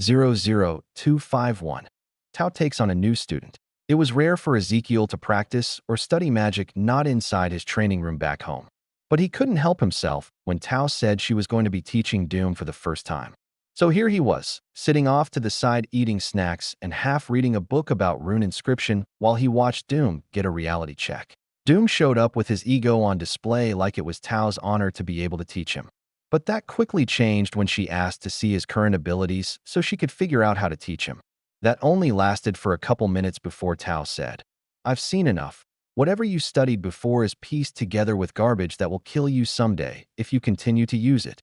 00251. Tao takes on a new student. It was rare for Ezekiel to practice or study magic not inside his training room back home. But he couldn't help himself when Tao said she was going to be teaching Doom for the first time. So here he was, sitting off to the side eating snacks and half reading a book about rune inscription while he watched Doom get a reality check. Doom showed up with his ego on display like it was Tao's honor to be able to teach him. But that quickly changed when she asked to see his current abilities so she could figure out how to teach him. That only lasted for a couple minutes before Tao said, "I've seen enough. Whatever you studied before is pieced together with garbage that will kill you someday if you continue to use it.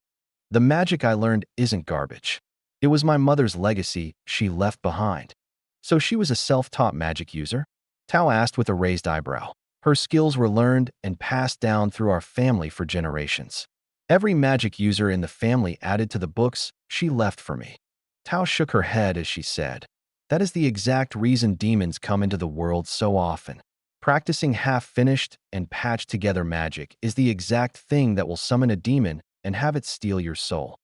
The magic I learned isn't garbage. It was my mother's legacy she left behind." "So she was a self-taught magic user?" Tao asked with a raised eyebrow. "Her skills were learned and passed down through our family for generations. Every magic user in the family added to the books she left for me." Tao shook her head as she said, "That is the exact reason demons come into the world so often. Practicing half-finished and patched-together magic is the exact thing that will summon a demon and have it steal your soul."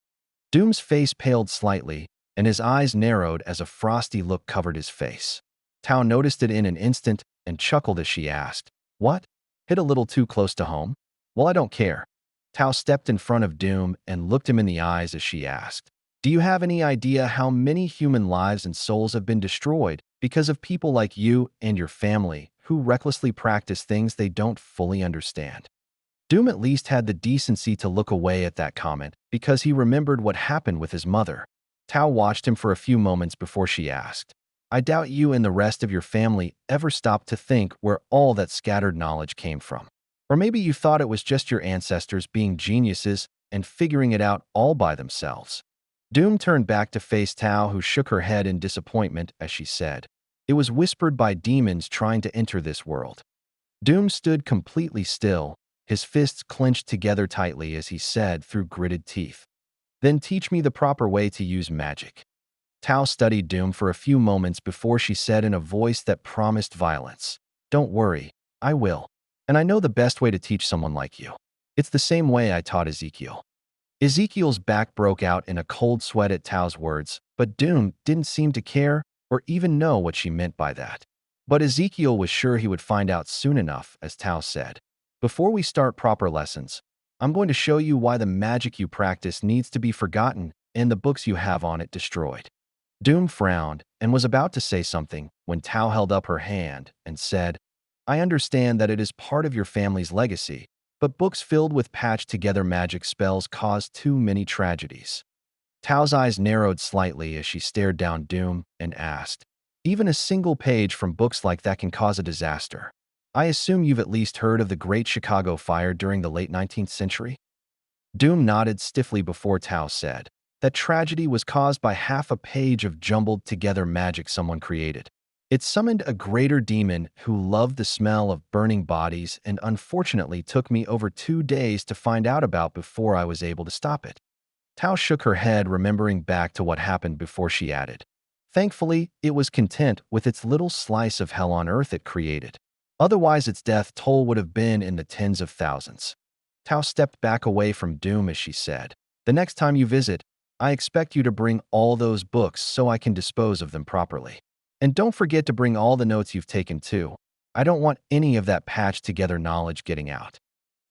Doom's face paled slightly, and his eyes narrowed as a frosty look covered his face. Tao noticed it in an instant and chuckled as she asked, "What? Hit a little too close to home?" "Well, I don't care." Tao stepped in front of Doom and looked him in the eyes as she asked, "Do you have any idea how many human lives and souls have been destroyed because of people like you and your family who recklessly practice things they don't fully understand?" Doom at least had the decency to look away at that comment because he remembered what happened with his mother. Tao watched him for a few moments before she asked, "I doubt you and the rest of your family ever stopped to think where all that scattered knowledge came from. Or maybe you thought it was just your ancestors being geniuses and figuring it out all by themselves." Doom turned back to face Tao, who shook her head in disappointment as she said, "It was whispered by demons trying to enter this world." Doom stood completely still, his fists clenched together tightly as he said through gritted teeth, "Then teach me the proper way to use magic." Tao studied Doom for a few moments before she said in a voice that promised violence, "Don't worry, I will. And I know the best way to teach someone like you. It's the same way I taught Ezekiel." Ezekiel's back broke out in a cold sweat at Tao's words, but Doom didn't seem to care or even know what she meant by that. But Ezekiel was sure he would find out soon enough, as Tao said, "Before we start proper lessons, I'm going to show you why the magic you practice needs to be forgotten and the books you have on it destroyed." Doom frowned and was about to say something when Tao held up her hand and said, "I understand that it is part of your family's legacy, but books filled with patched-together magic spells cause too many tragedies." Tao's eyes narrowed slightly as she stared down Doom and asked, "Even a single page from books like that can cause a disaster. I assume you've at least heard of the Great Chicago Fire during the late 19th century?" Doom nodded stiffly before Tao said, "That tragedy was caused by half a page of jumbled-together magic someone created. It summoned a greater demon who loved the smell of burning bodies and unfortunately took me over 2 days to find out about before I was able to stop it." Tao shook her head, remembering back to what happened before she added, "Thankfully, it was content with its little slice of hell on earth it created. Otherwise, its death toll would have been in the tens of thousands." Tao stepped back away from Doom as she said, "The next time you visit, I expect you to bring all those books so I can dispose of them properly. And don't forget to bring all the notes you've taken too. I don't want any of that patched-together knowledge getting out."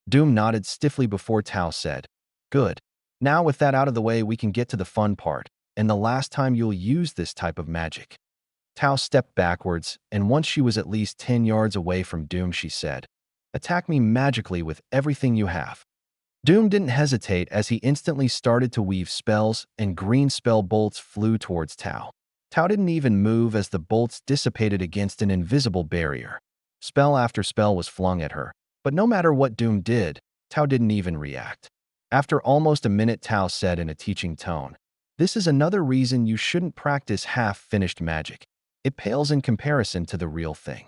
Doom nodded stiffly before Tao said, "Good. Now with that out of the way, we can get to the fun part, and the last time you'll use this type of magic." Tao stepped backwards, and once she was at least 10 yards away from Doom, she said, "Attack me magically with everything you have." Doom didn't hesitate as he instantly started to weave spells, and green spell bolts flew towards Tao. Tao didn't even move as the bolts dissipated against an invisible barrier. Spell after spell was flung at her, but no matter what Doom did, Tao didn't even react. After almost a minute, Tao said in a teaching tone, "This is another reason you shouldn't practice half-finished magic. It pales in comparison to the real thing."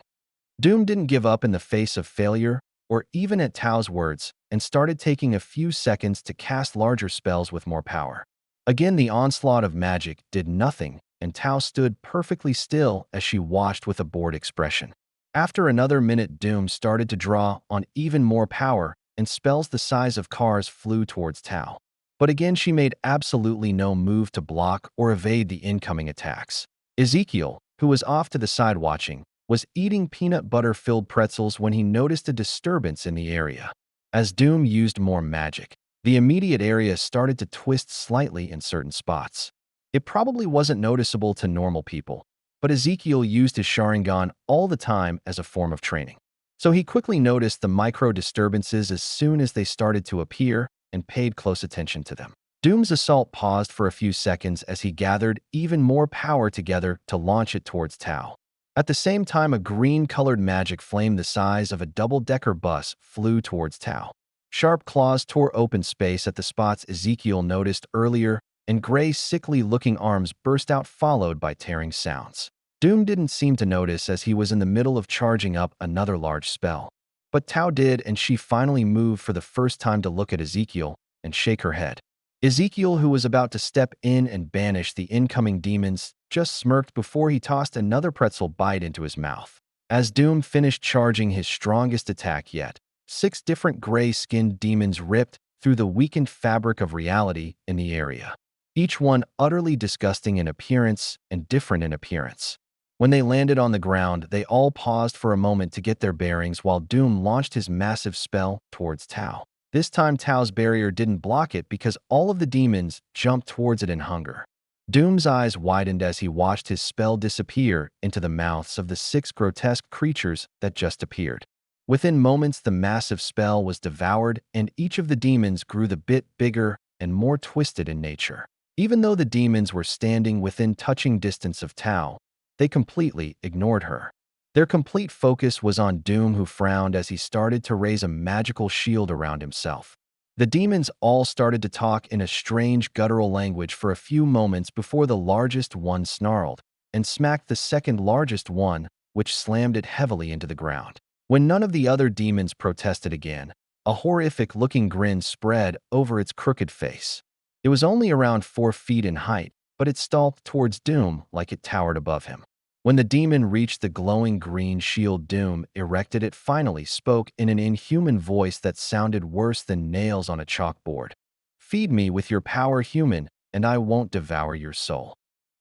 Doom didn't give up in the face of failure or even at Tao's words and started taking a few seconds to cast larger spells with more power. Again, the onslaught of magic did nothing, and Tao stood perfectly still as she watched with a bored expression. After another minute, Doom started to draw on even more power, and spells the size of cars flew towards Tao. But again, she made absolutely no move to block or evade the incoming attacks. Ezekiel, who was off to the side watching, was eating peanut butter-filled pretzels when he noticed a disturbance in the area. As Doom used more magic, the immediate area started to twist slightly in certain spots. It probably wasn't noticeable to normal people, but Ezekiel used his Sharingan all the time as a form of training. So he quickly noticed the micro-disturbances as soon as they started to appear and paid close attention to them. Doom's assault paused for a few seconds as he gathered even more power together to launch it towards Tao. At the same time, a green-colored magic flame the size of a double-decker bus flew towards Tao. Sharp claws tore open space at the spots Ezekiel noticed earlier, and gray, sickly-looking arms burst out, followed by tearing sounds. Doom didn't seem to notice as he was in the middle of charging up another large spell. But Tao did, and she finally moved for the first time to look at Ezekiel and shake her head. Ezekiel, who was about to step in and banish the incoming demons, just smirked before he tossed another pretzel bite into his mouth. As Doom finished charging his strongest attack yet, 6 different gray-skinned demons ripped through the weakened fabric of reality in the area. Each one utterly disgusting in appearance and different in appearance. When they landed on the ground, they all paused for a moment to get their bearings while Doom launched his massive spell towards Tao. This time, Tao's barrier didn't block it because all of the demons jumped towards it in hunger. Doom's eyes widened as he watched his spell disappear into the mouths of the 6 grotesque creatures that just appeared. Within moments, the massive spell was devoured, and each of the demons grew the bit bigger and more twisted in nature. Even though the demons were standing within touching distance of Tao, they completely ignored her. Their complete focus was on Doom, who frowned as he started to raise a magical shield around himself. The demons all started to talk in a strange guttural language for a few moments before the largest one snarled and smacked the second largest one, which slammed it heavily into the ground. When none of the other demons protested again, a horrific-looking grin spread over its crooked face. It was only around 4 feet in height, but it stalked towards Doom like it towered above him. When the demon reached the glowing green shield Doom erected, it finally spoke in an inhuman voice that sounded worse than nails on a chalkboard. "Feed me with your power, human, and I won't devour your soul."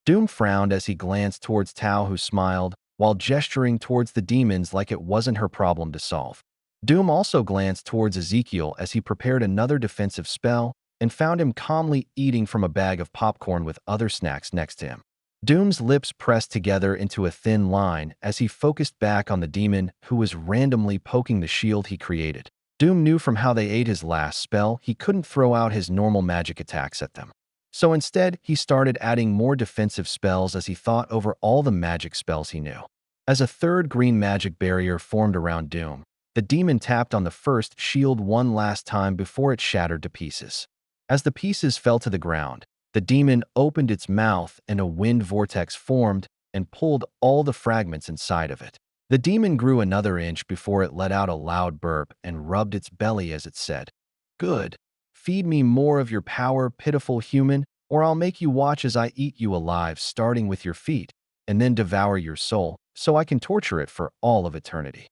Doom frowned as he glanced towards Tao, who smiled, while gesturing towards the demons like it wasn't her problem to solve. Doom also glanced towards Ezekiel as he prepared another defensive spell and found him calmly eating from a bag of popcorn with other snacks next to him. Doom's lips pressed together into a thin line as he focused back on the demon who was randomly poking the shield he created. Doom knew from how they ate his last spell he couldn't throw out his normal magic attacks at them. So instead, he started adding more defensive spells as he thought over all the magic spells he knew. As a third green magic barrier formed around Doom, the demon tapped on the first shield one last time before it shattered to pieces. As the pieces fell to the ground, the demon opened its mouth and a wind vortex formed and pulled all the fragments inside of it. The demon grew another inch before it let out a loud burp and rubbed its belly as it said, "Good. Feed me more of your power, pitiful human, or I'll make you watch as I eat you alive, starting with your feet, and then devour your soul, so I can torture it for all of eternity."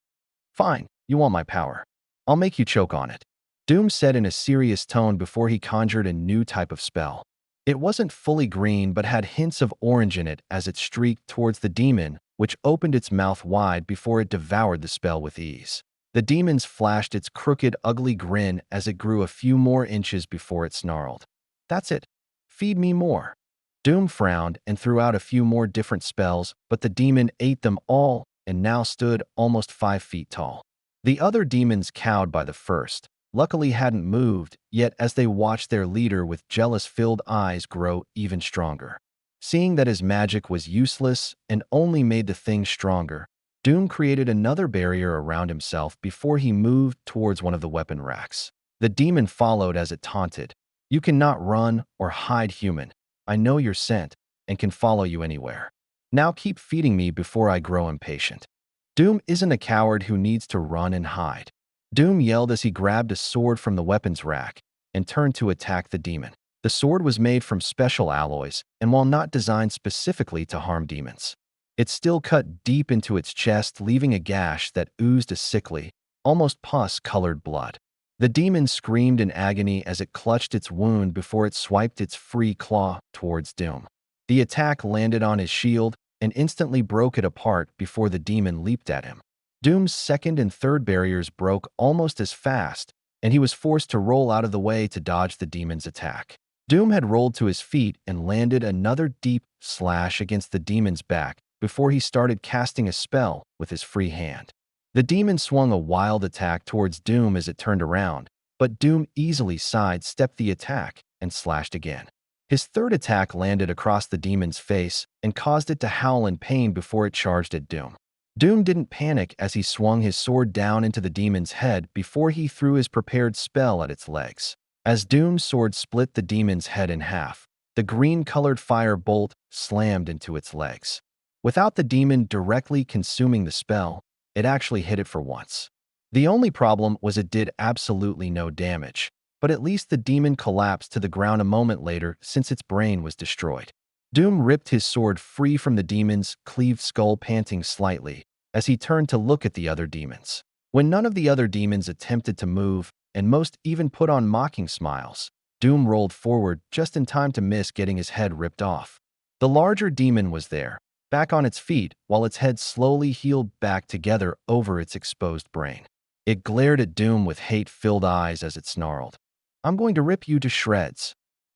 "Fine, you want my power. I'll make you choke on it," Doom said in a serious tone before he conjured a new type of spell. It wasn't fully green but had hints of orange in it as it streaked towards the demon, which opened its mouth wide before it devoured the spell with ease. The demons flashed its crooked, ugly grin as it grew a few more inches before it snarled, "That's it. Feed me more." Doom frowned and threw out a few more different spells, but the demon ate them all and now stood almost 5 feet tall. The other demons, cowed by the first, luckily hadn't moved yet as they watched their leader with jealous-filled eyes grow even stronger. Seeing that his magic was useless and only made the thing stronger, Doom created another barrier around himself before he moved towards one of the weapon racks. The demon followed as it taunted, "You cannot run or hide, human. I know your scent and can follow you anywhere. Now keep feeding me before I grow impatient." Doom isn't a coward who needs to run and hide. Doom yelled as he grabbed a sword from the weapons rack and turned to attack the demon. The sword was made from special alloys, and while not designed specifically to harm demons, it still cut deep into its chest, leaving a gash that oozed a sickly, almost pus-colored blood. The demon screamed in agony as it clutched its wound before it swiped its free claw towards Doom. The attack landed on his shield and instantly broke it apart before the demon leaped at him. Doom's second and third barriers broke almost as fast, and he was forced to roll out of the way to dodge the demon's attack. Doom had rolled to his feet and landed another deep slash against the demon's back before he started casting a spell with his free hand. The demon swung a wild attack towards Doom as it turned around, but Doom easily sidestepped the attack and slashed again. His third attack landed across the demon's face and caused it to howl in pain before it charged at Doom. Doom didn't panic as he swung his sword down into the demon's head before he threw his prepared spell at its legs. As Doom's sword split the demon's head in half, the green-colored fire bolt slammed into its legs. Without the demon directly consuming the spell, it actually hit it for once. The only problem was it did absolutely no damage, but at least the demon collapsed to the ground a moment later since its brain was destroyed. Doom ripped his sword free from the demon's cleaved skull, panting slightly as he turned to look at the other demons. When none of the other demons attempted to move, and most even put on mocking smiles, Doom rolled forward just in time to miss getting his head ripped off. The larger demon was there, back on its feet, while its head slowly healed back together over its exposed brain. It glared at Doom with hate-filled eyes as it snarled, "I'm going to rip you to shreds."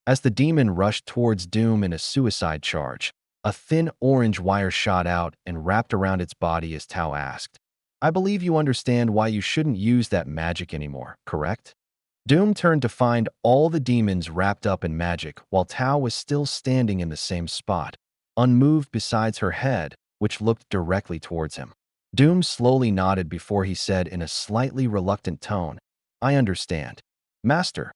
As the demon rushed towards Doom in a suicide charge, a thin orange wire shot out and wrapped around its body as Tao asked, "I believe you understand why you shouldn't use that magic anymore, correct?" Doom turned to find all the demons wrapped up in magic while Tao was still standing in the same spot, unmoved besides her head, which looked directly towards him. Doom slowly nodded before he said in a slightly reluctant tone, "I understand, Master."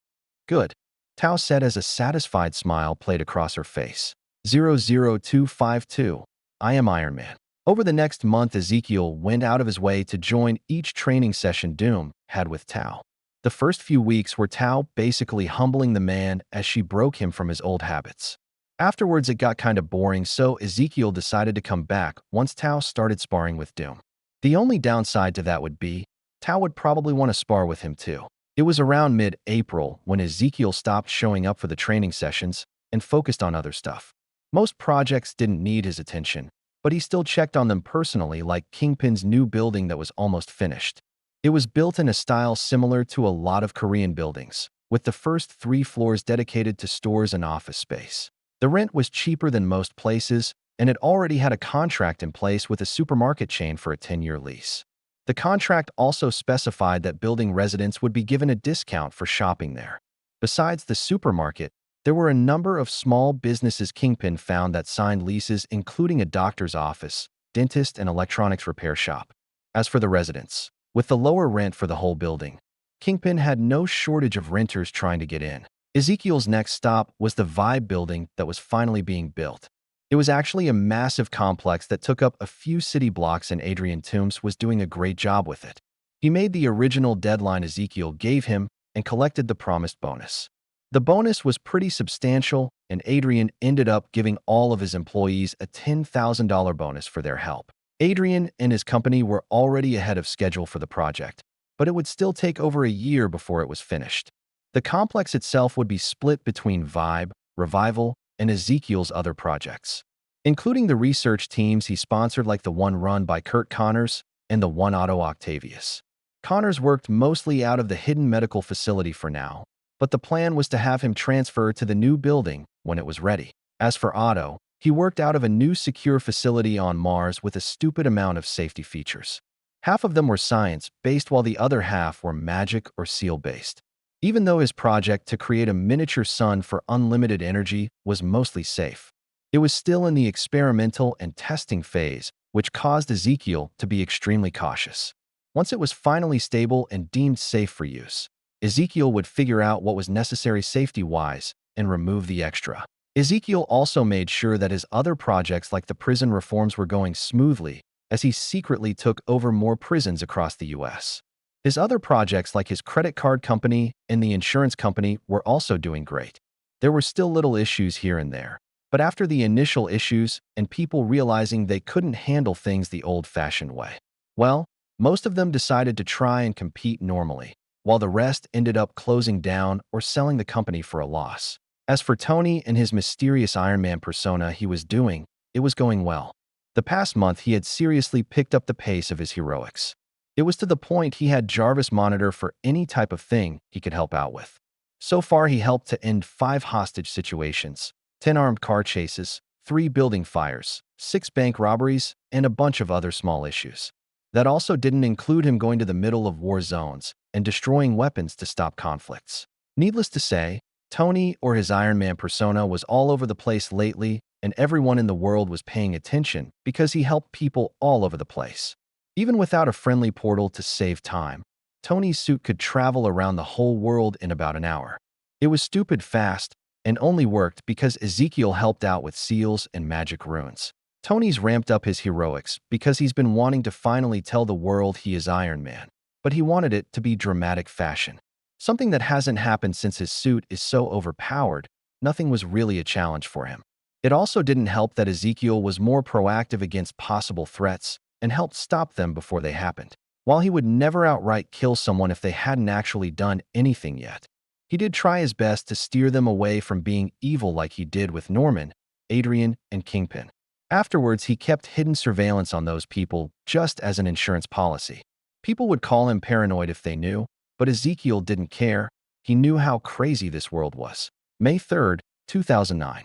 "Good," Tao said as a satisfied smile played across her face. 00252, I am Iron Man. Over the next month, Ezekiel went out of his way to join each training session Doom had with Tao. The first few weeks were Tao basically humbling the man as she broke him from his old habits. Afterwards, it got kind of boring, so Ezekiel decided to come back once Tao started sparring with Doom. The only downside to that would be, Tao would probably want to spar with him too. It was around mid-April when Ezekiel stopped showing up for the training sessions and focused on other stuff. Most projects didn't need his attention, but he still checked on them personally, like Kingpin's new building that was almost finished. It was built in a style similar to a lot of Korean buildings, with the first 3 floors dedicated to stores and office space. The rent was cheaper than most places, and it already had a contract in place with a supermarket chain for a 10-year lease. The contract also specified that building residents would be given a discount for shopping there. Besides the supermarket, there were a number of small businesses Kingpin found that signed leases, including a doctor's office, dentist, and electronics repair shop. As for the residents, with the lower rent for the whole building, Kingpin had no shortage of renters trying to get in. Ezekiel's next stop was the Vibe building that was finally being built. It was actually a massive complex that took up a few city blocks, and Adrian Toombs was doing a great job with it. He made the original deadline Ezekiel gave him and collected the promised bonus. The bonus was pretty substantial, and Adrian ended up giving all of his employees a $10,000 bonus for their help. Adrian and his company were already ahead of schedule for the project, but it would still take over a year before it was finished. The complex itself would be split between Vibe, Revival, and Ezekiel's other projects, including the research teams he sponsored, like the one run by Kurt Connors and the one Otto Octavius. Connors worked mostly out of the hidden medical facility for now, but the plan was to have him transfer to the new building when it was ready. As for Otto, he worked out of a new secure facility on Mars with a stupid amount of safety features. Half of them were science-based while the other half were magic or seal-based. Even though his project to create a miniature sun for unlimited energy was mostly safe, it was still in the experimental and testing phase, which caused Ezekiel to be extremely cautious. Once it was finally stable and deemed safe for use, Ezekiel would figure out what was necessary safety-wise and remove the extra. Ezekiel also made sure that his other projects, like the prison reforms, were going smoothly, as he secretly took over more prisons across the US. His other projects, like his credit card company and the insurance company, were also doing great. There were still little issues here and there, but after the initial issues and people realizing they couldn't handle things the old-fashioned way, well, most of them decided to try and compete normally, while the rest ended up closing down or selling the company for a loss. As for Tony and his mysterious Iron Man persona he was doing, it was going well. The past month he had seriously picked up the pace of his heroics. It was to the point he had Jarvis monitor for any type of thing he could help out with. So far he helped to end 5 hostage situations, 10 armed car chases, 3 building fires, 6 bank robberies, and a bunch of other small issues. That also didn't include him going to the middle of war zones and destroying weapons to stop conflicts. Needless to say, Tony, or his Iron Man persona, was all over the place lately, and everyone in the world was paying attention because he helped people all over the place. Even without a friendly portal to save time, Tony's suit could travel around the whole world in about an hour. It was stupid fast and only worked because Ezekiel helped out with seals and magic runes. Tony's ramped up his heroics because he's been wanting to finally tell the world he is Iron Man, but he wanted it to be dramatic fashion. Something that hasn't happened since his suit is so overpowered, nothing was really a challenge for him. It also didn't help that Ezekiel was more proactive against possible threats and helped stop them before they happened. While he would never outright kill someone if they hadn't actually done anything yet, he did try his best to steer them away from being evil like he did with Norman, Adrian, and Kingpin. Afterwards, he kept hidden surveillance on those people just as an insurance policy. People would call him paranoid if they knew, but Ezekiel didn't care. He knew how crazy this world was. May 3rd, 2009.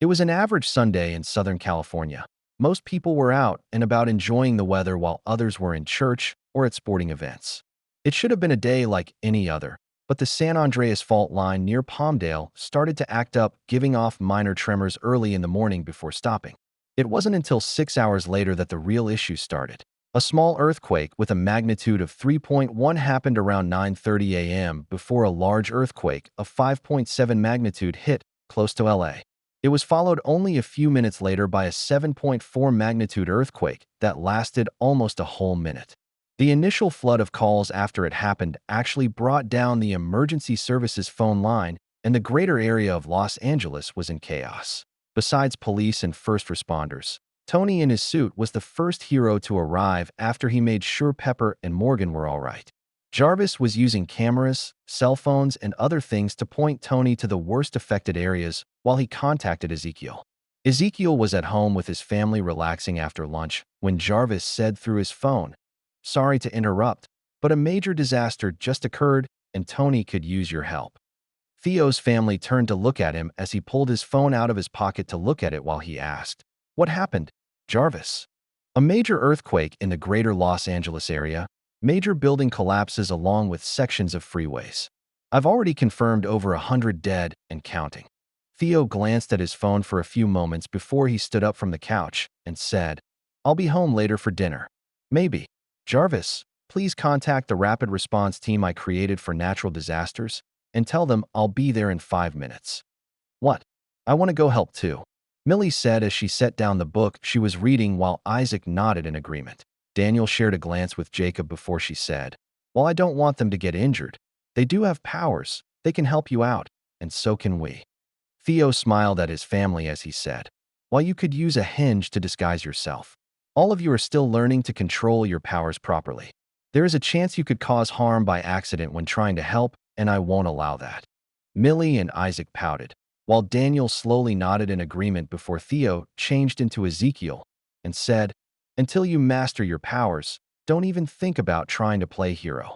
It was an average Sunday in Southern California. Most people were out and about enjoying the weather while others were in church or at sporting events. It should have been a day like any other, but the San Andreas fault line near Palmdale started to act up, giving off minor tremors early in the morning before stopping. It wasn't until 6 hours later that the real issue started. A small earthquake with a magnitude of 3.1 happened around 9:30 a.m. before a large earthquake of 5.7 magnitude hit close to LA. It was followed only a few minutes later by a 7.4 magnitude earthquake that lasted almost a whole minute. The initial flood of calls after it happened actually brought down the emergency services phone line, and the greater area of Los Angeles was in chaos. Besides police and first responders, Tony in his suit was the first hero to arrive after he made sure Pepper and Morgan were all right. Jarvis was using cameras, cell phones, and other things to point Tony to the worst affected areas while he contacted Ezekiel. Ezekiel was at home with his family relaxing after lunch when Jarvis said through his phone, "Sorry to interrupt, but a major disaster just occurred and Tony could use your help." Theo's family turned to look at him as he pulled his phone out of his pocket to look at it while he asked, "What happened, Jarvis?" "A major earthquake in the greater Los Angeles area. Major building collapses along with sections of freeways. I've already confirmed over 100 dead and counting." Theo glanced at his phone for a few moments before he stood up from the couch and said, "I'll be home later for dinner." "Maybe. Jarvis, please contact the rapid response team I created for natural disasters and tell them I'll be there in 5 minutes." "What? I want to go help too," Millie said as she set down the book she was reading while Isaac nodded in agreement. Daniel shared a glance with Jacob before she said, "While I don't want them to get injured, they do have powers. They can help you out, and so can we." Theo smiled at his family as he said, "While you could use a hinge to disguise yourself, all of you are still learning to control your powers properly. There is a chance you could cause harm by accident when trying to help, and I won't allow that." Millie and Isaac pouted, while Daniel slowly nodded in agreement before Theo changed into Ezekiel and said, "Until you master your powers, don't even think about trying to play hero."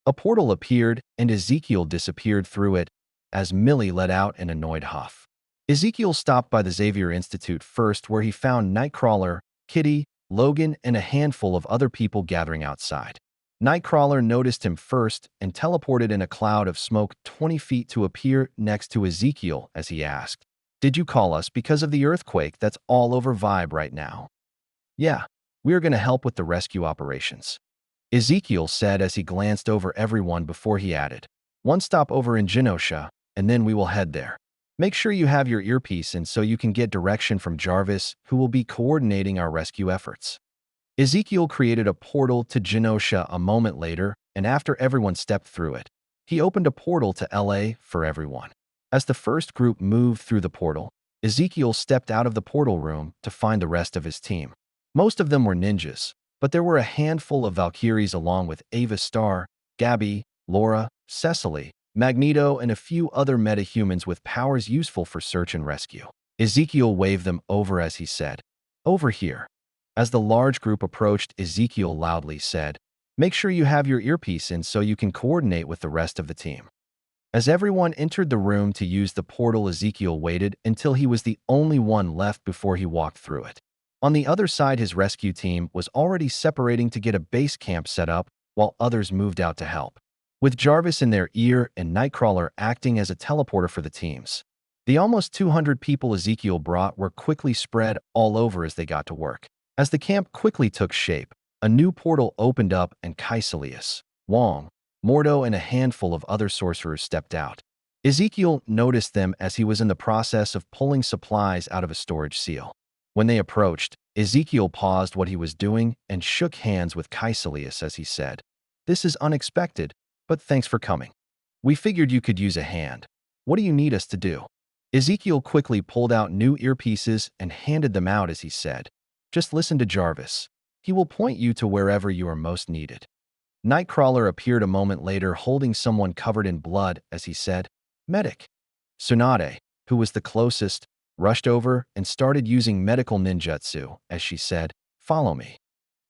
A portal appeared and Ezekiel disappeared through it as Millie let out an annoyed huff. Ezekiel stopped by the Xavier Institute first, where he found Nightcrawler, Kitty, Logan, and a handful of other people gathering outside. Nightcrawler noticed him first and teleported in a cloud of smoke 20 feet to appear next to Ezekiel as he asked, "Did you call us because of the earthquake that's all over Vibe right now?" "Yeah, we are going to help with the rescue operations," Ezekiel said as he glanced over everyone before he added, "One stop over in Genosha, and then we will head there. Make sure you have your earpiece in so you can get direction from Jarvis, who will be coordinating our rescue efforts." Ezekiel created a portal to Genosha a moment later, and after everyone stepped through it, he opened a portal to LA for everyone. As the first group moved through the portal, Ezekiel stepped out of the portal room to find the rest of his team. Most of them were ninjas, but there were a handful of Valkyries along with Ava Starr, Gabby, Laura, Cecily, Magneto, and a few other metahumans with powers useful for search and rescue. Ezekiel waved them over as he said, "Over here." As the large group approached, Ezekiel loudly said, "Make sure you have your earpiece in so you can coordinate with the rest of the team." As everyone entered the room to use the portal, Ezekiel waited until he was the only one left before he walked through it. On the other side, his rescue team was already separating to get a base camp set up while others moved out to help, with Jarvis in their ear and Nightcrawler acting as a teleporter for the teams. The almost 200 people Ezekiel brought were quickly spread all over as they got to work. As the camp quickly took shape, a new portal opened up and Caecilius, Wong, Mordo, and a handful of other sorcerers stepped out. Ezekiel noticed them as he was in the process of pulling supplies out of a storage seal. When they approached, Ezekiel paused what he was doing and shook hands with Caecilius as he said, "This is unexpected, but thanks for coming. We figured you could use a hand. What do you need us to do?" Ezekiel quickly pulled out new earpieces and handed them out as he said, "Just listen to Jarvis. He will point you to wherever you are most needed." Nightcrawler appeared a moment later holding someone covered in blood as he said, "Medic." Tsunade, who was the closest, rushed over and started using medical ninjutsu as she said, "Follow me."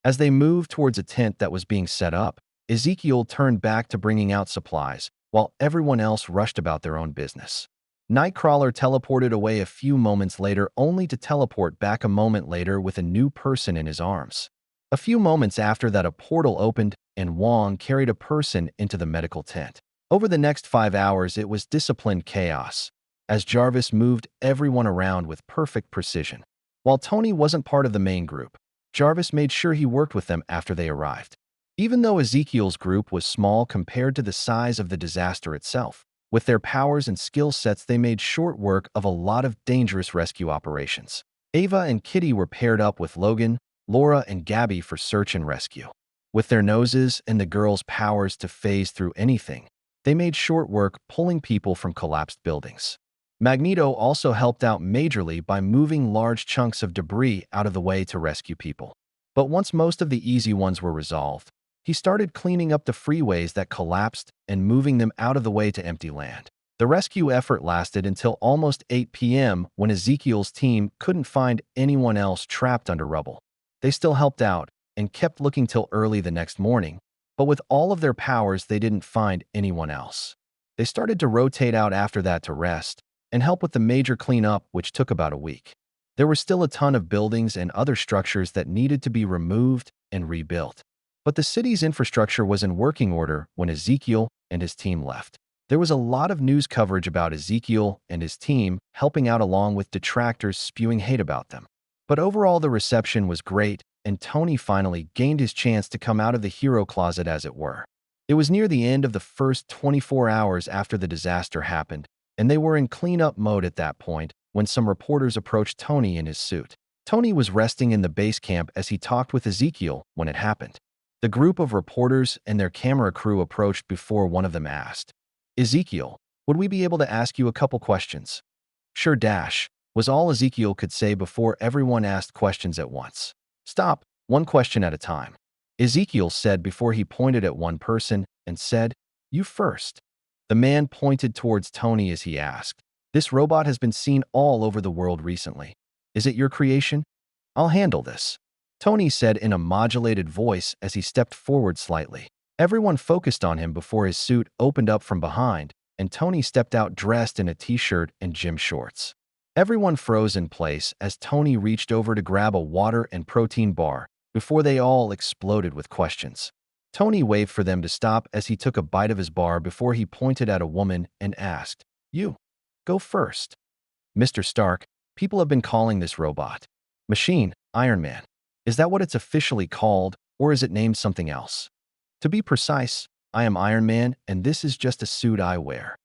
As they moved towards a tent that was being set up, Ezekiel turned back to bringing out supplies while everyone else rushed about their own business. Nightcrawler teleported away a few moments later only to teleport back a moment later with a new person in his arms. A few moments after that, a portal opened and Wong carried a person into the medical tent. Over the next 5 hours, it was disciplined chaos, as Jarvis moved everyone around with perfect precision. While Tony wasn't part of the main group, Jarvis made sure he worked with them after they arrived. Even though Ezekiel's group was small compared to the size of the disaster itself, with their powers and skill sets, they made short work of a lot of dangerous rescue operations. Ava and Kitty were paired up with Logan, Laura, and Gabby for search and rescue. With their noses and the girls' powers to phase through anything, they made short work pulling people from collapsed buildings. Magneto also helped out majorly by moving large chunks of debris out of the way to rescue people. But once most of the easy ones were resolved, he started cleaning up the freeways that collapsed and moving them out of the way to empty land. The rescue effort lasted until almost 8 p.m. when Ezekiel's team couldn't find anyone else trapped under rubble. They still helped out and kept looking till early the next morning, but with all of their powers, they didn't find anyone else. They started to rotate out after that to rest and help with the major cleanup, which took about a week. There were still a ton of buildings and other structures that needed to be removed and rebuilt. But the city's infrastructure was in working order when Ezekiel and his team left. There was a lot of news coverage about Ezekiel and his team helping out, along with detractors spewing hate about them. But overall, the reception was great, and Tony finally gained his chance to come out of the hero closet, as it were. It was near the end of the first 24 hours after the disaster happened, and they were in cleanup mode at that point when some reporters approached Tony in his suit. Tony was resting in the base camp as he talked with Ezekiel when it happened. The group of reporters and their camera crew approached before one of them asked, "Ezekiel, would we be able to ask you a couple questions?" "Sure, Dash," was all Ezekiel could say before everyone asked questions at once. "Stop, one question at a time," Ezekiel said before he pointed at one person and said, "You first." The man pointed towards Tony as he asked, "This robot has been seen all over the world recently. Is it your creation?" "I'll handle this," Tony said in a modulated voice as he stepped forward slightly. Everyone focused on him before his suit opened up from behind, and Tony stepped out dressed in a t-shirt and gym shorts. Everyone froze in place as Tony reached over to grab a water and protein bar before they all exploded with questions. Tony waved for them to stop as he took a bite of his bar before he pointed at a woman and asked, "You, go first." "Mr. Stark, people have been calling this robot machine Iron Man. Is that what it's officially called, or is it named something else?" "To be precise, I am Iron Man, and this is just a suit I wear."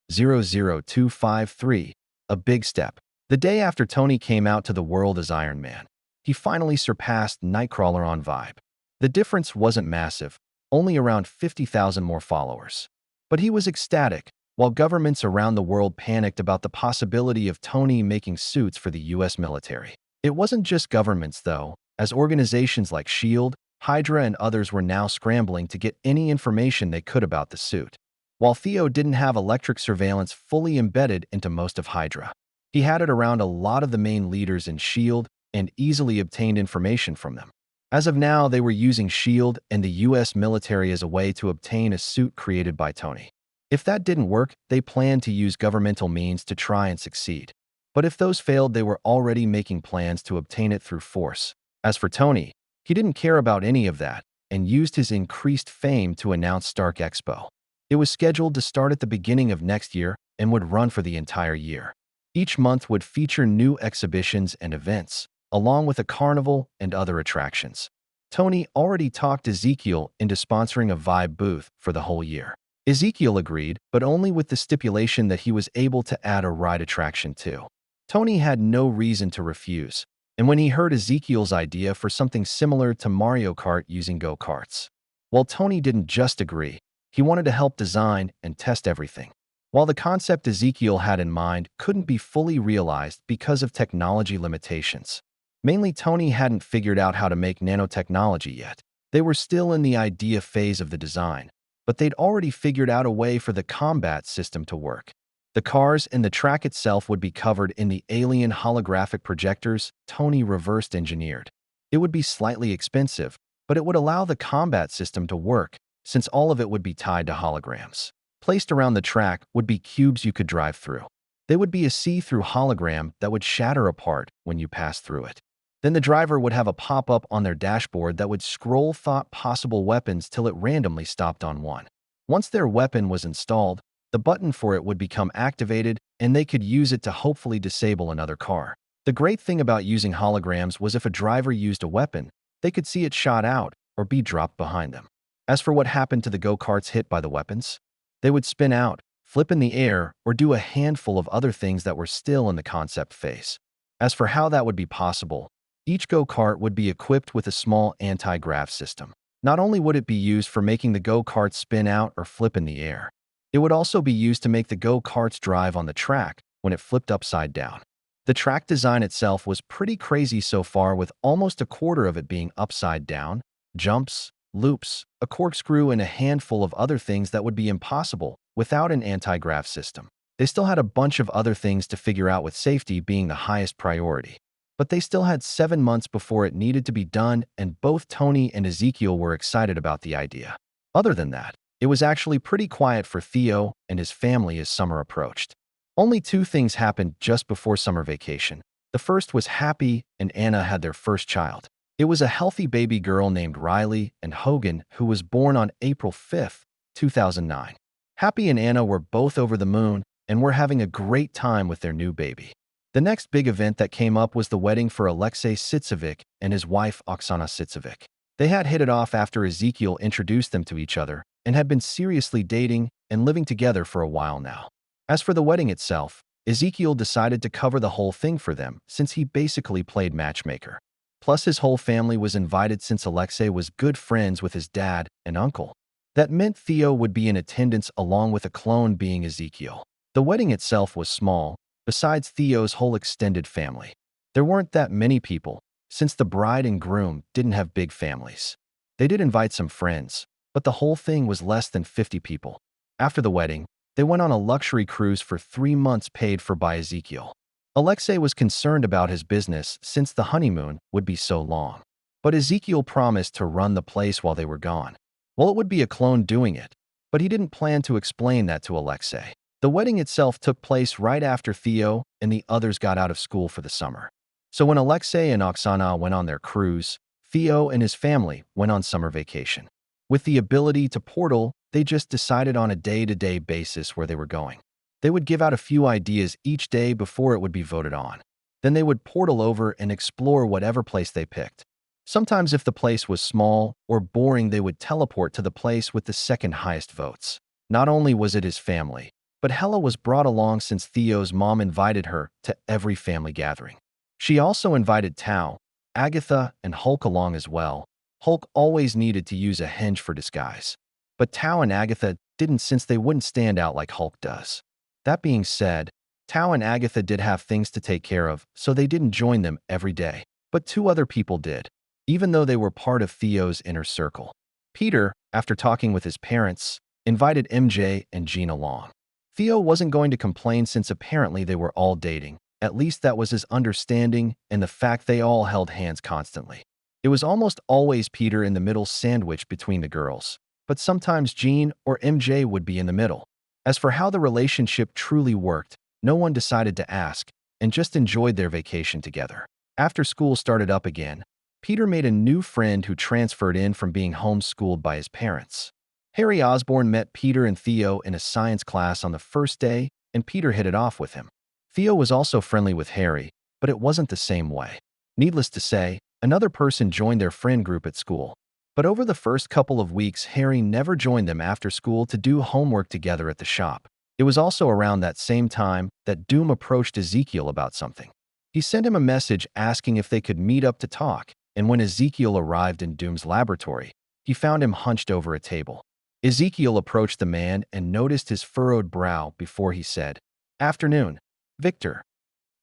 00253, a big step. The day after Tony came out to the world as Iron Man, he finally surpassed Nightcrawler on Vibe. The difference wasn't massive, only around 50,000 more followers. But he was ecstatic, while governments around the world panicked about the possibility of Tony making suits for the US military. It wasn't just governments, though, as organizations like SHIELD, Hydra, and others were now scrambling to get any information they could about the suit. while Theo didn't have electric surveillance fully embedded into most of Hydra. He had it around a lot of the main leaders in S.H.I.E.L.D. and easily obtained information from them. As of now, they were using S.H.I.E.L.D. and the US military as a way to obtain a suit created by Tony. If that didn't work, they planned to use governmental means to try and succeed. But if those failed, they were already making plans to obtain it through force. As for Tony, he didn't care about any of that and used his increased fame to announce Stark Expo. It was scheduled to start at the beginning of next year and would run for the entire year. Each month would feature new exhibitions and events, along with a carnival and other attractions. Tony already talked Ezekiel into sponsoring a Vibe booth for the whole year. Ezekiel agreed, but only with the stipulation that he was able to add a ride attraction too. Tony had no reason to refuse, and when he heard Ezekiel's idea for something similar to Mario Kart using go-karts. While Tony didn't just agree, he wanted to help design and test everything. While the concept Ezekiel had in mind couldn't be fully realized because of technology limitations. Mainly, Tony hadn't figured out how to make nanotechnology yet. They were still in the idea phase of the design, but they'd already figured out a way for the combat system to work. The cars and the track itself would be covered in the alien holographic projectors Tony reversed engineered. It would be slightly expensive, but it would allow the combat system to work, since all of it would be tied to holograms. Placed around the track would be cubes you could drive through. They would be a see-through hologram that would shatter apart when you pass through it. Then the driver would have a pop-up on their dashboard that would scroll thought possible weapons till it randomly stopped on one. Once their weapon was installed, the button for it would become activated and they could use it to hopefully disable another car. The great thing about using holograms was if a driver used a weapon, they could see it shot out or be dropped behind them. As for what happened to the go-karts hit by the weapons, they would spin out, flip in the air, or do a handful of other things that were still in the concept phase. As for how that would be possible, each go-kart would be equipped with a small anti-grav system. Not only would it be used for making the go-kart spin out or flip in the air, it would also be used to make the go-karts drive on the track when it flipped upside down. The track design itself was pretty crazy so far, with almost a quarter of it being upside down, jumps, loops, a corkscrew, and a handful of other things that would be impossible without an anti-grav system. They still had a bunch of other things to figure out, with safety being the highest priority. But they still had 7 months before it needed to be done, and both Tony and Ezekiel were excited about the idea. Other than that, it was actually pretty quiet for Theo and his family as summer approached. Only 2 things happened just before summer vacation. The first was Happy and Anna had their first child. It was a healthy baby girl named Riley and Hogan, who was born on April 5, 2009. Happy and Anna were both over the moon and were having a great time with their new baby. The next big event that came up was the wedding for Alexei Sitsevic and his wife Oksana Sitsevic. They had hit it off after Ezekiel introduced them to each other and had been seriously dating and living together for a while now. As for the wedding itself, Ezekiel decided to cover the whole thing for them since he basically played matchmaker. Plus, his whole family was invited since Alexei was good friends with his dad and uncle. That meant Theo would be in attendance along with a clone being Ezekiel. The wedding itself was small, besides Theo's whole extended family. There weren't that many people, since the bride and groom didn't have big families. They did invite some friends, but the whole thing was less than 50 people. After the wedding, they went on a luxury cruise for 3 months paid for by Ezekiel. Alexei was concerned about his business since the honeymoon would be so long. But Ezekiel promised to run the place while they were gone. Well, it would be a clone doing it, but he didn't plan to explain that to Alexei. The wedding itself took place right after Theo and the others got out of school for the summer. So when Alexei and Oksana went on their cruise, Theo and his family went on summer vacation. With the ability to portal, they just decided on a day-to-day basis where they were going. They would give out a few ideas each day before it would be voted on. Then they would portal over and explore whatever place they picked. Sometimes if the place was small or boring, they would teleport to the place with the second highest votes. Not only was it his family, but Hela was brought along since Theo's mom invited her to every family gathering. She also invited Tao, Agatha, and Hulk along as well. Hulk always needed to use a henge for disguise. But Tao and Agatha didn't, since they wouldn't stand out like Hulk does. That being said, Tao and Agatha did have things to take care of, so they didn't join them every day. But 2 other people did, even though they were part of Theo's inner circle. Peter, after talking with his parents, invited MJ and Jean along. Theo wasn't going to complain since apparently they were all dating. At least that was his understanding, and the fact they all held hands constantly. It was almost always Peter in the middle, sandwiched between the girls, but sometimes Jean or MJ would be in the middle. As for how the relationship truly worked, no one decided to ask and just enjoyed their vacation together. After school started up again, Peter made a new friend who transferred in from being homeschooled by his parents. Harry Osborn met Peter and Theo in a science class on the first day, and Peter hit it off with him. Theo was also friendly with Harry, but it wasn't the same way. Needless to say, another person joined their friend group at school. But over the first couple of weeks, Harry never joined them after school to do homework together at the shop. It was also around that same time that Doom approached Ezekiel about something. He sent him a message asking if they could meet up to talk, and when Ezekiel arrived in Doom's laboratory, he found him hunched over a table. Ezekiel approached the man and noticed his furrowed brow before he said, "Afternoon, Victor."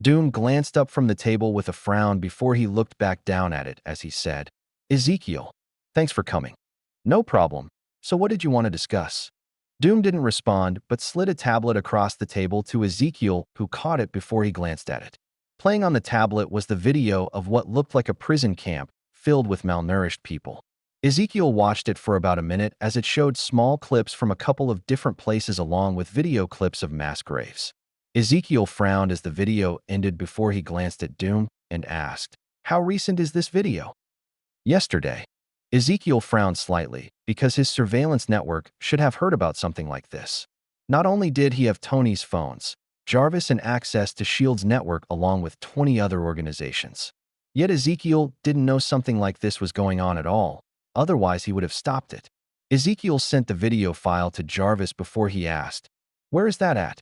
Doom glanced up from the table with a frown before he looked back down at it as he said, "Ezekiel, thanks for coming." "No problem. So what did you want to discuss?" Doom didn't respond but slid a tablet across the table to Ezekiel, who caught it before he glanced at it. Playing on the tablet was the video of what looked like a prison camp filled with malnourished people. Ezekiel watched it for about a minute as it showed small clips from a couple of different places along with video clips of mass graves. Ezekiel frowned as the video ended before he glanced at Doom and asked, "How recent is this video?" "Yesterday." Ezekiel frowned slightly because his surveillance network should have heard about something like this. Not only did he have Tony's phones, Jarvis, and access to S.H.I.E.L.D.'s network along with 20 other organizations. Yet Ezekiel didn't know something like this was going on at all, otherwise he would have stopped it. Ezekiel sent the video file to Jarvis before he asked, "Where is that at?"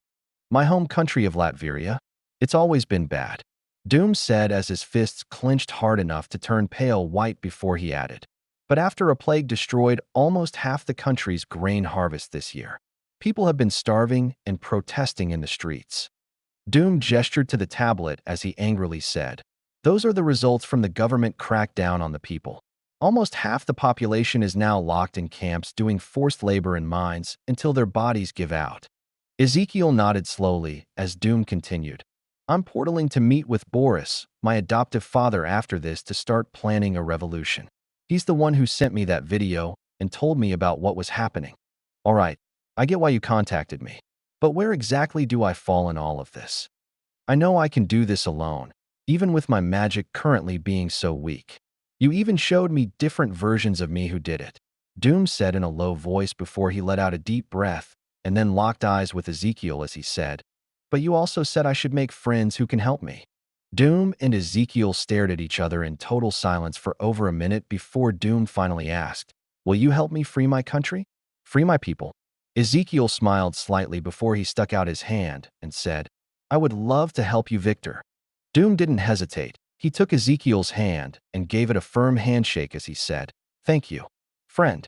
"My home country of Latvia. It's always been bad," Doom said as his fists clenched hard enough to turn pale white before he added, "But after a plague destroyed almost half the country's grain harvest this year, people have been starving and protesting in the streets." Doom gestured to the tablet as he angrily said, "Those are the results from the government crackdown on the people. Almost half the population is now locked in camps doing forced labor in mines until their bodies give out." Ezekiel nodded slowly as Doom continued, "I'm portaling to meet with Boris, my adoptive father, after this to start planning a revolution. He's the one who sent me that video and told me about what was happening." "All right, I get why you contacted me. But where exactly do I fall in all of this? I know I can do this alone, even with my magic currently being so weak. You even showed me different versions of me who did it," Doom said in a low voice before he let out a deep breath and then locked eyes with Ezekiel as he said, "But you also said I should make friends who can help me." Doom and Ezekiel stared at each other in total silence for over a minute before Doom finally asked, "Will you help me free my country? Free my people?" Ezekiel smiled slightly before he stuck out his hand and said, "I would love to help you, Victor." Doom didn't hesitate. He took Ezekiel's hand and gave it a firm handshake as he said, "Thank you, friend."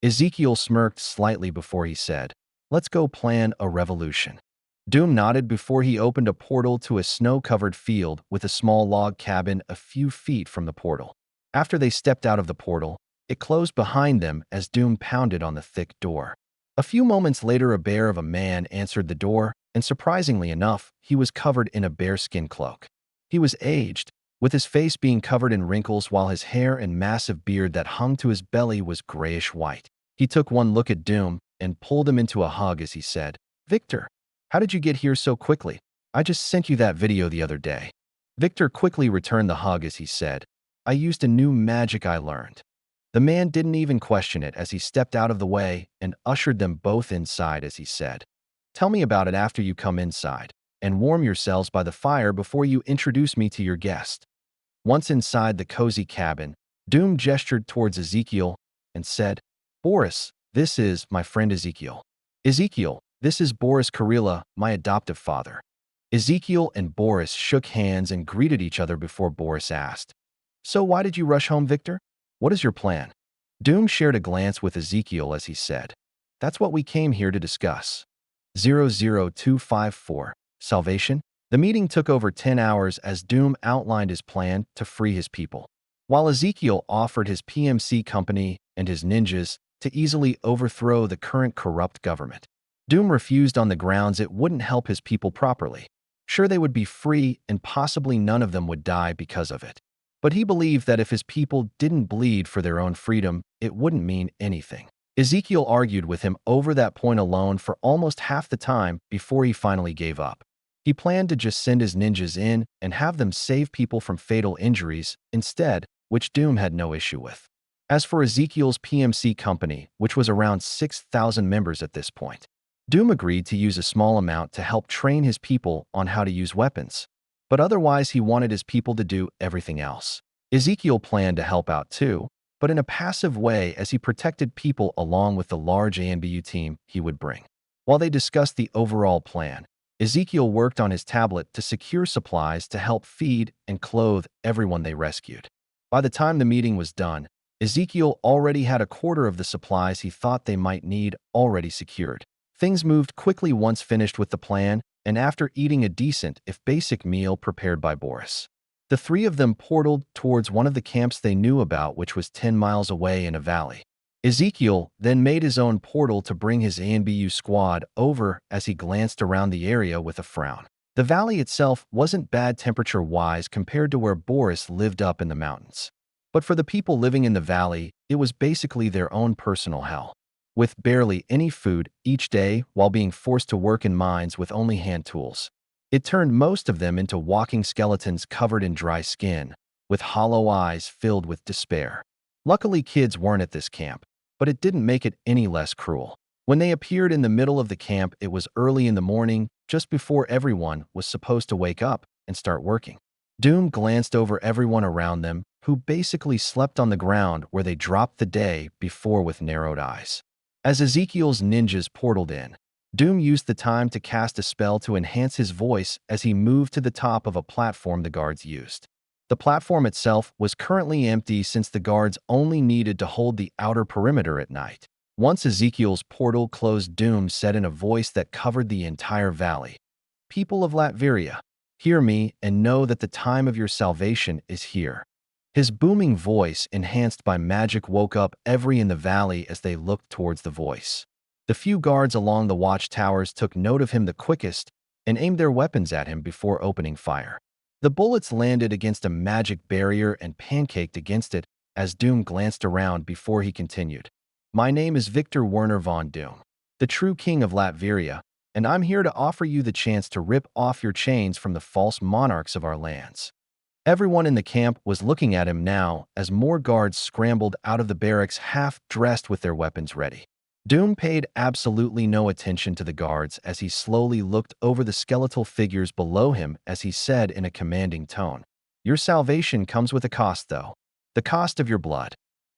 Ezekiel smirked slightly before he said, "Let's go plan a revolution." Doom nodded before he opened a portal to a snow-covered field with a small log cabin a few feet from the portal. After they stepped out of the portal, it closed behind them as Doom pounded on the thick door. A few moments later, a bear of a man answered the door, and surprisingly enough, he was covered in a bearskin cloak. He was aged, with his face being covered in wrinkles while his hair and massive beard that hung to his belly was grayish-white. He took one look at Doom and pulled him into a hug as he said, "Victor, how did you get here so quickly? I just sent you that video the other day." Victor quickly returned the hug as he said, "I used a new magic I learned." The man didn't even question it as he stepped out of the way and ushered them both inside as he said, "Tell me about it after you come inside, and warm yourselves by the fire before you introduce me to your guest." Once inside the cozy cabin, Doom gestured towards Ezekiel and said, "Boris, this is my friend Ezekiel. Ezekiel, this is Boris Karela, my adoptive father." Ezekiel and Boris shook hands and greeted each other before Boris asked, "So why did you rush home, Victor? What is your plan?" Doom shared a glance with Ezekiel as he said, "That's what we came here to discuss." 00254, Salvation? The meeting took over 10 hours as Doom outlined his plan to free his people. While Ezekiel offered his PMC company and his ninjas, to easily overthrow the current corrupt government. Doom refused on the grounds it wouldn't help his people properly. Sure, they would be free and possibly none of them would die because of it. But he believed that if his people didn't bleed for their own freedom, it wouldn't mean anything. Ezekiel argued with him over that point alone for almost half the time before he finally gave up. He planned to just send his ninjas in and have them save people from fatal injuries instead, which Doom had no issue with. As for Ezekiel's PMC company, which was around 6,000 members at this point, Doom agreed to use a small amount to help train his people on how to use weapons. But otherwise, he wanted his people to do everything else. Ezekiel planned to help out too, but in a passive way as he protected people along with the large ANBU team he would bring. While they discussed the overall plan, Ezekiel worked on his tablet to secure supplies to help feed and clothe everyone they rescued. By the time the meeting was done, Ezekiel already had a quarter of the supplies he thought they might need already secured. Things moved quickly once finished with the plan, and after eating a decent, if basic meal prepared by Boris. The three of them portaled towards one of the camps they knew about, which was 10 miles away in a valley. Ezekiel then made his own portal to bring his ANBU squad over as he glanced around the area with a frown. The valley itself wasn't bad temperature-wise compared to where Boris lived up in the mountains. But for the people living in the valley, it was basically their own personal hell. With barely any food each day while being forced to work in mines with only hand tools. It turned most of them into walking skeletons covered in dry skin, with hollow eyes filled with despair. Luckily, kids weren't at this camp, but it didn't make it any less cruel. When they appeared in the middle of the camp, it was early in the morning, just before everyone was supposed to wake up and start working. Doom glanced over everyone around them, who basically slept on the ground where they dropped the day before with narrowed eyes. As Ezekiel's ninjas portaled in, Doom used the time to cast a spell to enhance his voice as he moved to the top of a platform the guards used. The platform itself was currently empty since the guards only needed to hold the outer perimeter at night. Once Ezekiel's portal closed, Doom said in a voice that covered the entire valley, "People of Latvia, hear me and know that the time of your salvation is here." His booming voice, enhanced by magic, woke up everyone in the valley as they looked towards the voice. The few guards along the watchtowers took note of him the quickest and aimed their weapons at him before opening fire. The bullets landed against a magic barrier and pancaked against it as Doom glanced around before he continued. "My name is Victor Werner von Doom, the true king of Latvia, and I'm here to offer you the chance to rip off your chains from the false monarchs of our lands." Everyone in the camp was looking at him now as more guards scrambled out of the barracks half-dressed with their weapons ready. Doom paid absolutely no attention to the guards as he slowly looked over the skeletal figures below him as he said in a commanding tone, "Your salvation comes with a cost, though. The cost of your blood."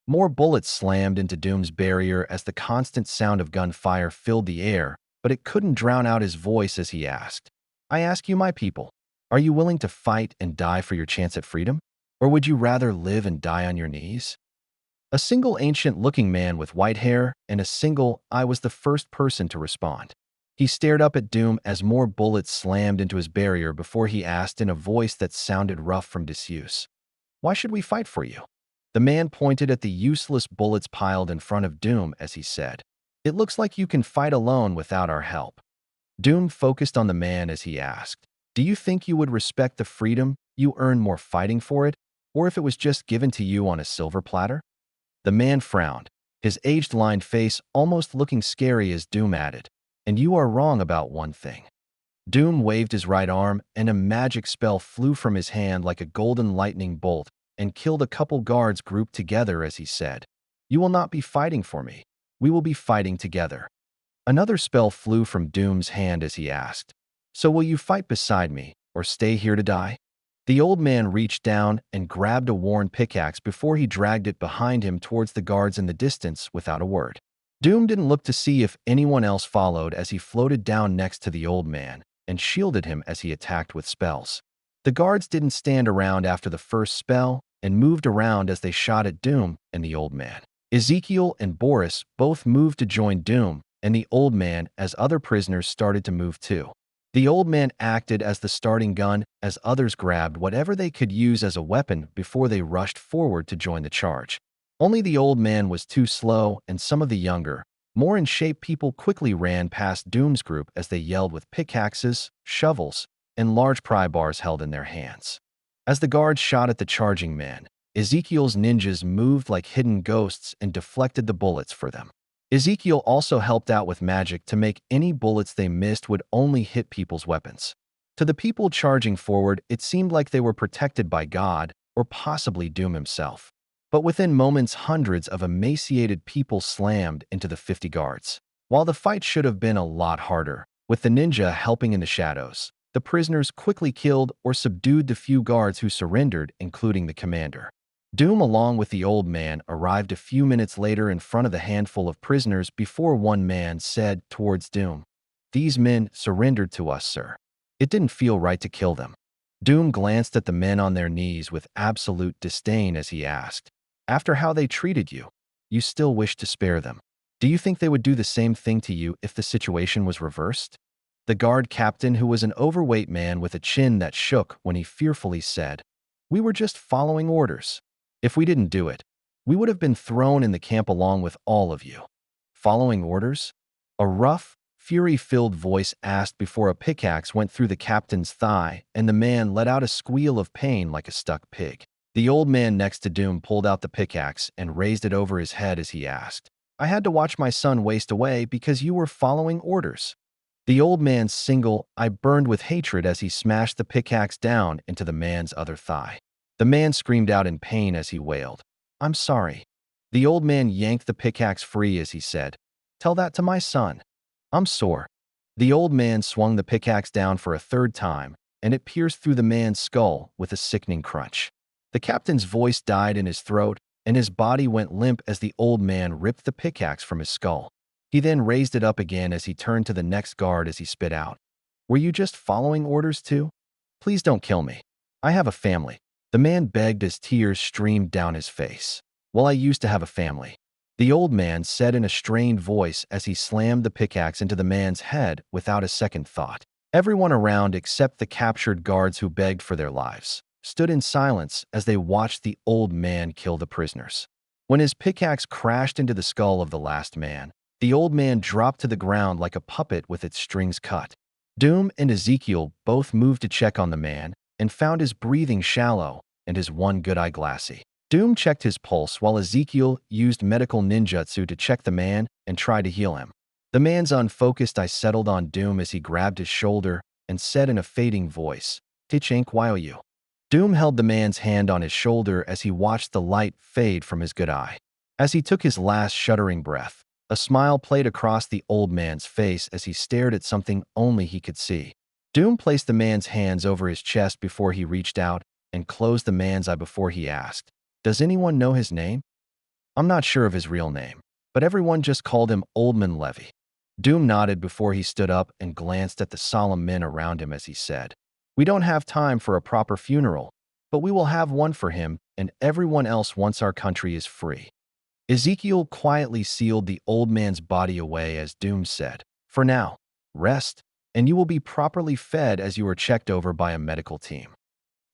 More bullets slammed into Doom's barrier as the constant sound of gunfire filled the air, but it couldn't drown out his voice as he asked, "I ask you, my people, are you willing to fight and die for your chance at freedom? Or would you rather live and die on your knees?" A single ancient-looking man with white hair and a single eye was the first person to respond. He stared up at Doom as more bullets slammed into his barrier before he asked in a voice that sounded rough from disuse, "Why should we fight for you?" The man pointed at the useless bullets piled in front of Doom as he said, "It looks like you can fight alone without our help." Doom focused on the man as he asked, "Do you think you would respect the freedom you earn more fighting for it, or if it was just given to you on a silver platter?" The man frowned, his aged-lined face almost looking scary as Doom added, "And you are wrong about one thing." Doom waved his right arm, and a magic spell flew from his hand like a golden lightning bolt and killed a couple guards grouped together as he said, "You will not be fighting for me. We will be fighting together." Another spell flew from Doom's hand as he asked, "So will you fight beside me, or stay here to die?" The old man reached down and grabbed a worn pickaxe before he dragged it behind him towards the guards in the distance without a word. Doom didn't look to see if anyone else followed as he floated down next to the old man and shielded him as he attacked with spells. The guards didn't stand around after the first spell and moved around as they shot at Doom and the old man. Ezekiel and Boris both moved to join Doom and the old man as other prisoners started to move too. The old man acted as the starting gun as others grabbed whatever they could use as a weapon before they rushed forward to join the charge. Only the old man was too slow, and some of the younger, more in shape people quickly ran past Doom's group as they yelled with pickaxes, shovels, and large pry bars held in their hands. As the guards shot at the charging man, Ezekiel's ninjas moved like hidden ghosts and deflected the bullets for them. Ezekiel also helped out with magic to make any bullets they missed would only hit people's weapons. To the people charging forward, it seemed like they were protected by God or possibly Doom himself. But within moments, hundreds of emaciated people slammed into the 50 guards. While the fight should have been a lot harder, with the ninja helping in the shadows, the prisoners quickly killed or subdued the few guards who surrendered, including the commander. Doom, along with the old man, arrived a few minutes later in front of the handful of prisoners before one man said towards Doom, "These men surrendered to us, sir. It didn't feel right to kill them." Doom glanced at the men on their knees with absolute disdain as he asked, "After how they treated you, you still wish to spare them? Do you think they would do the same thing to you if the situation was reversed?" The guard captain, who was an overweight man with a chin that shook when he fearfully said, "We were just following orders. If we didn't do it, we would have been thrown in the camp along with all of you." "Following orders?" a rough, fury-filled voice asked before a pickaxe went through the captain's thigh and the man let out a squeal of pain like a stuck pig. The old man next to Doom pulled out the pickaxe and raised it over his head as he asked, "I had to watch my son waste away because you were following orders." The old man's single eye burned with hatred as he smashed the pickaxe down into the man's other thigh. The man screamed out in pain as he wailed, "I'm sorry." The old man yanked the pickaxe free as he said, "Tell that to my son. I'm sore." The old man swung the pickaxe down for a third time, and it pierced through the man's skull with a sickening crunch. The captain's voice died in his throat, and his body went limp as the old man ripped the pickaxe from his skull. He then raised it up again as he turned to the next guard as he spit out, "Were you just following orders too? Please don't kill me. I have a family." The man begged as tears streamed down his face. "Well, I used to have a family," the old man said in a strained voice as he slammed the pickaxe into the man's head without a second thought. Everyone around except the captured guards who begged for their lives stood in silence as they watched the old man kill the prisoners. When his pickaxe crashed into the skull of the last man, the old man dropped to the ground like a puppet with its strings cut. Doom and Ezekiel both moved to check on the man and found his breathing shallow and his one good eye glassy. Doom checked his pulse while Ezekiel used medical ninjutsu to check the man and try to heal him. The man's unfocused eye settled on Doom as he grabbed his shoulder and said in a fading voice, "Dich ain't while you." Doom held the man's hand on his shoulder as he watched the light fade from his good eye. As he took his last shuddering breath, a smile played across the old man's face as he stared at something only he could see. Doom placed the man's hands over his chest before he reached out and closed the man's eye before he asked, "Does anyone know his name?" "I'm not sure of his real name, but everyone just called him Old Man Levy." Doom nodded before he stood up and glanced at the solemn men around him as he said, "We don't have time for a proper funeral, but we will have one for him and everyone else once our country is free." Ezekiel quietly sealed the old man's body away as Doom said, "For now, rest, and you will be properly fed as you are checked over by a medical team."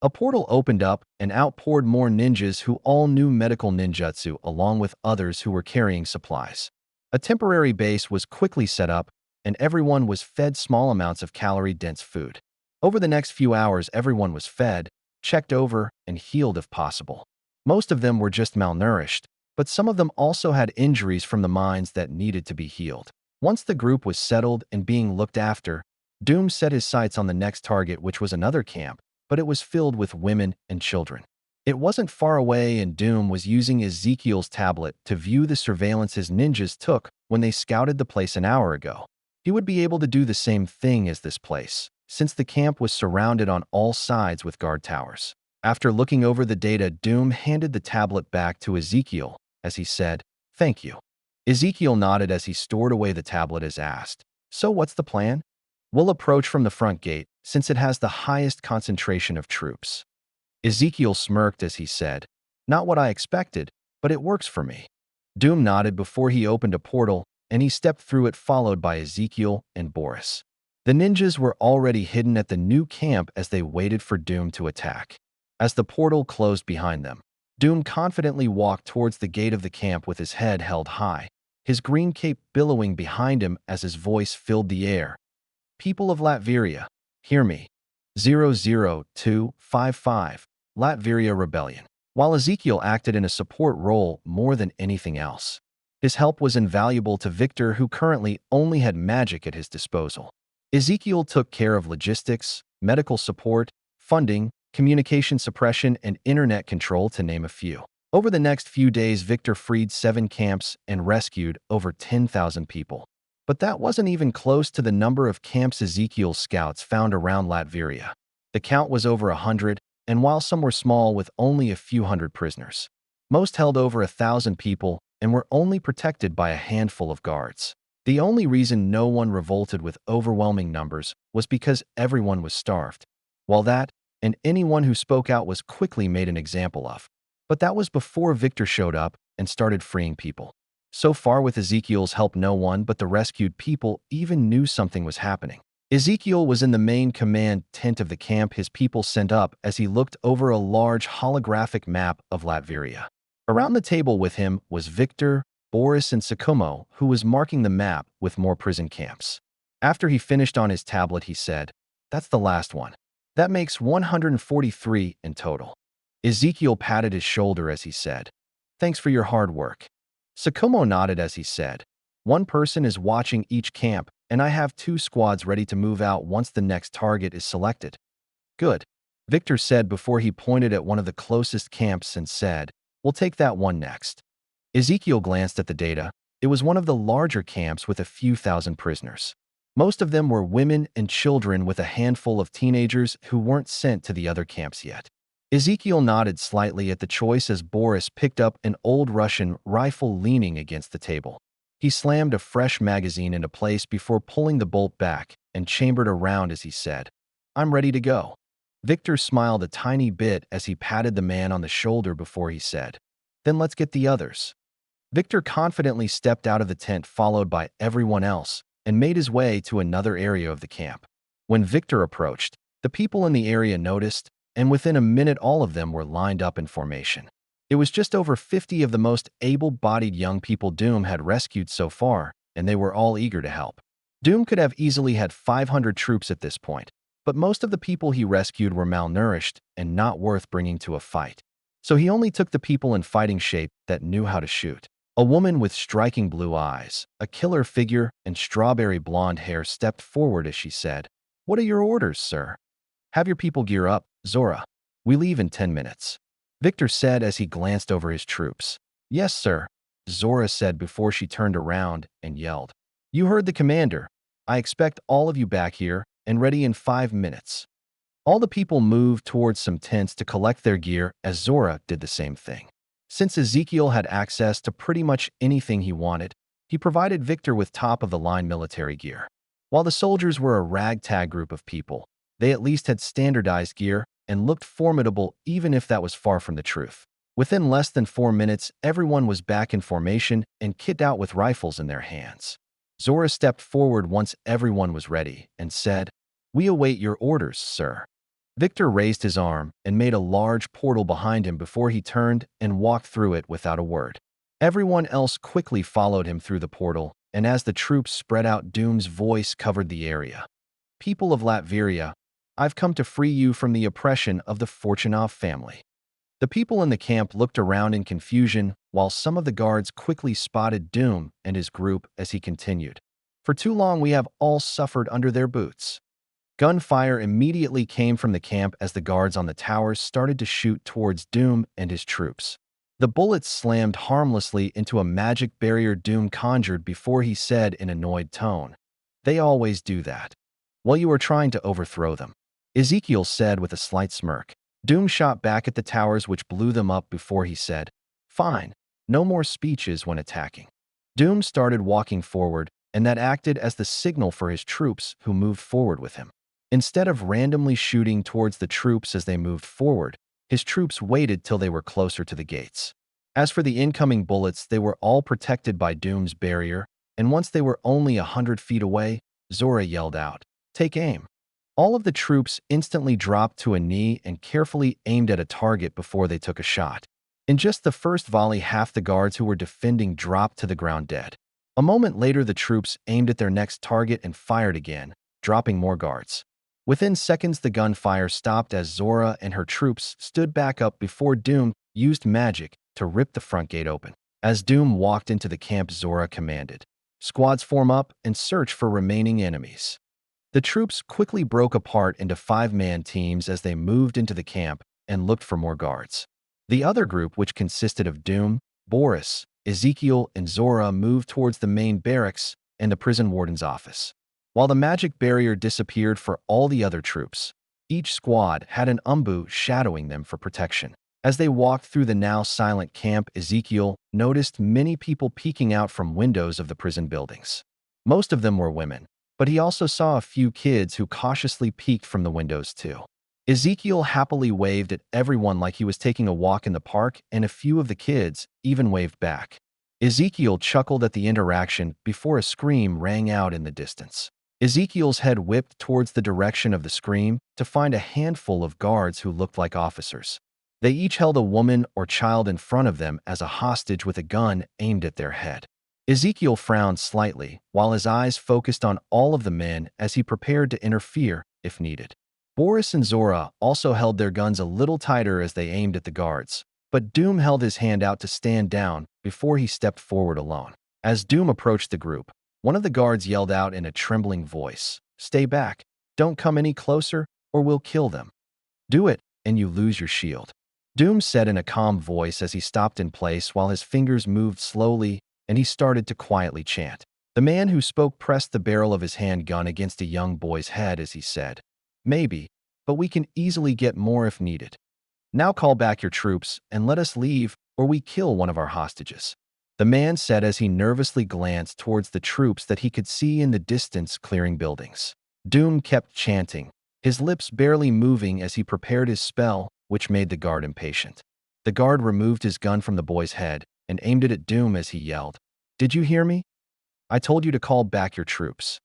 A portal opened up and out poured more ninjas who all knew medical ninjutsu along with others who were carrying supplies. A temporary base was quickly set up and everyone was fed small amounts of calorie-dense food. Over the next few hours, everyone was fed, checked over, and healed if possible. Most of them were just malnourished, but some of them also had injuries from the mines that needed to be healed. Once the group was settled and being looked after, Doom set his sights on the next target, which was another camp, but it was filled with women and children. It wasn't far away, and Doom was using Ezekiel's tablet to view the surveillance his ninjas took when they scouted the place an hour ago. He would be able to do the same thing as this place, since the camp was surrounded on all sides with guard towers. After looking over the data, Doom handed the tablet back to Ezekiel as he said, "Thank you." Ezekiel nodded as he stored away the tablet as asked, "So what's the plan?" "We'll approach from the front gate, since it has the highest concentration of troops." Ezekiel smirked as he said, "Not what I expected, but it works for me." Doom nodded before he opened a portal, and he stepped through it followed by Ezekiel and Boris. The ninjas were already hidden at the new camp as they waited for Doom to attack. As the portal closed behind them, Doom confidently walked towards the gate of the camp with his head held high, his green cape billowing behind him as his voice filled the air. People of Latvia, hear me. 00255, Latvia Rebellion. While Ezekiel acted in a support role more than anything else, his help was invaluable to Victor, who currently only had magic at his disposal. Ezekiel took care of logistics, medical support, funding, communication suppression, and internet control, to name a few. Over the next few days, Victor freed 7 camps and rescued over 10,000 people. But that wasn't even close to the number of camps Ezekiel's scouts found around Latvia. The count was over 100, and while some were small with only a few hundred prisoners, most held over 1,000 people and were only protected by a handful of guards. The only reason no one revolted with overwhelming numbers was because everyone was starved. While that, and anyone who spoke out, was quickly made an example of. But that was before Victor showed up and started freeing people. So far, with Ezekiel's help, no one but the rescued people even knew something was happening. Ezekiel was in the main command tent of the camp his people sent up as he looked over a large holographic map of Latvia. Around the table with him was Victor, Boris, and Sakumo, who was marking the map with more prison camps. After he finished on his tablet, he said, "That's the last one. That makes 143 in total." Ezekiel patted his shoulder as he said, "Thanks for your hard work." Sakumo nodded as he said, "One person is watching each camp, and I have 2 squads ready to move out once the next target is selected." "Good," Victor said before he pointed at one of the closest camps and said, "We'll take that one next." Ezekiel glanced at the data. It was one of the larger camps with a few thousand prisoners. Most of them were women and children, with a handful of teenagers who weren't sent to the other camps yet. Ezekiel nodded slightly at the choice as Boris picked up an old Russian rifle leaning against the table. He slammed a fresh magazine into place before pulling the bolt back and chambered around as he said, "I'm ready to go." Victor smiled a tiny bit as he patted the man on the shoulder before he said, "Then let's get the others." Victor confidently stepped out of the tent, followed by everyone else, and made his way to another area of the camp. When Victor approached, the people in the area noticed, and within a minute all of them were lined up in formation. It was just over 50 of the most able-bodied young people Doom had rescued so far, and they were all eager to help. Doom could have easily had 500 troops at this point, but most of the people he rescued were malnourished and not worth bringing to a fight. So he only took the people in fighting shape that knew how to shoot. A woman with striking blue eyes, a killer figure, and strawberry blonde hair stepped forward as she said, "What are your orders, sir?" "Have your people gear up, Zora. We leave in 10 minutes. Victor said as he glanced over his troops. "Yes, sir," Zora said before she turned around and yelled, "You heard the commander. I expect all of you back here and ready in 5 minutes." All the people moved towards some tents to collect their gear as Zora did the same thing. Since Ezekiel had access to pretty much anything he wanted, he provided Victor with top-of-the-line military gear. While the soldiers were a ragtag group of people, they at least had standardized gear and looked formidable, even if that was far from the truth. Within less than 4 minutes, everyone was back in formation and kitted out with rifles in their hands. Zora stepped forward once everyone was ready and said, "We await your orders, sir." Victor raised his arm and made a large portal behind him before he turned and walked through it without a word. Everyone else quickly followed him through the portal, and as the troops spread out, Doom's voice covered the area. "People of Latvia, I've come to free you from the oppression of the Fortunov family." The people in the camp looked around in confusion, while some of the guards quickly spotted Doom and his group as he continued. "For too long we have all suffered under their boots." Gunfire immediately came from the camp as the guards on the towers started to shoot towards Doom and his troops. The bullets slammed harmlessly into a magic barrier Doom conjured before he said in an annoyed tone, "They always do that. While you were trying to overthrow them," Ezekiel said with a slight smirk. Doom shot back at the towers, which blew them up before he said, "Fine, no more speeches when attacking." Doom started walking forward, and that acted as the signal for his troops, who moved forward with him. Instead of randomly shooting towards the troops as they moved forward, his troops waited till they were closer to the gates. As for the incoming bullets, they were all protected by Doom's barrier, and once they were only 100 feet away, Zora yelled out, "Take aim." All of the troops instantly dropped to a knee and carefully aimed at a target before they took a shot. In just the first volley, half the guards who were defending dropped to the ground dead. A moment later, the troops aimed at their next target and fired again, dropping more guards. Within seconds, the gunfire stopped as Zora and her troops stood back up before Doom used magic to rip the front gate open. As Doom walked into the camp, Zora commanded, "Squads form up and search for remaining enemies." The troops quickly broke apart into 5-man teams as they moved into the camp and looked for more guards. The other group, which consisted of Doom, Boris, Ezekiel, and Zora, moved towards the main barracks and the prison warden's office. While the magic barrier disappeared for all the other troops, each squad had an umbu shadowing them for protection. As they walked through the now silent camp, Ezekiel noticed many people peeking out from windows of the prison buildings. Most of them were women, but he also saw a few kids who cautiously peeked from the windows too. Ezekiel happily waved at everyone like he was taking a walk in the park, and a few of the kids even waved back. Ezekiel chuckled at the interaction before a scream rang out in the distance. Ezekiel's head whipped towards the direction of the scream to find a handful of guards who looked like officers. They each held a woman or child in front of them as a hostage with a gun aimed at their head. Ezekiel frowned slightly while his eyes focused on all of the men as he prepared to interfere if needed. Boris and Zora also held their guns a little tighter as they aimed at the guards, but Doom held his hand out to stand down before he stepped forward alone. As Doom approached the group, one of the guards yelled out in a trembling voice, "Stay back, don't come any closer or we'll kill them. Do it and you lose your shield." Doom said in a calm voice as he stopped in place while his fingers moved slowly and he started to quietly chant. The man who spoke pressed the barrel of his handgun against a young boy's head as he said, "Maybe, but we can easily get more if needed. Now call back your troops and let us leave or we kill one of our hostages." The man said as he nervously glanced towards the troops that he could see in the distance clearing buildings. Doom kept chanting, his lips barely moving as he prepared his spell, which made the guard impatient. The guard removed his gun from the boy's head and aimed it at Doom as he yelled, "Did you hear me? I told you to call back your troops."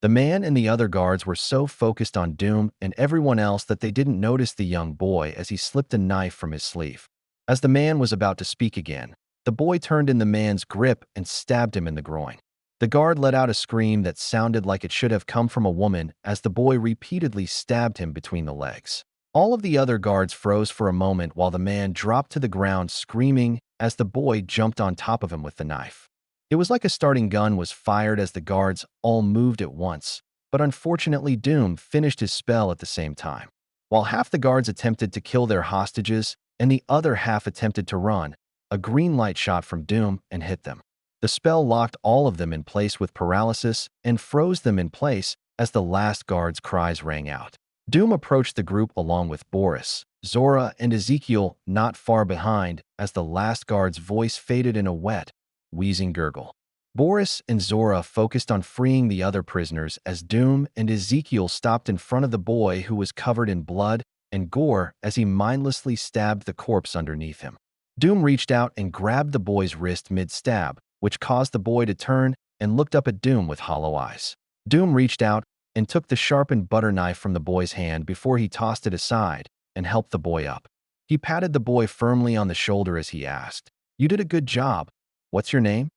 The man and the other guards were so focused on Doom and everyone else that they didn't notice the young boy as he slipped a knife from his sleeve. As the man was about to speak again, the boy turned in the man's grip and stabbed him in the groin. The guard let out a scream that sounded like it should have come from a woman as the boy repeatedly stabbed him between the legs. All of the other guards froze for a moment while the man dropped to the ground screaming as the boy jumped on top of him with the knife. It was like a starting gun was fired as the guards all moved at once, but unfortunately Doom finished his spell at the same time. While half the guards attempted to kill their hostages and the other half attempted to run, a green light shot from Doom and hit them. The spell locked all of them in place with paralysis and froze them in place as the last guard's cries rang out. Doom approached the group along with Boris, Zora, and Ezekiel not far behind as the last guard's voice faded in a wet, wheezing gurgle. Boris and Zora focused on freeing the other prisoners as Doom and Ezekiel stopped in front of the boy who was covered in blood and gore as he mindlessly stabbed the corpse underneath him. Doom reached out and grabbed the boy's wrist mid-stab, which caused the boy to turn and looked up at Doom with hollow eyes. Doom reached out and took the sharpened butter knife from the boy's hand before he tossed it aside and helped the boy up. He patted the boy firmly on the shoulder as he asked, "You did a good job. What's your name?"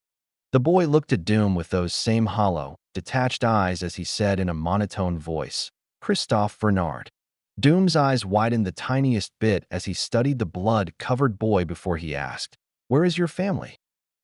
The boy looked at Doom with those same hollow, detached eyes as he said in a monotone voice, "Christophe Bernard." Doom's eyes widened the tiniest bit as he studied the blood-covered boy before he asked, "Where is your family?"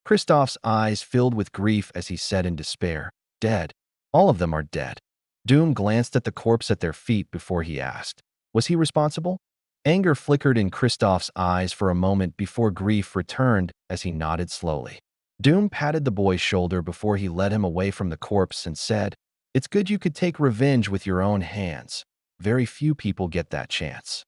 Christophe's eyes filled with grief as he said in despair, "Dead. All of them are dead." Doom glanced at the corpse at their feet before he asked, "Was he responsible?" Anger flickered in Christophe's eyes for a moment before grief returned as he nodded slowly. Doom patted the boy's shoulder before he led him away from the corpse and said, "It's good you could take revenge with your own hands. Very few people get that chance."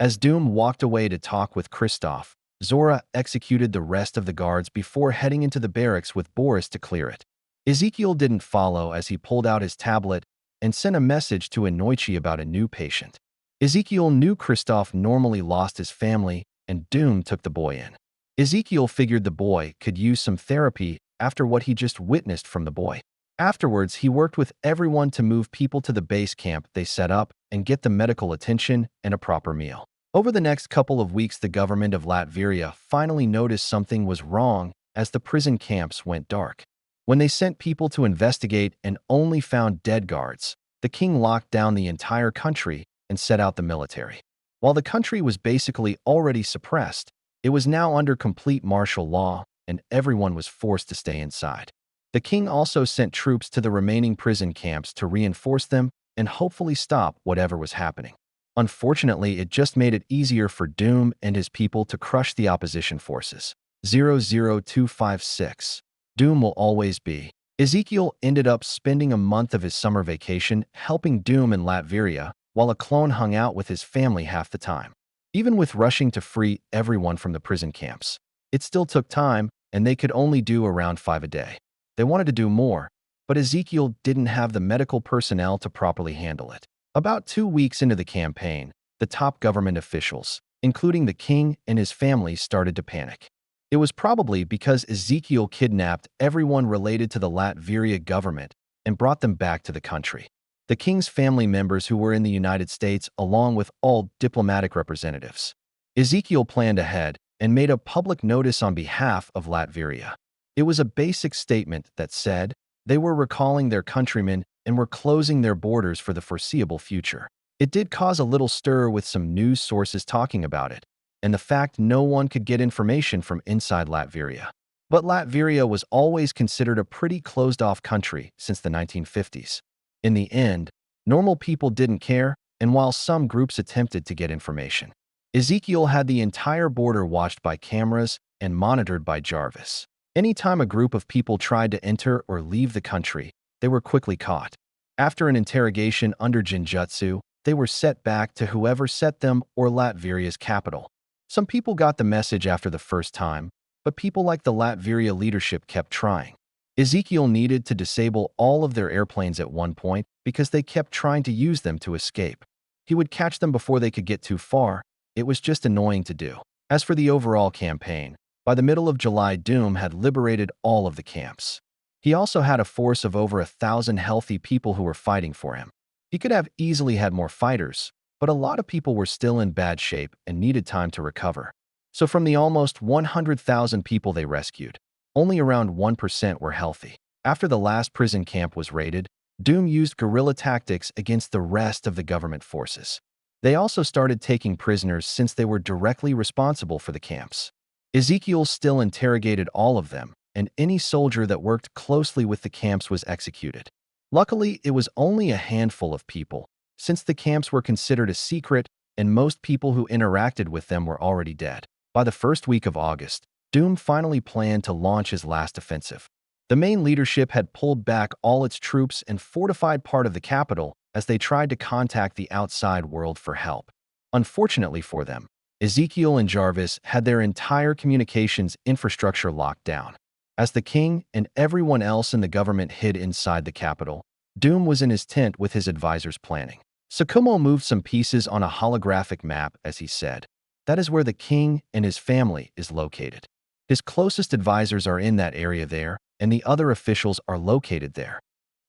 As Doom walked away to talk with Christophe, Zora executed the rest of the guards before heading into the barracks with Boris to clear it. Ezekiel didn't follow as he pulled out his tablet and sent a message to Inoichi about a new patient. Ezekiel knew Christophe normally lost his family, and Doom took the boy in. Ezekiel figured the boy could use some therapy after what he just witnessed from the boy. Afterwards, he worked with everyone to move people to the base camp they set up and get the medical attention and a proper meal. Over the next couple of weeks, the government of Latvia finally noticed something was wrong as the prison camps went dark. When they sent people to investigate and only found dead guards, the king locked down the entire country and set out the military. While the country was basically already suppressed, it was now under complete martial law, and everyone was forced to stay inside. The king also sent troops to the remaining prison camps to reinforce them and hopefully stop whatever was happening. Unfortunately, it just made it easier for Doom and his people to crush the opposition forces. 00256. Doom will always be. Ezekiel ended up spending a month of his summer vacation helping Doom in Latvia, while a clone hung out with his family half the time. Even with rushing to free everyone from the prison camps, it still took time, and they could only do around 5 a day. They wanted to do more, but Ezekiel didn't have the medical personnel to properly handle it. About 2 weeks into the campaign, the top government officials, including the king and his family, started to panic. It was probably because Ezekiel kidnapped everyone related to the Latvia government and brought them back to the country. The king's family members who were in the United States, along with all diplomatic representatives. Ezekiel planned ahead and made a public notice on behalf of Latvia. It was a basic statement that said they were recalling their countrymen and were closing their borders for the foreseeable future. It did cause a little stir with some news sources talking about it, and the fact no one could get information from inside Latvia. But Latvia was always considered a pretty closed-off country since the 1950s. In the end, normal people didn't care, and while some groups attempted to get information, Ezekiel had the entire border watched by cameras and monitored by Jarvis. Anytime a group of people tried to enter or leave the country, they were quickly caught. After an interrogation under Ninjutsu, they were set back to whoever set them or Latvia's capital. Some people got the message after the first time, but people like the Latvia leadership kept trying. Ezekiel needed to disable all of their airplanes at one point because they kept trying to use them to escape. He would catch them before they could get too far. It was just annoying to do. As for the overall campaign, by the middle of July, Doom had liberated all of the camps. He also had a force of over 1,000 healthy people who were fighting for him. He could have easily had more fighters, but a lot of people were still in bad shape and needed time to recover. So from the almost 100,000 people they rescued, only around 1% were healthy. After the last prison camp was raided, Doom used guerrilla tactics against the rest of the government forces. They also started taking prisoners since they were directly responsible for the camps. Ezekiel still interrogated all of them, and any soldier that worked closely with the camps was executed. Luckily, it was only a handful of people, since the camps were considered a secret and most people who interacted with them were already dead. By the first week of August, Doom finally planned to launch his last offensive. The main leadership had pulled back all its troops and fortified part of the capital as they tried to contact the outside world for help. Unfortunately for them, Ezekiel and Jarvis had their entire communications infrastructure locked down. As the king and everyone else in the government hid inside the capital, Doom was in his tent with his advisors planning. Sakumo moved some pieces on a holographic map as he said, "That is where the king and his family is located. His closest advisors are in that area there, and the other officials are located there.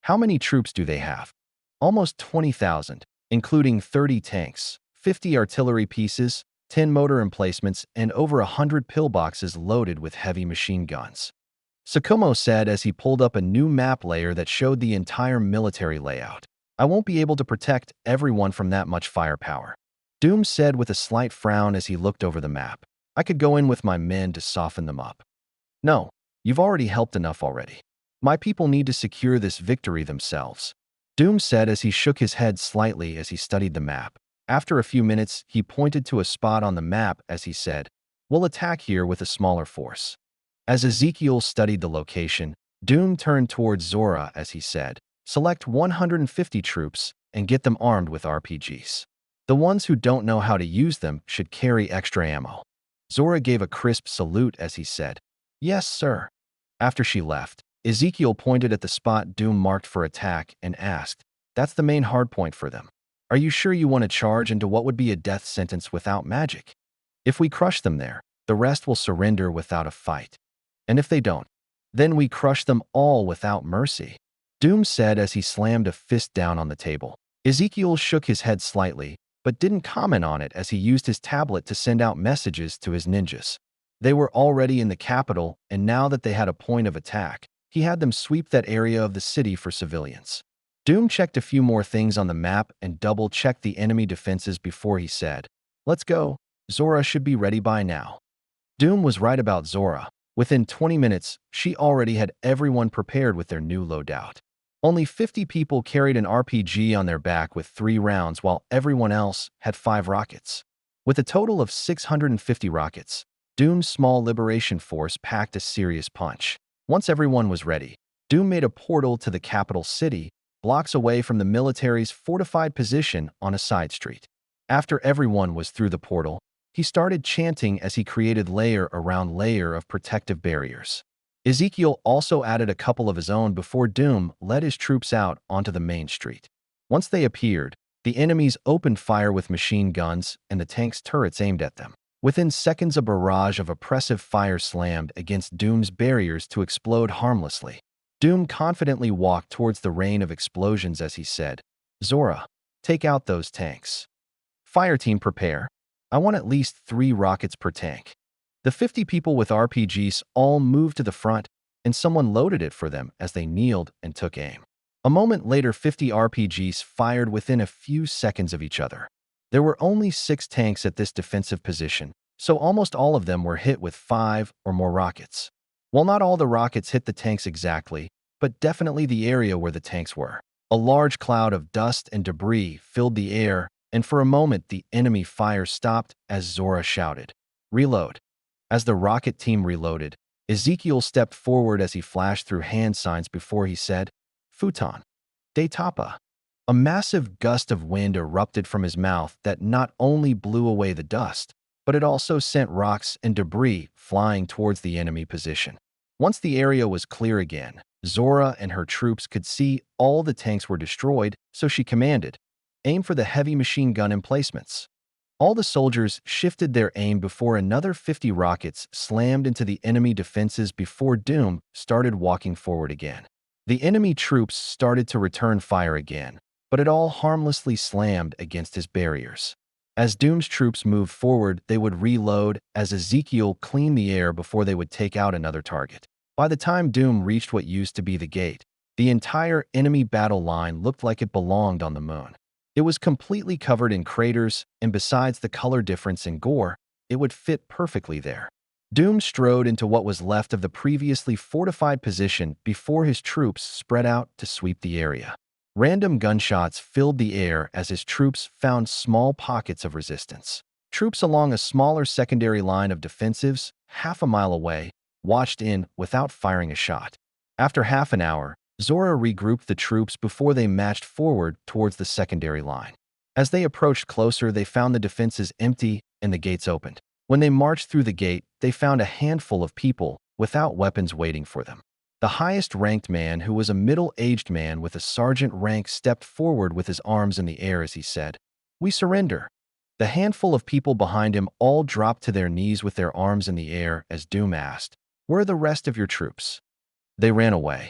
How many troops do they have? Almost 20,000, including 30 tanks, 50 artillery pieces, 10 motor emplacements, and over 100 pillboxes loaded with heavy machine guns," Sakumo said as he pulled up a new map layer that showed the entire military layout. "I won't be able to protect everyone from that much firepower," Doom said with a slight frown as he looked over the map. "I could go in with my men to soften them up." "No, you've already helped enough already. My people need to secure this victory themselves," Doom said as he shook his head slightly as he studied the map. After a few minutes, he pointed to a spot on the map as he said, "We'll attack here with a smaller force." As Ezekiel studied the location, Doom turned towards Zora as he said, "Select 150 troops and get them armed with RPGs. The ones who don't know how to use them should carry extra ammo." Zora gave a crisp salute as he said, "Yes, sir." After she left, Ezekiel pointed at the spot Doom marked for attack and asked, "That's the main hardpoint for them. Are you sure you want to charge into what would be a death sentence without magic? If we crush them there, the rest will surrender without a fight. And if they don't, then we crush them all without mercy," Doom said as he slammed a fist down on the table. Ezekiel shook his head slightly, but didn't comment on it as he used his tablet to send out messages to his ninjas. They were already in the capital, and now that they had a point of attack, he had them sweep that area of the city for civilians. Doom checked a few more things on the map and double-checked the enemy defenses before he said, "Let's go. Zora should be ready by now." Doom was right about Zora. Within 20 minutes, she already had everyone prepared with their new loadout. Only 50 people carried an RPG on their back with 3 rounds while everyone else had 5 rockets. With a total of 650 rockets, Doom's small liberation force packed a serious punch. Once everyone was ready, Doom made a portal to the capital city, blocks away from the military's fortified position on a side street. After everyone was through the portal, he started chanting as he created layer around layer of protective barriers. Ezekiel also added a couple of his own before Doom led his troops out onto the main street. Once they appeared, the enemies opened fire with machine guns and the tank's turrets aimed at them. Within seconds, a barrage of oppressive fire slammed against Doom's barriers to explode harmlessly. Doom confidently walked towards the rain of explosions as he said, "Zora, take out those tanks. Fireteam, prepare. I want at least 3 rockets per tank." The 50 people with RPGs all moved to the front, and someone loaded it for them as they kneeled and took aim. A moment later, 50 RPGs fired within a few seconds of each other. There were only 6 tanks at this defensive position, so almost all of them were hit with 5 or more rockets. While not all the rockets hit the tanks exactly, but definitely the area where the tanks were. A large cloud of dust and debris filled the air, and for a moment the enemy fire stopped as Zora shouted, "Reload." As the rocket team reloaded, Ezekiel stepped forward as he flashed through hand signs before he said, "Futon. De Tapa." A massive gust of wind erupted from his mouth that not only blew away the dust, but it also sent rocks and debris flying towards the enemy position. Once the area was clear again, Zora and her troops could see all the tanks were destroyed, so she commanded, "Aim for the heavy machine gun emplacements." All the soldiers shifted their aim before another 50 rockets slammed into the enemy defenses before Doom started walking forward again. The enemy troops started to return fire again, but it all harmlessly slammed against his barriers. As Doom's troops moved forward, they would reload as Ezekiel cleaned the air before they would take out another target. By the time Doom reached what used to be the gate, the entire enemy battle line looked like it belonged on the moon. It was completely covered in craters, and besides the color difference in gore, it would fit perfectly there. Doom strode into what was left of the previously fortified position before his troops spread out to sweep the area. Random gunshots filled the air as his troops found small pockets of resistance. Troops along a smaller secondary line of defensives, half a mile away, watched in without firing a shot. After half an hour, Zora regrouped the troops before they marched forward towards the secondary line. As they approached closer, they found the defenses empty and the gates opened. When they marched through the gate, they found a handful of people without weapons waiting for them. The highest-ranked man, who was a middle-aged man with a sergeant rank, stepped forward with his arms in the air as he said, "We surrender." The handful of people behind him all dropped to their knees with their arms in the air as Doom asked, "Where are the rest of your troops?" They ran away.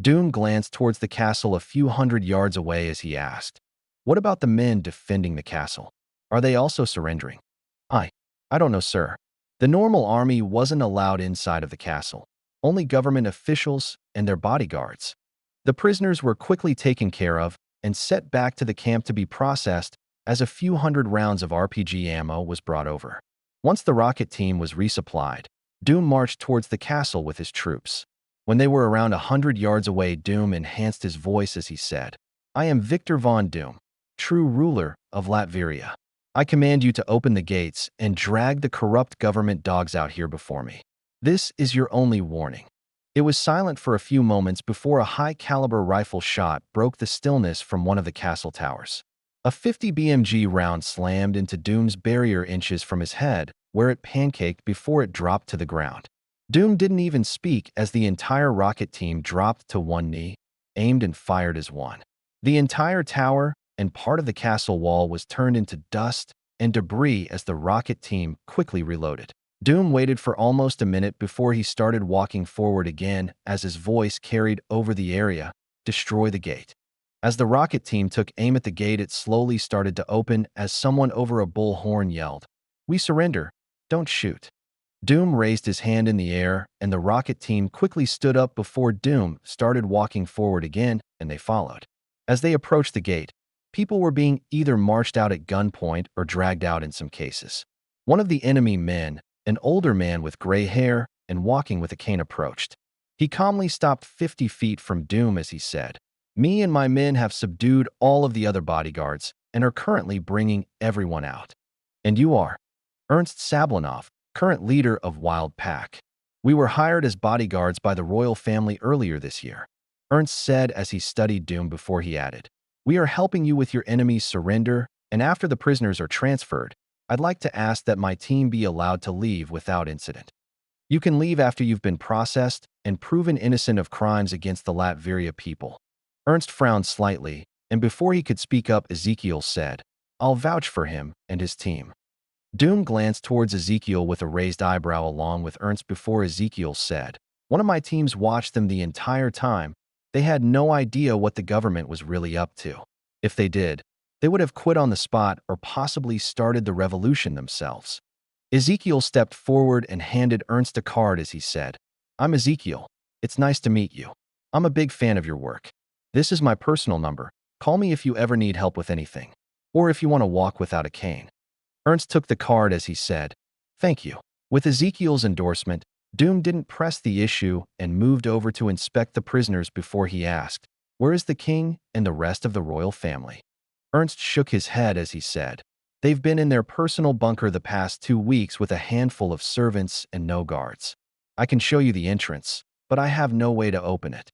Doom glanced towards the castle a few hundred yards away as he asked, "What about the men defending the castle? Are they also surrendering?" I don't know, sir. The normal army wasn't allowed inside of the castle. Only government officials and their bodyguards. The prisoners were quickly taken care of and sent back to the camp to be processed as a few hundred rounds of RPG ammo was brought over. Once the rocket team was resupplied, Doom marched towards the castle with his troops. When they were around 100 yards away, Doom enhanced his voice as he said, "I am Victor von Doom, true ruler of Latvia. I command you to open the gates and drag the corrupt government dogs out here before me. This is your only warning." It was silent for a few moments before a high-caliber rifle shot broke the stillness from one of the castle towers. A 50 BMG round slammed into Doom's barrier inches from his head, where it pancaked before it dropped to the ground. Doom didn't even speak as the entire rocket team dropped to one knee, aimed and fired as one. The entire tower and part of the castle wall was turned into dust and debris as the rocket team quickly reloaded. Doom waited for almost a minute before he started walking forward again as his voice carried over the area, "Destroy the gate." As the rocket team took aim at the gate, it slowly started to open as someone over a bullhorn yelled, "We surrender. Don't shoot." Doom raised his hand in the air, and the rocket team quickly stood up before Doom started walking forward again, and they followed. As they approached the gate, people were being either marched out at gunpoint or dragged out in some cases. One of the enemy men, an older man with gray hair and walking with a cane, approached. He calmly stopped 50 feet from Doom as he said, "Me and my men have subdued all of the other bodyguards and are currently bringing everyone out. And you are Ernst Sablinov, current leader of Wild Pack. We were hired as bodyguards by the royal family earlier this year," Ernst said as he studied Doom before he added, "We are helping you with your enemy's surrender, and after the prisoners are transferred, I'd like to ask that my team be allowed to leave without incident. You can leave after you've been processed and proven innocent of crimes against the Latvia people." Ernst frowned slightly, and before he could speak up, Ezekiel said, "I'll vouch for him and his team." Doom glanced towards Ezekiel with a raised eyebrow along with Ernst before Ezekiel said, "One of my teams watched them the entire time. They had no idea what the government was really up to. If they did, they would have quit on the spot or possibly started the revolution themselves." Ezekiel stepped forward and handed Ernst a card as he said, "I'm Ezekiel. It's nice to meet you. I'm a big fan of your work. This is my personal number. Call me if you ever need help with anything, or if you want to walk without a cane." Ernst took the card as he said, "Thank you." With Ezekiel's endorsement, Doom didn't press the issue and moved over to inspect the prisoners before he asked, "Where is the king and the rest of the royal family?" Ernst shook his head as he said, "They've been in their personal bunker the past 2 weeks with a handful of servants and no guards. I can show you the entrance, but I have no way to open it."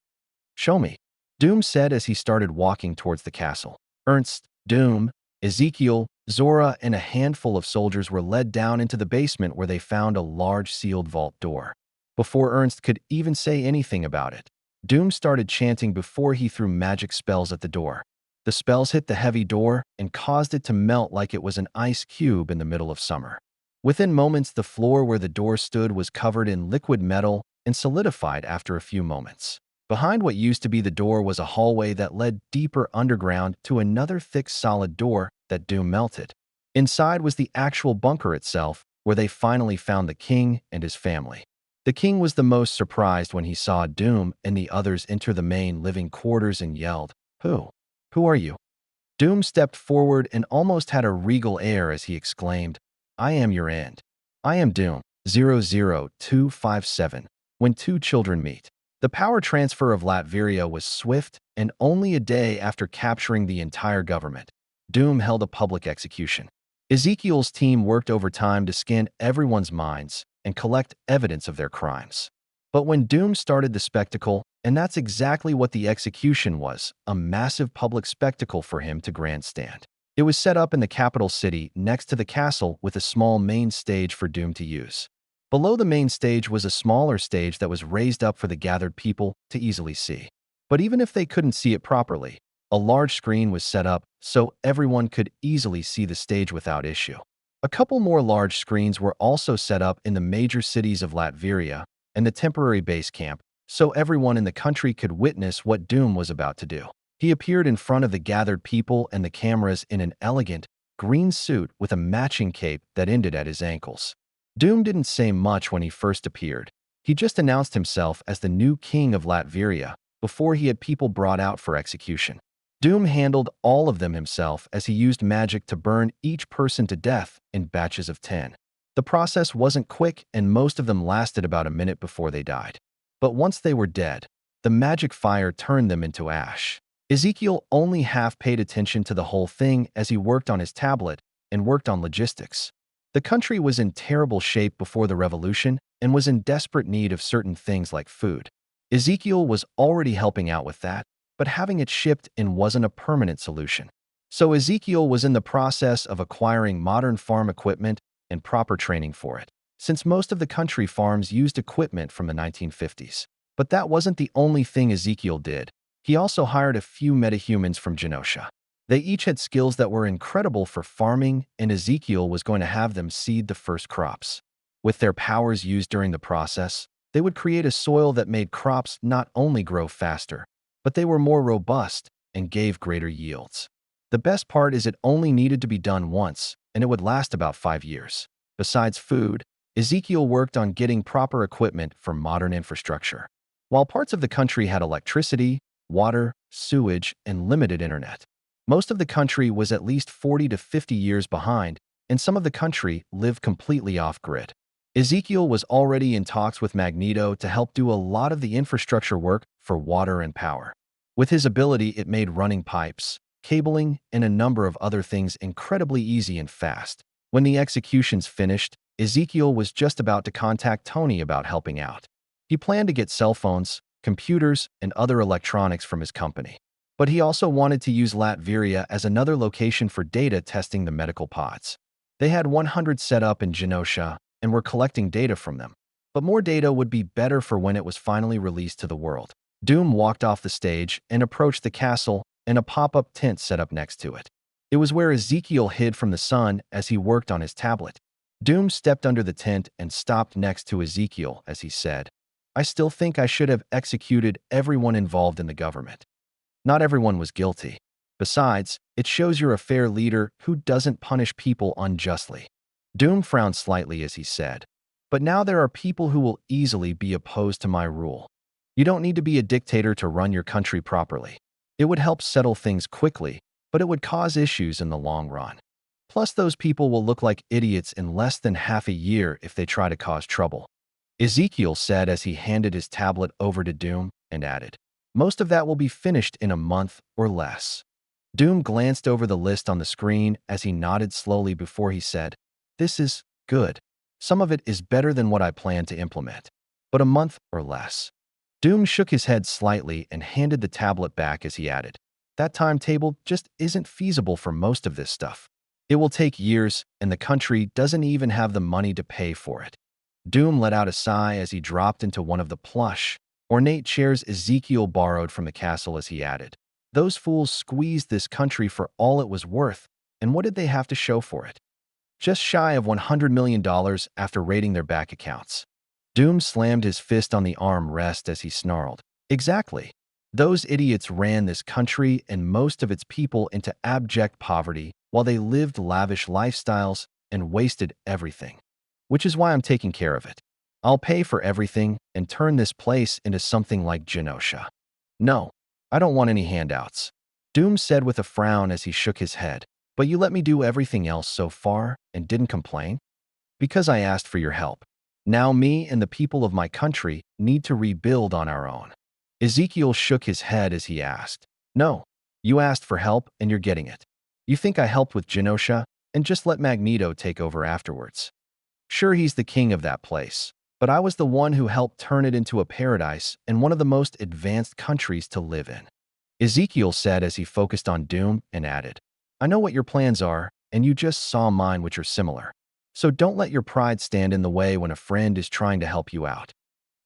"Show me," Doom said as he started walking towards the castle. Ernst, Doom, Ezekiel, Zora, and a handful of soldiers were led down into the basement where they found a large sealed vault door. Before Ernst could even say anything about it, Doom started chanting before he threw magic spells at the door. The spells hit the heavy door and caused it to melt like it was an ice cube in the middle of summer. Within moments, the floor where the door stood was covered in liquid metal and solidified after a few moments. Behind what used to be the door was a hallway that led deeper underground to another thick, solid door that Doom melted. Inside was the actual bunker itself, where they finally found the king and his family. The king was the most surprised when he saw Doom and the others enter the main living quarters and yelled, "Who? Who are you?" Doom stepped forward and almost had a regal air as he exclaimed, "I am your end. I am Doom, 00257, when two children meet." The power transfer of Latvia was swift, and only a day after capturing the entire government, Doom held a public execution. Ezekiel's team worked overtime to scan everyone's minds and collect evidence of their crimes. But when Doom started the spectacle, and that's exactly what the execution was, a massive public spectacle for him to grandstand. It was set up in the capital city next to the castle with a small main stage for Doom to use. Below the main stage was a smaller stage that was raised up for the gathered people to easily see. But even if they couldn't see it properly, a large screen was set up so everyone could easily see the stage without issue. A couple more large screens were also set up in the major cities of Latvia and the temporary base camp, so everyone in the country could witness what Doom was about to do. He appeared in front of the gathered people and the cameras in an elegant, green suit with a matching cape that ended at his ankles. Doom didn't say much when he first appeared. He just announced himself as the new king of Latvia before he had people brought out for execution. Doom handled all of them himself as he used magic to burn each person to death in batches of 10. The process wasn't quick, and most of them lasted about a minute before they died. But once they were dead, the magic fire turned them into ash. Ezekiel only half paid attention to the whole thing as he worked on his tablet and worked on logistics. The country was in terrible shape before the revolution and was in desperate need of certain things like food. Ezekiel was already helping out with that, but having it shipped in wasn't a permanent solution. So Ezekiel was in the process of acquiring modern farm equipment and proper training for it, since most of the country farms used equipment from the 1950s. But that wasn't the only thing Ezekiel did. He also hired a few metahumans from Genosha. They each had skills that were incredible for farming, and Ezekiel was going to have them seed the first crops. With their powers used during the process, they would create a soil that made crops not only grow faster, but they were more robust, and gave greater yields. The best part is it only needed to be done once, and it would last about 5 years. Besides food, Ezekiel worked on getting proper equipment for modern infrastructure. While parts of the country had electricity, water, sewage, and limited internet, most of the country was at least 40 to 50 years behind, and some of the country lived completely off-grid. Ezekiel was already in talks with Magneto to help do a lot of the infrastructure work for water and power. With his ability, it made running pipes, cabling, and a number of other things incredibly easy and fast. When the executions finished, Ezekiel was just about to contact Tony about helping out. He planned to get cell phones, computers, and other electronics from his company. But he also wanted to use Latvia as another location for data testing the medical pods. They had 100 set up in Genosha and were collecting data from them. But more data would be better for when it was finally released to the world. Doom walked off the stage and approached the castle and a pop-up tent set up next to it. It was where Ezekiel hid from the sun as he worked on his tablet. Doom stepped under the tent and stopped next to Ezekiel as he said, "I still think I should have executed everyone involved in the government. Not everyone was guilty. Besides, it shows you're a fair leader who doesn't punish people unjustly." Doom frowned slightly as he said, "But now there are people who will easily be opposed to my rule. You don't need to be a dictator to run your country properly. It would help settle things quickly, but it would cause issues in the long run. Plus, those people will look like idiots in less than half a year if they try to cause trouble." Ezekiel said as he handed his tablet over to Doom and added, "Most of that will be finished in a month or less." Doom glanced over the list on the screen as he nodded slowly before he said, "This is good. Some of it is better than what I plan to implement, but a month or less." Doom shook his head slightly and handed the tablet back as he added, "That timetable just isn't feasible for most of this stuff. It will take years, and the country doesn't even have the money to pay for it." Doom let out a sigh as he dropped into one of the plush, ornate chairs Ezekiel borrowed from the castle as he added, "Those fools squeezed this country for all it was worth, and what did they have to show for it? Just shy of $100 million after raiding their bank accounts." Doom slammed his fist on the arm rest as he snarled, "Exactly. Those idiots ran this country and most of its people into abject poverty while they lived lavish lifestyles and wasted everything. Which is why I'm taking care of it. I'll pay for everything and turn this place into something like Genosha. No, I don't want any handouts." Doom said with a frown as he shook his head, "But you let me do everything else so far and didn't complain? Because I asked for your help. Now me and the people of my country need to rebuild on our own." Ezekiel shook his head as he asked, "No, you asked for help and you're getting it. You think I helped with Genosha and just let Magneto take over afterwards? Sure, he's the king of that place, but I was the one who helped turn it into a paradise and one of the most advanced countries to live in." Ezekiel said as he focused on Doom and added, "I know what your plans are, and you just saw mine which are similar. So don't let your pride stand in the way when a friend is trying to help you out."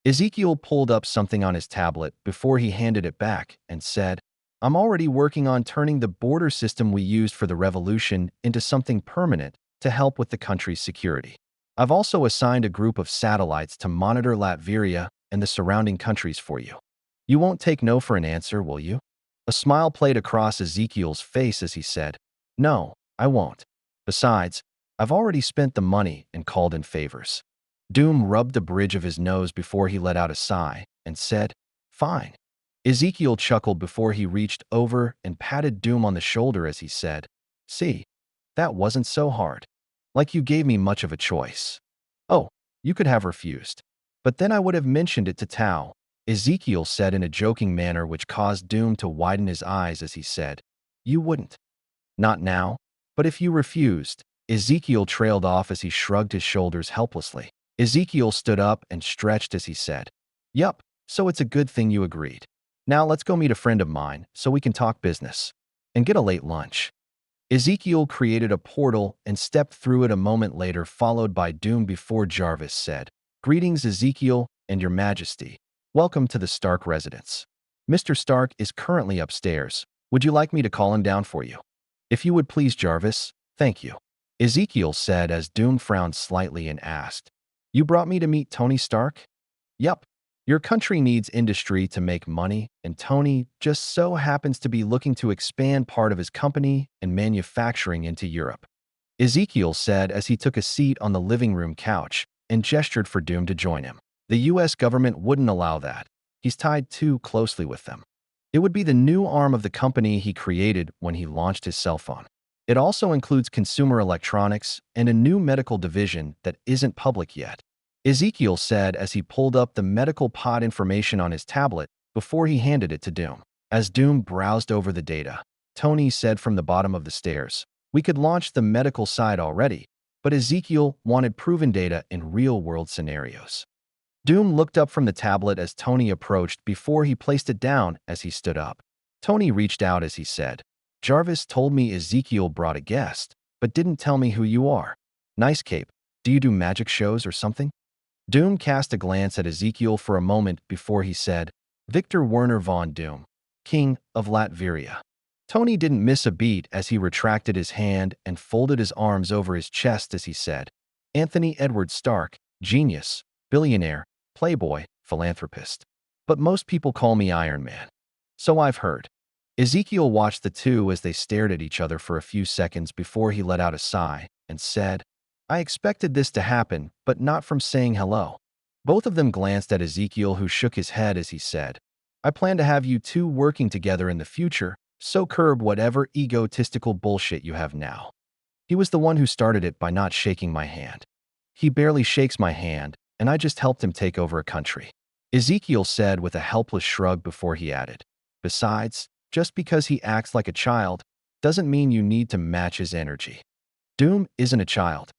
Ezekiel pulled up something on his tablet before he handed it back and said, "I'm already working on turning the border system we used for the revolution into something permanent to help with the country's security. I've also assigned a group of satellites to monitor Latvia and the surrounding countries for you. You won't take no for an answer, will you?" A smile played across Ezekiel's face as he said, "No, I won't. Besides, I've already spent the money and called in favors." Doom rubbed the bridge of his nose before he let out a sigh and said, "Fine." Ezekiel chuckled before he reached over and patted Doom on the shoulder as he said, "See, that wasn't so hard. Like you gave me much of a choice. Oh, you could have refused. But then I would have mentioned it to Tao," Ezekiel said in a joking manner which caused Doom to widen his eyes as he said, "You wouldn't. Not now, but if you refused." Ezekiel trailed off as he shrugged his shoulders helplessly. Ezekiel stood up and stretched as he said, "Yup, so it's a good thing you agreed. Now let's go meet a friend of mine so we can talk business. And get a late lunch." Ezekiel created a portal and stepped through it a moment later, followed by Doom before Jarvis said, "Greetings, Ezekiel and your majesty. Welcome to the Stark residence. Mr. Stark is currently upstairs. Would you like me to call him down for you?" "If you would please, Jarvis. Thank you," Ezekiel said as Doom frowned slightly and asked, "You brought me to meet Tony Stark?" "Yup. Your country needs industry to make money, and Tony just so happens to be looking to expand part of his company and manufacturing into Europe. Ezekiel said as he took a seat on the living room couch and gestured for Doom to join him. The US government wouldn't allow that. He's tied too closely with them. It would be the new arm of the company he created when he launched his cell phone. It also includes consumer electronics and a new medical division that isn't public yet. Ezekiel said as he pulled up the medical pod information on his tablet before he handed it to Doom. As Doom browsed over the data, Tony said from the bottom of the stairs, "We could launch the medical side already," but Ezekiel wanted proven data in real-world scenarios. Doom looked up from the tablet as Tony approached before he placed it down as he stood up. Tony reached out as he said, "Jarvis told me Ezekiel brought a guest, but didn't tell me who you are. Nice cape. Do you do magic shows or something?" Doom cast a glance at Ezekiel for a moment before he said, "Victor Werner von Doom, King of Latvia." Tony didn't miss a beat as he retracted his hand and folded his arms over his chest as he said, "Anthony Edward Stark, genius, billionaire, playboy, philanthropist. But most people call me Iron Man." "So I've heard." Ezekiel watched the two as they stared at each other for a few seconds before he let out a sigh and said, "I expected this to happen, but not from saying hello." Both of them glanced at Ezekiel, who shook his head as he said, "I plan to have you two working together in the future, so curb whatever egotistical bullshit you have now." He was the one who started it by not shaking my hand. He barely shakes my hand, and I just helped him take over a country. Ezekiel said with a helpless shrug before he added, "Besides, just because he acts like a child doesn't mean you need to match his energy." Doom isn't a child.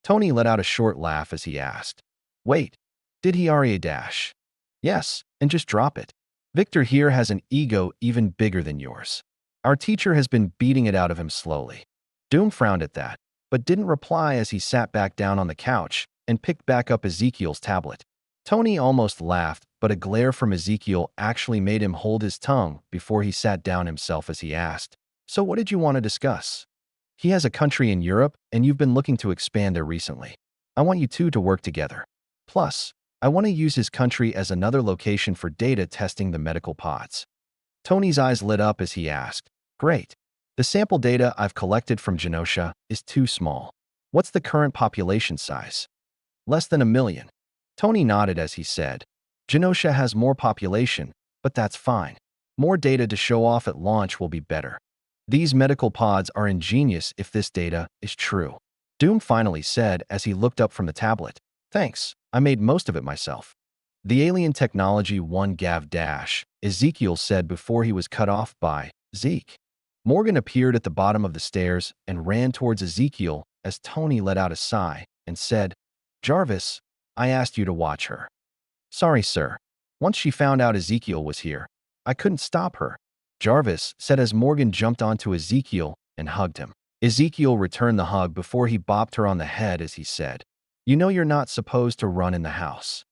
Tony let out a short laugh as he asked, "Wait, did he dash?" "Yes, and just drop it. Victor here has an ego even bigger than yours. Our teacher has been beating it out of him slowly." Doom frowned at that, but didn't reply as he sat back down on the couch and picked back up Ezekiel's tablet. Tony almost laughed, but a glare from Ezekiel actually made him hold his tongue before he sat down himself as he asked, "So what did you want to discuss?" "He has a country in Europe, and you've been looking to expand there recently. I want you two to work together. Plus, I want to use his country as another location for data testing the medical pods." Tony's eyes lit up as he asked, "Great. The sample data I've collected from Genosha is too small. What's the current population size?" "Less than 1 million. Tony nodded as he said, "Genosha has more population, but that's fine. More data to show off at launch will be better. These medical pods are ingenious if this data is true." Doom finally said as he looked up from the tablet, "Thanks, I made most of it myself." "The alien technology one gav dash," Ezekiel said before he was cut off by Zeke. Morgan appeared at the bottom of the stairs and ran towards Ezekiel as Tony let out a sigh and said, "Jarvis, I asked you to watch her." "Sorry, sir. Once she found out Ezekiel was here, I couldn't stop her," Jarvis said as Morgan jumped onto Ezekiel and hugged him. Ezekiel returned the hug before he bopped her on the head as he said, "You know you're not supposed to run in the house."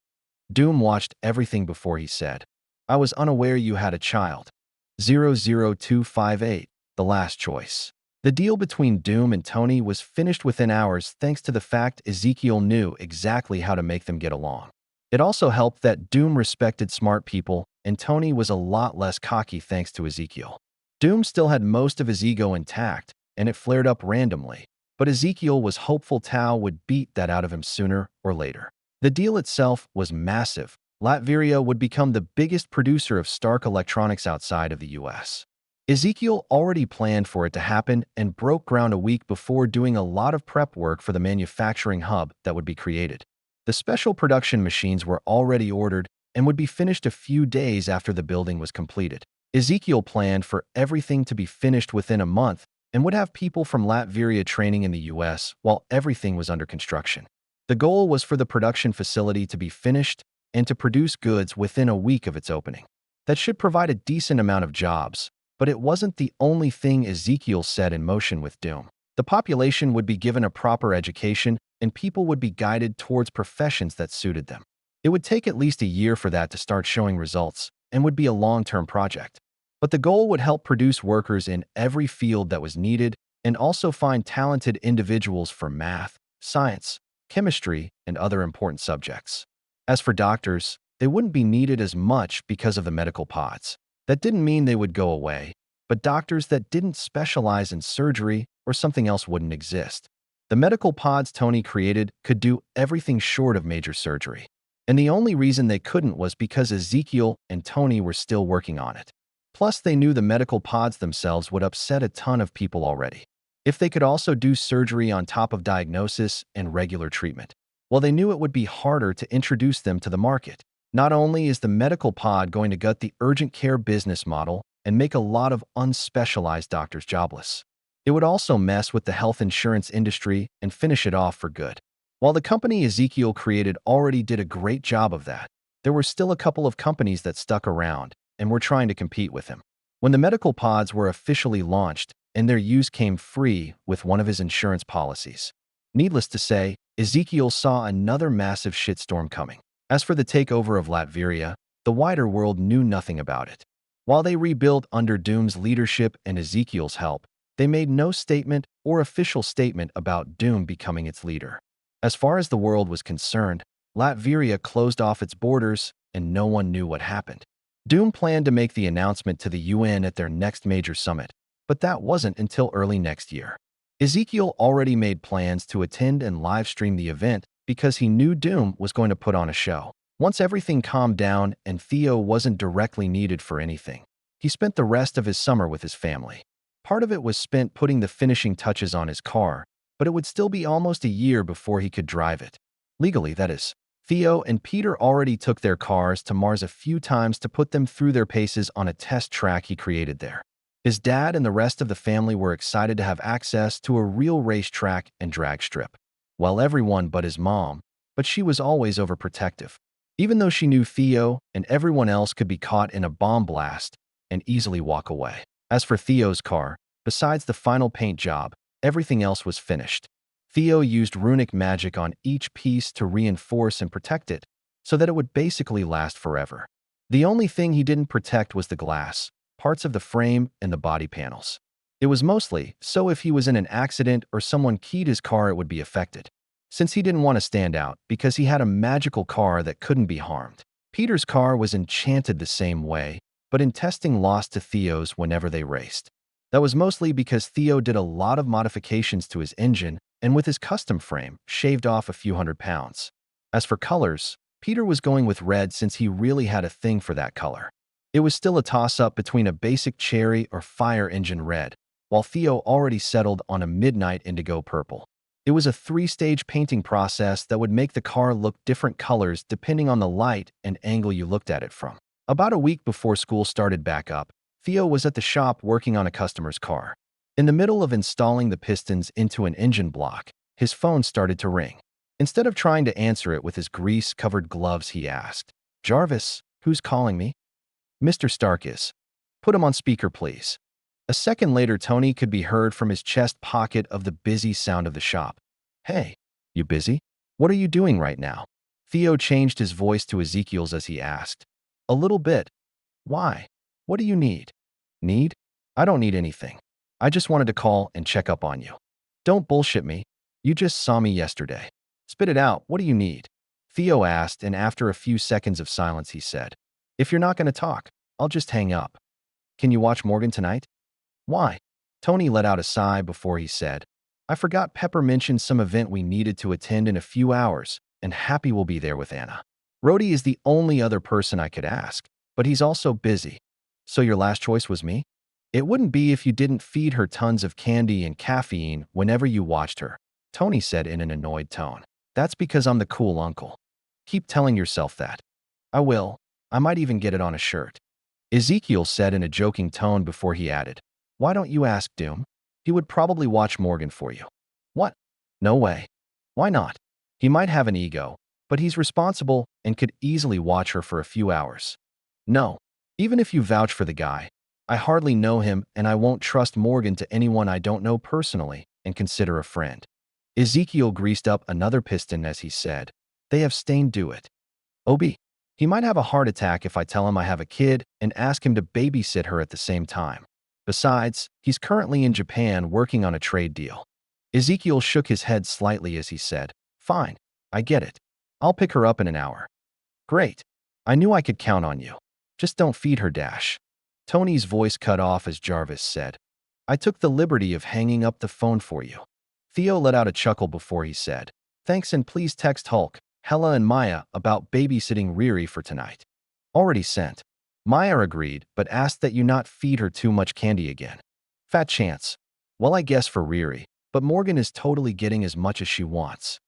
Doom watched everything before he said, "I was unaware you had a child." 00258, the last choice. The deal between Doom and Tony was finished within hours thanks to the fact Ezekiel knew exactly how to make them get along. It also helped that Doom respected smart people and Tony was a lot less cocky thanks to Ezekiel. Doom still had most of his ego intact, and it flared up randomly, but Ezekiel was hopeful Tao would beat that out of him sooner or later. The deal itself was massive. Latvia would become the biggest producer of Stark electronics outside of the US. Ezekiel already planned for it to happen and broke ground a week before, doing a lot of prep work for the manufacturing hub that would be created. The special production machines were already ordered and would be finished a few days after the building was completed. Ezekiel planned for everything to be finished within a month and would have people from Latvia training in the US while everything was under construction. The goal was for the production facility to be finished and to produce goods within a week of its opening. That should provide a decent amount of jobs, but it wasn't the only thing Ezekiel set in motion with Doom. The population would be given a proper education and people would be guided towards professions that suited them. It would take at least a year for that to start showing results and would be a long-term project. But the goal would help produce workers in every field that was needed and also find talented individuals for math, science, chemistry, and other important subjects. As for doctors, They wouldn't be needed as much because of the medical pods. That didn't mean they would go away, but doctors that didn't specialize in surgery or something else wouldn't exist. The medical pods Tony created could do everything short of major surgery. And the only reason they couldn't was because Ezekiel and Tony were still working on it. Plus, they knew the medical pods themselves would upset a ton of people already. If they could also do surgery on top of diagnosis and regular treatment, well, they knew it would be harder to introduce them to the market. Not only is the medical pod going to gut the urgent care business model and make a lot of unspecialized doctors jobless, it would also mess with the health insurance industry and finish it off for good. While the company Ezekiel created already did a great job of that, there were still a couple of companies that stuck around and were trying to compete with him. When the medical pods were officially launched and their use came free with one of his insurance policies, needless to say, Ezekiel saw another massive shitstorm coming. As for the takeover of Latvia, the wider world knew nothing about it. While they rebuilt under Doom's leadership and Ezekiel's help, they made no statement or official statement about Doom becoming its leader. As far as the world was concerned, Latvia closed off its borders and no one knew what happened. Doom planned to make the announcement to the UN at their next major summit, but that wasn't until early next year. Ezekiel already made plans to attend and live-stream the event because he knew Doom was going to put on a show. Once everything calmed down and Theo wasn't directly needed for anything, he spent the rest of his summer with his family. Part of it was spent putting the finishing touches on his car, but it would still be almost a year before he could drive it. Legally, that is. Theo and Peter already took their cars to Mars a few times to put them through their paces on a test track he created there. His dad and the rest of the family were excited to have access to a real racetrack and drag strip. Well, everyone but his mom, but she was always overprotective. Even though she knew Theo and everyone else could be caught in a bomb blast and easily walk away. As for Theo's car, besides the final paint job, everything else was finished. Theo used runic magic on each piece to reinforce and protect it, so that it would basically last forever. The only thing he didn't protect was the glass, parts of the frame, and the body panels. It was mostly so if he was in an accident or someone keyed his car it would be affected, since he didn't want to stand out because he had a magical car that couldn't be harmed. Peter's car was enchanted the same way, but in testing lost to Theo's whenever they raced. That was mostly because Theo did a lot of modifications to his engine and with his custom frame, shaved off a few £100. As for colors, Peter was going with red since he really had a thing for that color. It was still a toss-up between a basic cherry or fire engine red, while Theo already settled on a midnight indigo purple. It was a 3-stage painting process that would make the car look different colors depending on the light and angle you looked at it from. About a week before school started back up, Theo was at the shop working on a customer's car. In the middle of installing the pistons into an engine block, his phone started to ring. Instead of trying to answer it with his grease-covered gloves, he asked, "Jarvis, who's calling me?" "Mr. Stark is." "Put him on speaker, please." A second later, Tony could be heard from his chest pocket of the busy sound of the shop. "Hey, you busy? What are you doing right now?" Theo changed his voice to Ezekiel's as he asked. "A little bit." "Why? What do you need?" "Need? I don't need anything. I just wanted to call and check up on you." "Don't bullshit me. You just saw me yesterday. Spit it out. What do you need?" Theo asked, and after a few seconds of silence, he said, "If you're not going to talk, I'll just hang up. Can you watch Morgan tonight?" "Why?" Tony let out a sigh before he said, "I forgot Pepper mentioned some event we needed to attend in a few hours, and Happy will be there with Anna. Rhodey is the only other person I could ask, but he's also busy." "So your last choice was me?" "It wouldn't be if you didn't feed her tons of candy and caffeine whenever you watched her," Tony said in an annoyed tone. "That's because I'm the cool uncle. Keep telling yourself that." "I will. I might even get it on a shirt," Ezekiel said in a joking tone before he added, "Why don't you ask Doom? He would probably watch Morgan for you." "What? No way. Why not? He might have an ego, but he's responsible and could easily watch her for a few hours." "No. Even if you vouch for the guy, I hardly know him and I won't trust Morgan to anyone I don't know personally and consider a friend." Ezekiel greased up another piston as he said, "They have stained do it. Obi, he might have a heart attack if I tell him I have a kid and ask him to babysit her at the same time. Besides, he's currently in Japan working on a trade deal." Ezekiel shook his head slightly as he said, "Fine, I get it. I'll pick her up in an hour." "Great. I knew I could count on you. Just don't feed her, Dash. Tony's voice cut off as Jarvis said, I took the liberty of hanging up the phone for you. Theo let out a chuckle before he said, thanks, and please text Hulk, Hela and Maya about babysitting Riri for tonight. Already sent. Maya agreed, but asked that you not feed her too much candy again. Fat chance. Well, I guess for Riri, but Morgan is totally getting as much as she wants.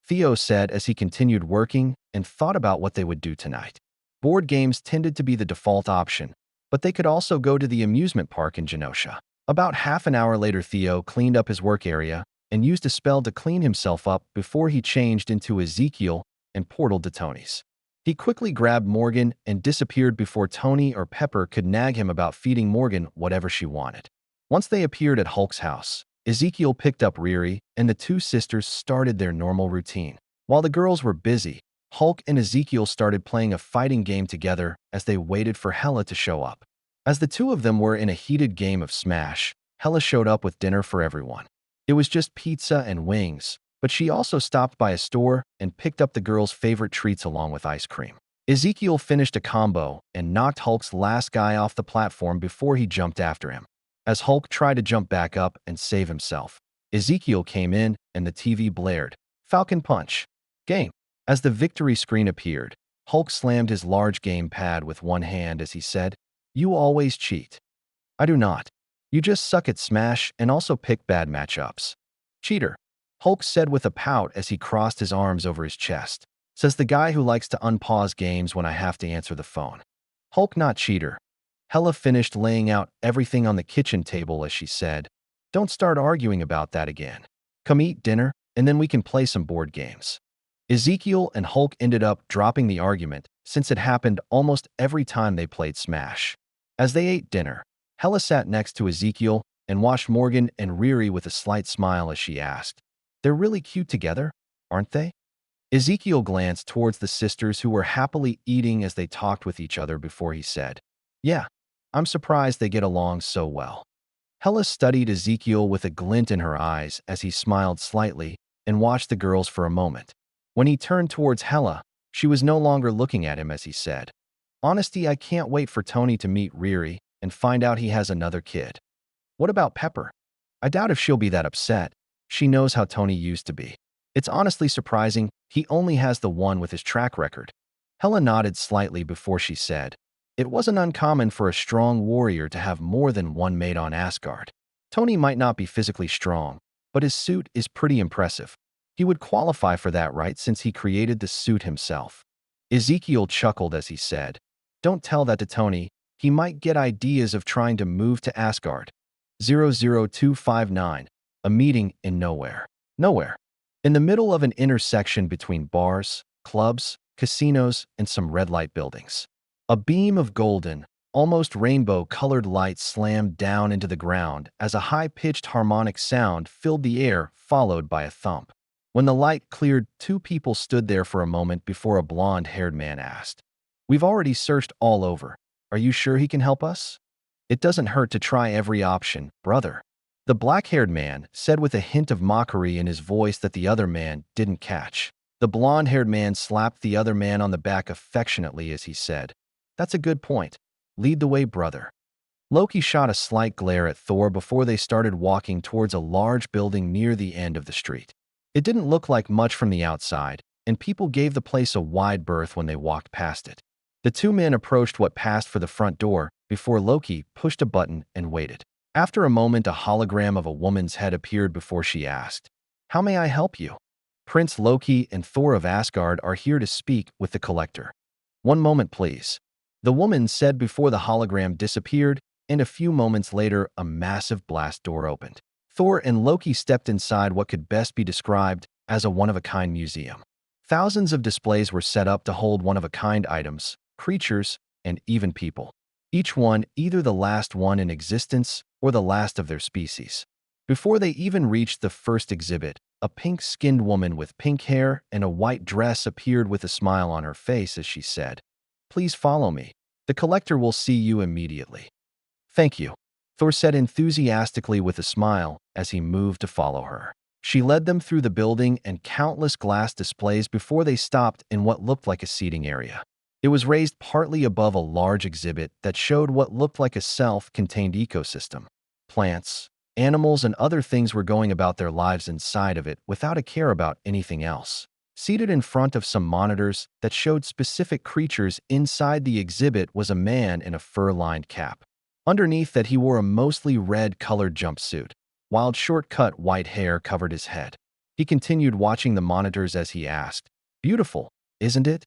Theo said as he continued working and thought about what they would do tonight. Board games tended to be the default option, but they could also go to the amusement park in Genosha. About half an hour later, Theo cleaned up his work area and used a spell to clean himself up before he changed into Ezekiel and portaled to Tony's. He quickly grabbed Morgan and disappeared before Tony or Pepper could nag him about feeding Morgan whatever she wanted. Once they appeared at Hulk's house, Ezekiel picked up Riri and the two sisters started their normal routine. While the girls were busy, Hulk and Ezekiel started playing a fighting game together as they waited for Hela to show up. As the two of them were in a heated game of Smash, Hela showed up with dinner for everyone. It was just pizza and wings, but she also stopped by a store and picked up the girls' favorite treats along with ice cream. Ezekiel finished a combo and knocked Hulk's last guy off the platform before he jumped after him. As Hulk tried to jump back up and save himself, Ezekiel came in and the TV blared, Falcon Punch. Game. As the victory screen appeared, Hulk slammed his large gamepad with one hand as he said, You always cheat. I do not. You just suck at Smash and also pick bad matchups. Cheater. Hulk said with a pout as he crossed his arms over his chest. Says the guy who likes to unpause games when I have to answer the phone. Hulk, not cheater. Hela finished laying out everything on the kitchen table as she said, Don't start arguing about that again. Come eat dinner, and then we can play some board games. Ezekiel and Hulk ended up dropping the argument since it happened almost every time they played Smash. As they ate dinner, Hela sat next to Ezekiel and watched Morgan and Riri with a slight smile as she asked, They're really cute together, aren't they? Ezekiel glanced towards the sisters who were happily eating as they talked with each other before he said, Yeah, I'm surprised they get along so well. Hela studied Ezekiel with a glint in her eyes as he smiled slightly and watched the girls for a moment. When he turned towards Hela, she was no longer looking at him as he said, Honesty, I can't wait for Tony to meet Riri and find out he has another kid. What about Pepper? I doubt if she'll be that upset. She knows how Tony used to be. It's honestly surprising he only has the one with his track record. Hela nodded slightly before she said, It wasn't uncommon for a strong warrior to have more than one mate on Asgard. Tony might not be physically strong, but his suit is pretty impressive. He would qualify for that, right, since he created the suit himself. Ezekiel chuckled as he said, Don't tell that to Tony. He might get ideas of trying to move to Asgard. 00259. A meeting in nowhere. Nowhere. In the middle of an intersection between bars, clubs, casinos, and some red light buildings. A beam of golden, almost rainbow-colored light slammed down into the ground as a high-pitched harmonic sound filled the air, followed by a thump. When the light cleared, two people stood there for a moment before a blonde-haired man asked, We've already searched all over. Are you sure he can help us? It doesn't hurt to try every option, brother. The black-haired man said with a hint of mockery in his voice that the other man didn't catch. The blonde-haired man slapped the other man on the back affectionately as he said, That's a good point. Lead the way, brother. Loki shot a slight glare at Thor before they started walking towards a large building near the end of the street. It didn't look like much from the outside, and people gave the place a wide berth when they walked past it. The two men approached what passed for the front door before Loki pushed a button and waited. After a moment, a hologram of a woman's head appeared before she asked, How may I help you? Prince Loki and Thor of Asgard are here to speak with the collector. One moment, please. The woman said before the hologram disappeared, and a few moments later, a massive blast door opened. Thor and Loki stepped inside what could best be described as a one-of-a-kind museum. Thousands of displays were set up to hold one-of-a-kind items, creatures, and even people. Each one either the last one in existence or the last of their species. Before they even reached the first exhibit, a pink-skinned woman with pink hair and a white dress appeared with a smile on her face as she said, Please follow me. The collector will see you immediately. Thank you, Thor said enthusiastically with a smile as he moved to follow her. She led them through the building and countless glass displays before they stopped in what looked like a seating area. It was raised partly above a large exhibit that showed what looked like a self-contained ecosystem. Plants, animals, and other things were going about their lives inside of it without a care about anything else. Seated in front of some monitors that showed specific creatures inside the exhibit was a man in a fur-lined cap. Underneath that, he wore a mostly red-colored jumpsuit. Wild short-cut white hair covered his head. He continued watching the monitors as he asked, "Beautiful, isn't it?"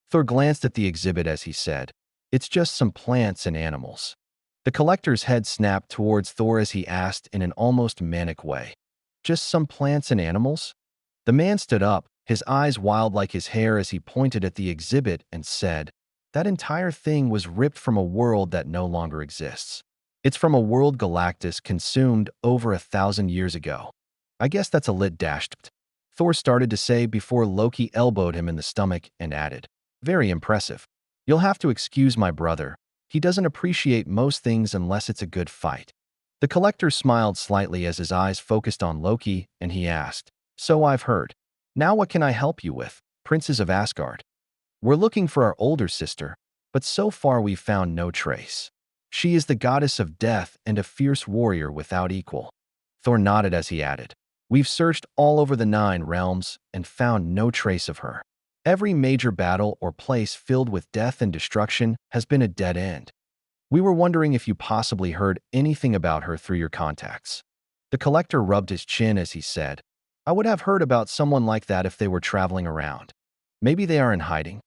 Thor glanced at the exhibit as he said, "It's just some plants and animals." The collector's head snapped towards Thor as he asked in an almost manic way, "Just some plants and animals?" The man stood up, his eyes wild like his hair as he pointed at the exhibit and said, "That entire thing was ripped from a world that no longer exists. It's from a world Galactus consumed over 1,000 years ago. I guess that's a lit dashed." Thor started to say before Loki elbowed him in the stomach and added, "Very impressive. You'll have to excuse my brother. He doesn't appreciate most things unless it's a good fight." The collector smiled slightly as his eyes focused on Loki, and he asked, "So I've heard. Now what can I help you with, Princes of Asgard?" "We're looking for our older sister, but so far we've found no trace. She is the goddess of death and a fierce warrior without equal." Thor nodded as he added, "We've searched all over the 9 realms and found no trace of her. Every major battle or place filled with death and destruction has been a dead end. We were wondering if you possibly heard anything about her through your contacts." The collector rubbed his chin as he said, "I would have heard about someone like that if they were traveling around. Maybe they are in hiding."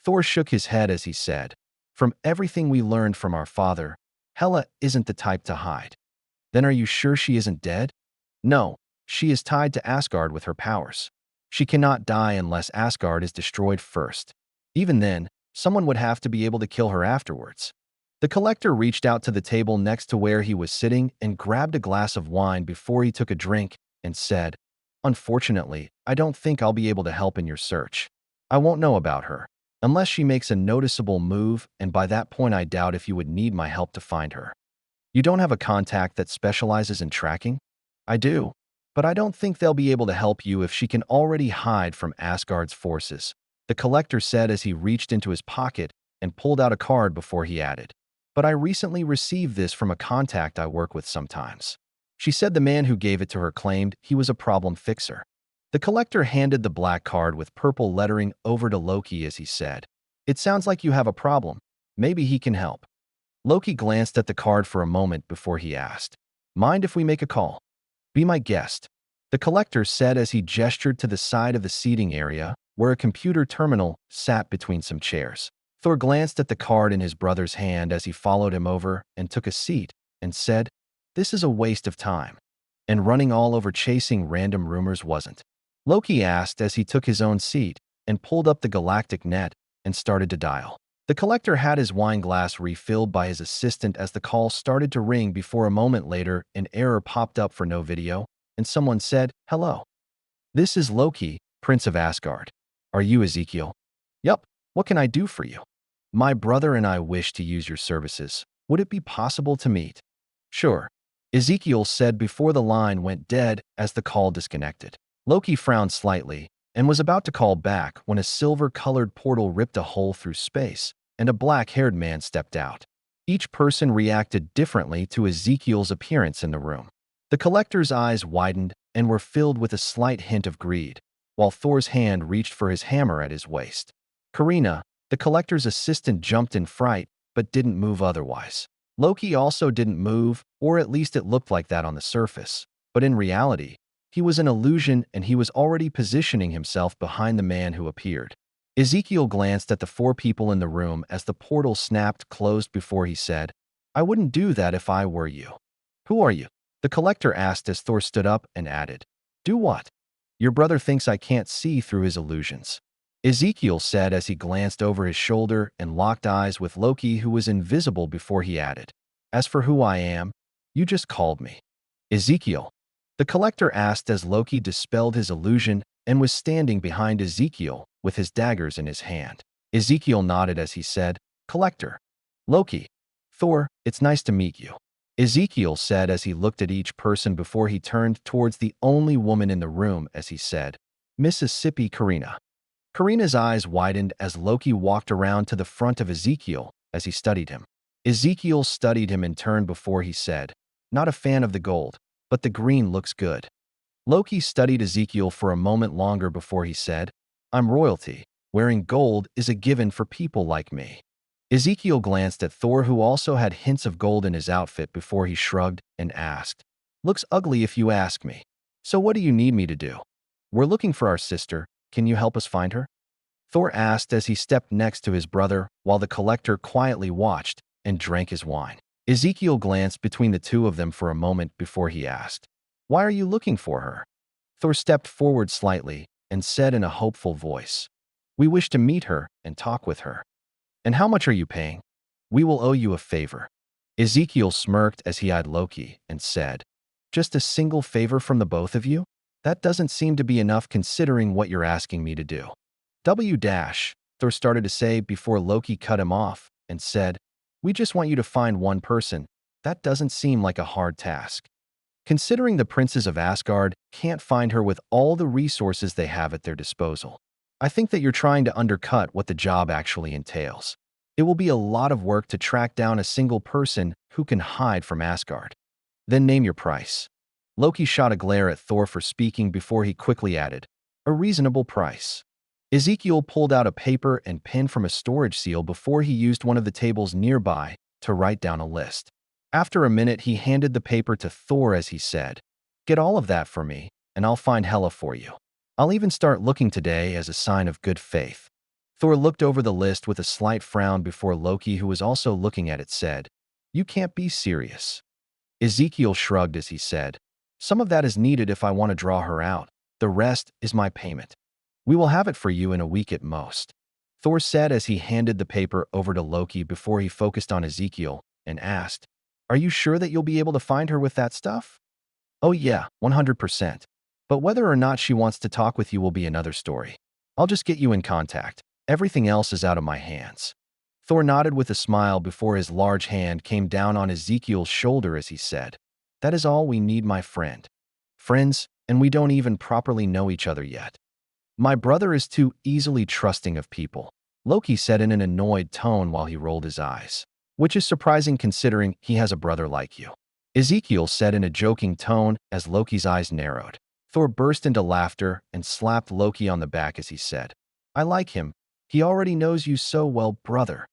Thor shook his head as he said, "From everything we learned from our father, Hela isn't the type to hide." "Then are you sure she isn't dead?" "No, she is tied to Asgard with her powers. She cannot die unless Asgard is destroyed first. Even then, someone would have to be able to kill her afterwards." The collector reached out to the table next to where he was sitting and grabbed a glass of wine before he took a drink and said, "Unfortunately, I don't think I'll be able to help in your search. I won't know about her, unless she makes a noticeable move, and by that point I doubt if you would need my help to find her." "You don't have a contact that specializes in tracking?" "I do, but I don't think they'll be able to help you if she can already hide from Asgard's forces," the collector said as he reached into his pocket and pulled out a card before he added, "But I recently received this from a contact I work with sometimes." She said the man who gave it to her claimed he was a problem fixer. The collector handed the black card with purple lettering over to Loki as he said, "It sounds like you have a problem. Maybe he can help." Loki glanced at the card for a moment before he asked, "Mind if we make a call?" "Be my guest," the collector said as he gestured to the side of the seating area where a computer terminal sat between some chairs. Thor glanced at the card in his brother's hand as he followed him over and took a seat and said, "This is a waste of time. And running all over chasing random rumors wasn't." Loki asked as he took his own seat and pulled up the galactic net and started to dial. The collector had his wine glass refilled by his assistant as the call started to ring before a moment later an error popped up for no video, and someone said, "Hello. This is Loki, Prince of Asgard. Are you Ezekiel?" "Yup. What can I do for you?" "My brother and I wish to use your services. Would it be possible to meet?" "Sure," Ezekiel said before the line went dead as the call disconnected. Loki frowned slightly and was about to call back when a silver-colored portal ripped a hole through space and a black-haired man stepped out. Each person reacted differently to Ezekiel's appearance in the room. The collector's eyes widened and were filled with a slight hint of greed, while Thor's hand reached for his hammer at his waist. Karina, the collector's assistant, jumped in fright but didn't move otherwise. Loki also didn't move, or at least it looked like that on the surface. But in reality, he was an illusion and he was already positioning himself behind the man who appeared. Ezekiel glanced at the 4 people in the room as the portal snapped closed before he said, "I wouldn't do that if I were you." "Who are you?" the collector asked as Thor stood up and added, "Do what?" "Your brother thinks I can't see through his illusions," Ezekiel said as he glanced over his shoulder and locked eyes with Loki, who was invisible, before he added, "As for who I am, you just called me Ezekiel," the collector asked as Loki dispelled his illusion and was standing behind Ezekiel with his daggers in his hand. Ezekiel nodded as he said, "Collector." "Loki." "Thor, it's nice to meet you," Ezekiel said as he looked at each person before he turned towards the only woman in the room as he said, "Mississippi Karina." Karina's eyes widened as Loki walked around to the front of Ezekiel as he studied him. Ezekiel studied him in turn before he said, "Not a fan of the gold, but the green looks good." Loki studied Ezekiel for a moment longer before he said, "I'm royalty. Wearing gold is a given for people like me." Ezekiel glanced at Thor, who also had hints of gold in his outfit, before he shrugged and asked, "Looks ugly if you ask me. So what do you need me to do?" "We're looking for our sister. Can you help us find her?" Thor asked as he stepped next to his brother while the collector quietly watched and drank his wine. Ezekiel glanced between the two of them for a moment before he asked, "Why are you looking for her?" Thor stepped forward slightly and said in a hopeful voice, "We wish to meet her and talk with her." "And how much are you paying?" "We will owe you a favor." Ezekiel smirked as he eyed Loki and said, "Just a single favor from the both of you? That doesn't seem to be enough considering what you're asking me to do." Thor started to say before Loki cut him off and said, "We just want you to find one person. That doesn't seem like a hard task. Considering the princes of Asgard can't find her with all the resources they have at their disposal. I think that you're trying to undercut what the job actually entails. It will be a lot of work to track down a single person who can hide from Asgard. Then name your price." Loki shot a glare at Thor for speaking before he quickly added, "A reasonable price." Ezekiel pulled out a paper and pen from a storage seal before he used one of the tables nearby to write down a list. After a minute, he handed the paper to Thor as he said, "Get all of that for me, and I'll find Hela for you. I'll even start looking today as a sign of good faith." Thor looked over the list with a slight frown before Loki, who was also looking at it, said, "You can't be serious." Ezekiel shrugged as he said, "Some of that is needed if I want to draw her out. The rest is my payment. We will have it for you in a week at most." Thor said as he handed the paper over to Loki before he focused on Ezekiel and asked, "Are you sure that you'll be able to find her with that stuff?" "Oh yeah, 100%. But whether or not she wants to talk with you will be another story. I'll just get you in contact. Everything else is out of my hands." Thor nodded with a smile before his large hand came down on Ezekiel's shoulder as he said, "That is all we need, my friend. Friends, and we don't even properly know each other yet." "My brother is too easily trusting of people," Loki said in an annoyed tone while he rolled his eyes. "Which is surprising considering he has a brother like you." Ezekiel said in a joking tone as Loki's eyes narrowed. Thor burst into laughter and slapped Loki on the back as he said, "I like him. He already knows you so well, brother."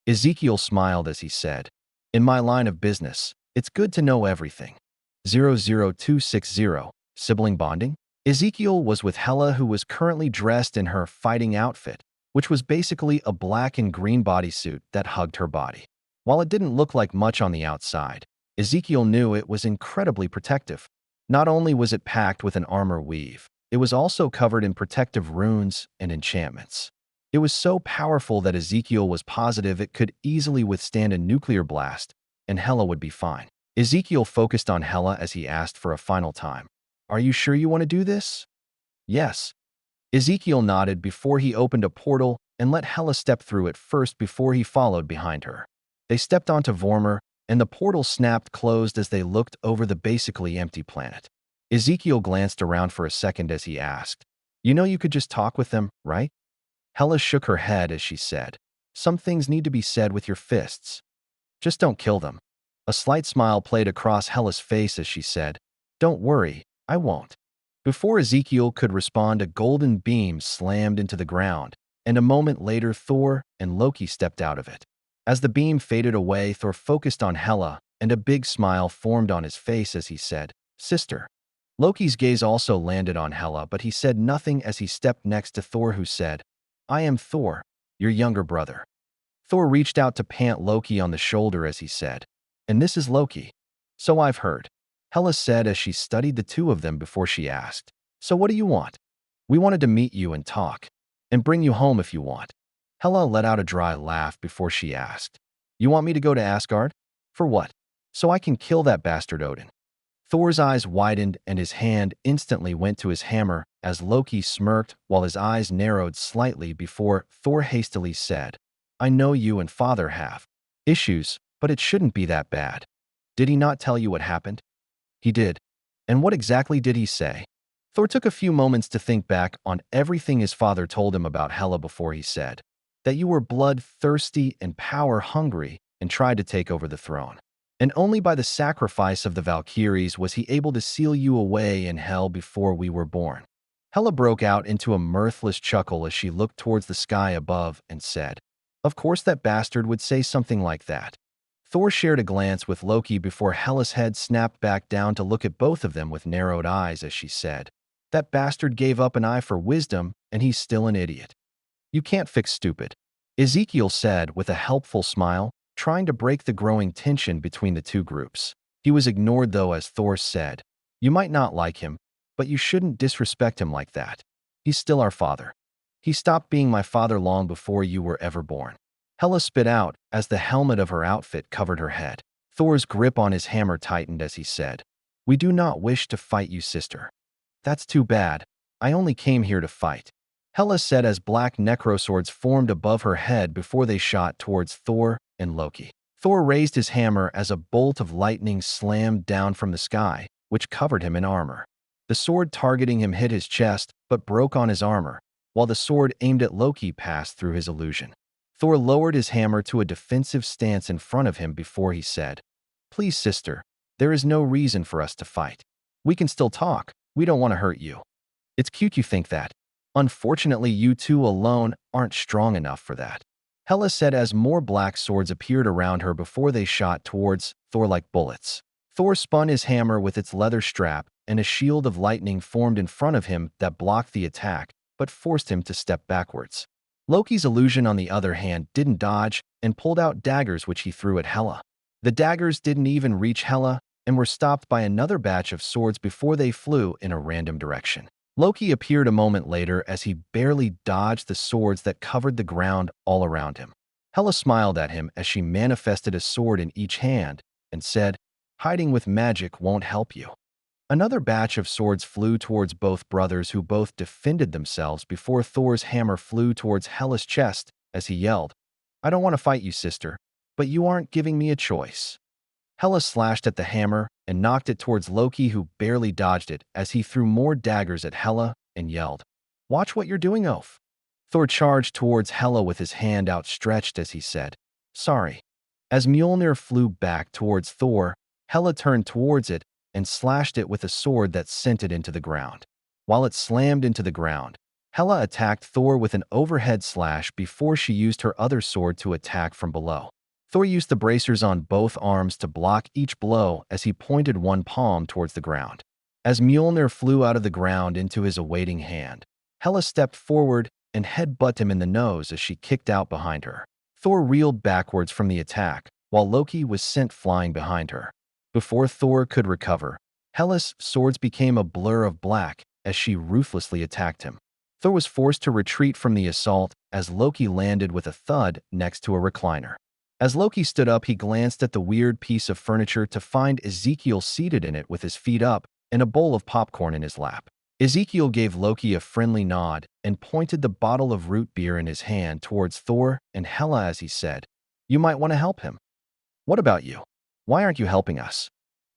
Ezekiel smiled as he said, "In my line of business, it's good to know everything." 00260, Sibling Bonding? Ezekiel was with Hela, who was currently dressed in her fighting outfit, which was basically a black and green bodysuit that hugged her body. While it didn't look like much on the outside, Ezekiel knew it was incredibly protective. Not only was it packed with an armor weave, it was also covered in protective runes and enchantments. It was so powerful that Ezekiel was positive it could easily withstand a nuclear blast, and Hela would be fine. Ezekiel focused on Hela as he asked for a final time, "Are you sure you want to do this?" "Yes." Ezekiel nodded before he opened a portal and let Hela step through it first before he followed behind her. They stepped onto Vormir, and the portal snapped closed as they looked over the basically empty planet. Ezekiel glanced around for a second as he asked, "You know you could just talk with them, right?" Hela shook her head as she said, "Some things need to be said with your fists. Just don't kill them." A slight smile played across Hela's face as she said, "Don't worry, I won't." Before Ezekiel could respond, a golden beam slammed into the ground, and a moment later Thor and Loki stepped out of it. As the beam faded away, Thor focused on Hela, and a big smile formed on his face as he said, "Sister." Loki's gaze also landed on Hela, but he said nothing as he stepped next to Thor, who said, "I am Thor, your younger brother." Thor reached out to pat Loki on the shoulder as he said, "And this is Loki." "So I've heard," Hela said as she studied the two of them before she asked, "So what do you want?" "We wanted to meet you and talk, and bring you home if you want." Hela let out a dry laugh before she asked, "You want me to go to Asgard? For what?" "So I can kill that bastard Odin." Thor's eyes widened and his hand instantly went to his hammer as Loki smirked while his eyes narrowed slightly before Thor hastily said, "I know you and father have issues, but it shouldn't be that bad. Did he not tell you what happened?" "He did." "And what exactly did he say?" Thor took a few moments to think back on everything his father told him about Hela before he said that you were bloodthirsty and power-hungry and tried to take over the throne. And only by the sacrifice of the Valkyries was he able to seal you away in hell before we were born. Hela broke out into a mirthless chuckle as she looked towards the sky above and said, "Of course that bastard would say something like that." Thor shared a glance with Loki before Hela's head snapped back down to look at both of them with narrowed eyes as she said, "That bastard gave up an eye for wisdom, and he's still an idiot." "You can't fix stupid," Ezekiel said with a helpful smile, trying to break the growing tension between the two groups. He was ignored though as Thor said, "You might not like him, but you shouldn't disrespect him like that. He's still our father. He stopped being my father long before you were ever born." Hela spit out as the helmet of her outfit covered her head. Thor's grip on his hammer tightened as he said, "We do not wish to fight you, sister." "That's too bad. I only came here to fight," Hela said as black necroswords formed above her head before they shot towards Thor and Loki. Thor raised his hammer as a bolt of lightning slammed down from the sky, which covered him in armor. The sword targeting him hit his chest but broke on his armor, while the sword aimed at Loki passed through his illusion. Thor lowered his hammer to a defensive stance in front of him before he said, "Please, sister, there is no reason for us to fight. We can still talk. We don't want to hurt you." "It's cute you think that. Unfortunately, you two alone aren't strong enough for that," Hela said as more black swords appeared around her before they shot towards Thor like bullets. Thor spun his hammer with its leather strap, and a shield of lightning formed in front of him that blocked the attack but forced him to step backwards. Loki's illusion, on the other hand, didn't dodge and pulled out daggers which he threw at Hela. The daggers didn't even reach Hela and were stopped by another batch of swords before they flew in a random direction. Loki appeared a moment later as he barely dodged the swords that covered the ground all around him. Hela smiled at him as she manifested a sword in each hand and said, "Hiding with magic won't help you." Another batch of swords flew towards both brothers, who both defended themselves before Thor's hammer flew towards Hela's chest as he yelled, "I don't want to fight you, sister, but you aren't giving me a choice." Hela slashed at the hammer and knocked it towards Loki, who barely dodged it as he threw more daggers at Hela and yelled, "Watch what you're doing, oaf." Thor charged towards Hela with his hand outstretched as he said, "Sorry." As Mjolnir flew back towards Thor, Hela turned towards it and slashed it with a sword that sent it into the ground. While it slammed into the ground, Hela attacked Thor with an overhead slash before she used her other sword to attack from below. Thor used the bracers on both arms to block each blow as he pointed one palm towards the ground. As Mjolnir flew out of the ground into his awaiting hand, Hela stepped forward and headbutted him in the nose as she kicked out behind her. Thor reeled backwards from the attack, while Loki was sent flying behind her. Before Thor could recover, Hela's swords became a blur of black as she ruthlessly attacked him. Thor was forced to retreat from the assault as Loki landed with a thud next to a recliner. As Loki stood up, he glanced at the weird piece of furniture to find Ezekiel seated in it with his feet up and a bowl of popcorn in his lap. Ezekiel gave Loki a friendly nod and pointed the bottle of root beer in his hand towards Thor and Hela as he said, "You might want to help him." "What about you? Why aren't you helping us?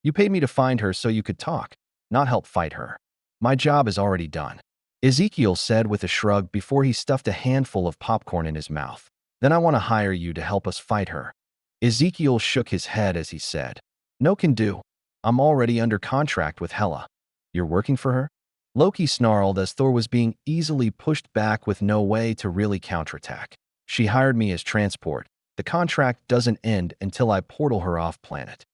You paid me to find her so you could talk, not help fight her." "My job is already done," Ezekiel said with a shrug before he stuffed a handful of popcorn in his mouth. "Then I want to hire you to help us fight her." Ezekiel shook his head as he said, "No can do. I'm already under contract with Hela." "You're working for her?" Loki snarled as Thor was being easily pushed back with no way to really counterattack. "She hired me as transport. The contract doesn't end until I portal her off planet."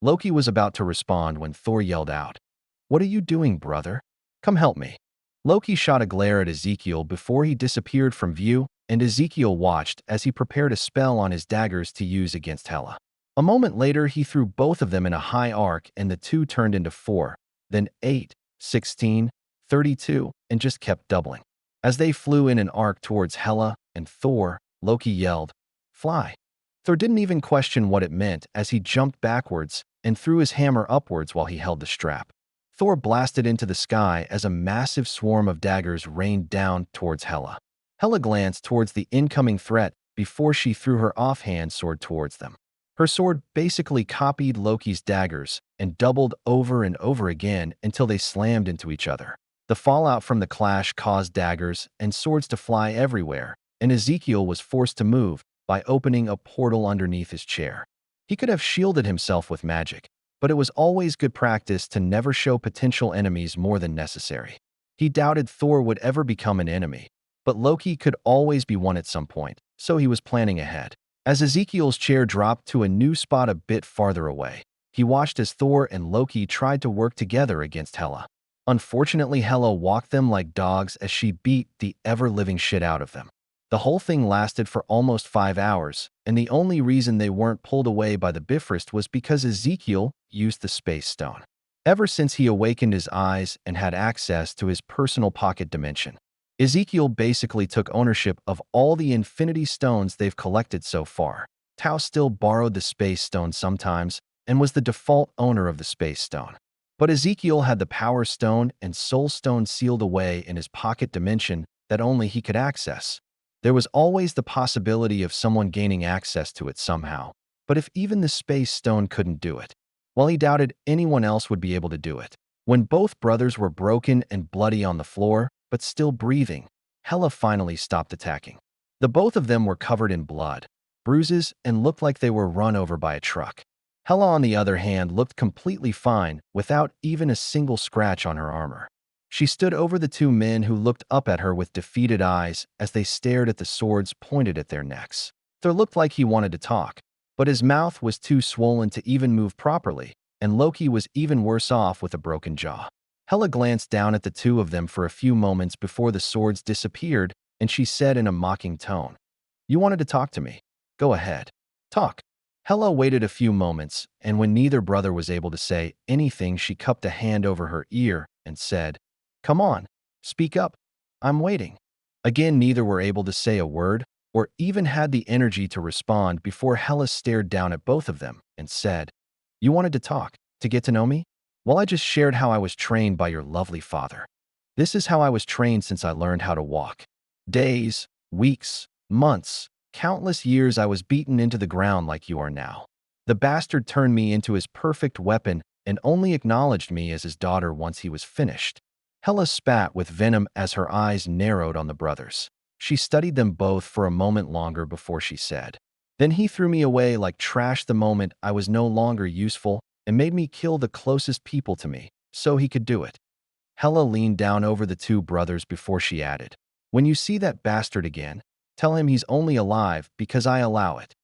Loki was about to respond when Thor yelled out, "What are you doing, brother? Come help me." Loki shot a glare at Ezekiel before he disappeared from view, and Ezekiel watched as he prepared a spell on his daggers to use against Hela. A moment later, he threw both of them in a high arc, and the two turned into 4, then 8, 16, 32, and just kept doubling. As they flew in an arc towards Hela and Thor, Loki yelled, "Fly." Thor didn't even question what it meant as he jumped backwards and threw his hammer upwards while he held the strap. Thor blasted into the sky as a massive swarm of daggers rained down towards Hela. Hela glanced towards the incoming threat before she threw her offhand sword towards them. Her sword basically copied Loki's daggers and doubled over and over again until they slammed into each other. The fallout from the clash caused daggers and swords to fly everywhere, and Ezekiel was forced to move by opening a portal underneath his chair. He could have shielded himself with magic, but it was always good practice to never show potential enemies more than necessary. He doubted Thor would ever become an enemy, but Loki could always be one at some point, so he was planning ahead. As Ezekiel's chair dropped to a new spot a bit farther away, he watched as Thor and Loki tried to work together against Hela. Unfortunately, Hela walked them like dogs as she beat the ever-living shit out of them. The whole thing lasted for almost 5 hours, and the only reason they weren't pulled away by the Bifrost was because Ezekiel used the Space Stone. Ever since he awakened his eyes and had access to his personal pocket dimension, Ezekiel basically took ownership of all the Infinity Stones they've collected so far. Tao still borrowed the Space Stone sometimes and was the default owner of the Space Stone. But Ezekiel had the Power Stone and Soul Stone sealed away in his pocket dimension that only he could access. There was always the possibility of someone gaining access to it somehow, but if even the Space Stone couldn't do it, well, he doubted anyone else would be able to do it. When both brothers were broken and bloody on the floor, but still breathing, Hela finally stopped attacking. The both of them were covered in blood, bruises, and looked like they were run over by a truck. Hela, on the other hand, looked completely fine, without even a single scratch on her armor. She stood over the two men who looked up at her with defeated eyes as they stared at the swords pointed at their necks. Thor looked like he wanted to talk, but his mouth was too swollen to even move properly, and Loki was even worse off with a broken jaw. Hela glanced down at the two of them for a few moments before the swords disappeared, and she said in a mocking tone, "You wanted to talk to me? Go ahead. Talk." Hela waited a few moments, and when neither brother was able to say anything, she cupped a hand over her ear and said, "Come on, speak up. I'm waiting." Again, neither were able to say a word or even had the energy to respond before Hela stared down at both of them and said, "You wanted to talk, to get to know me? Well, I just shared how I was trained by your lovely father. This is how I was trained since I learned how to walk. Days, weeks, months, countless years I was beaten into the ground like you are now. The bastard turned me into his perfect weapon and only acknowledged me as his daughter once he was finished." Hela spat with venom as her eyes narrowed on the brothers. She studied them both for a moment longer before she said, "Then he threw me away like trash the moment I was no longer useful and made me kill the closest people to me, so he could do it." Hela leaned down over the two brothers before she added, "When you see that bastard again, tell him he's only alive because I allow it."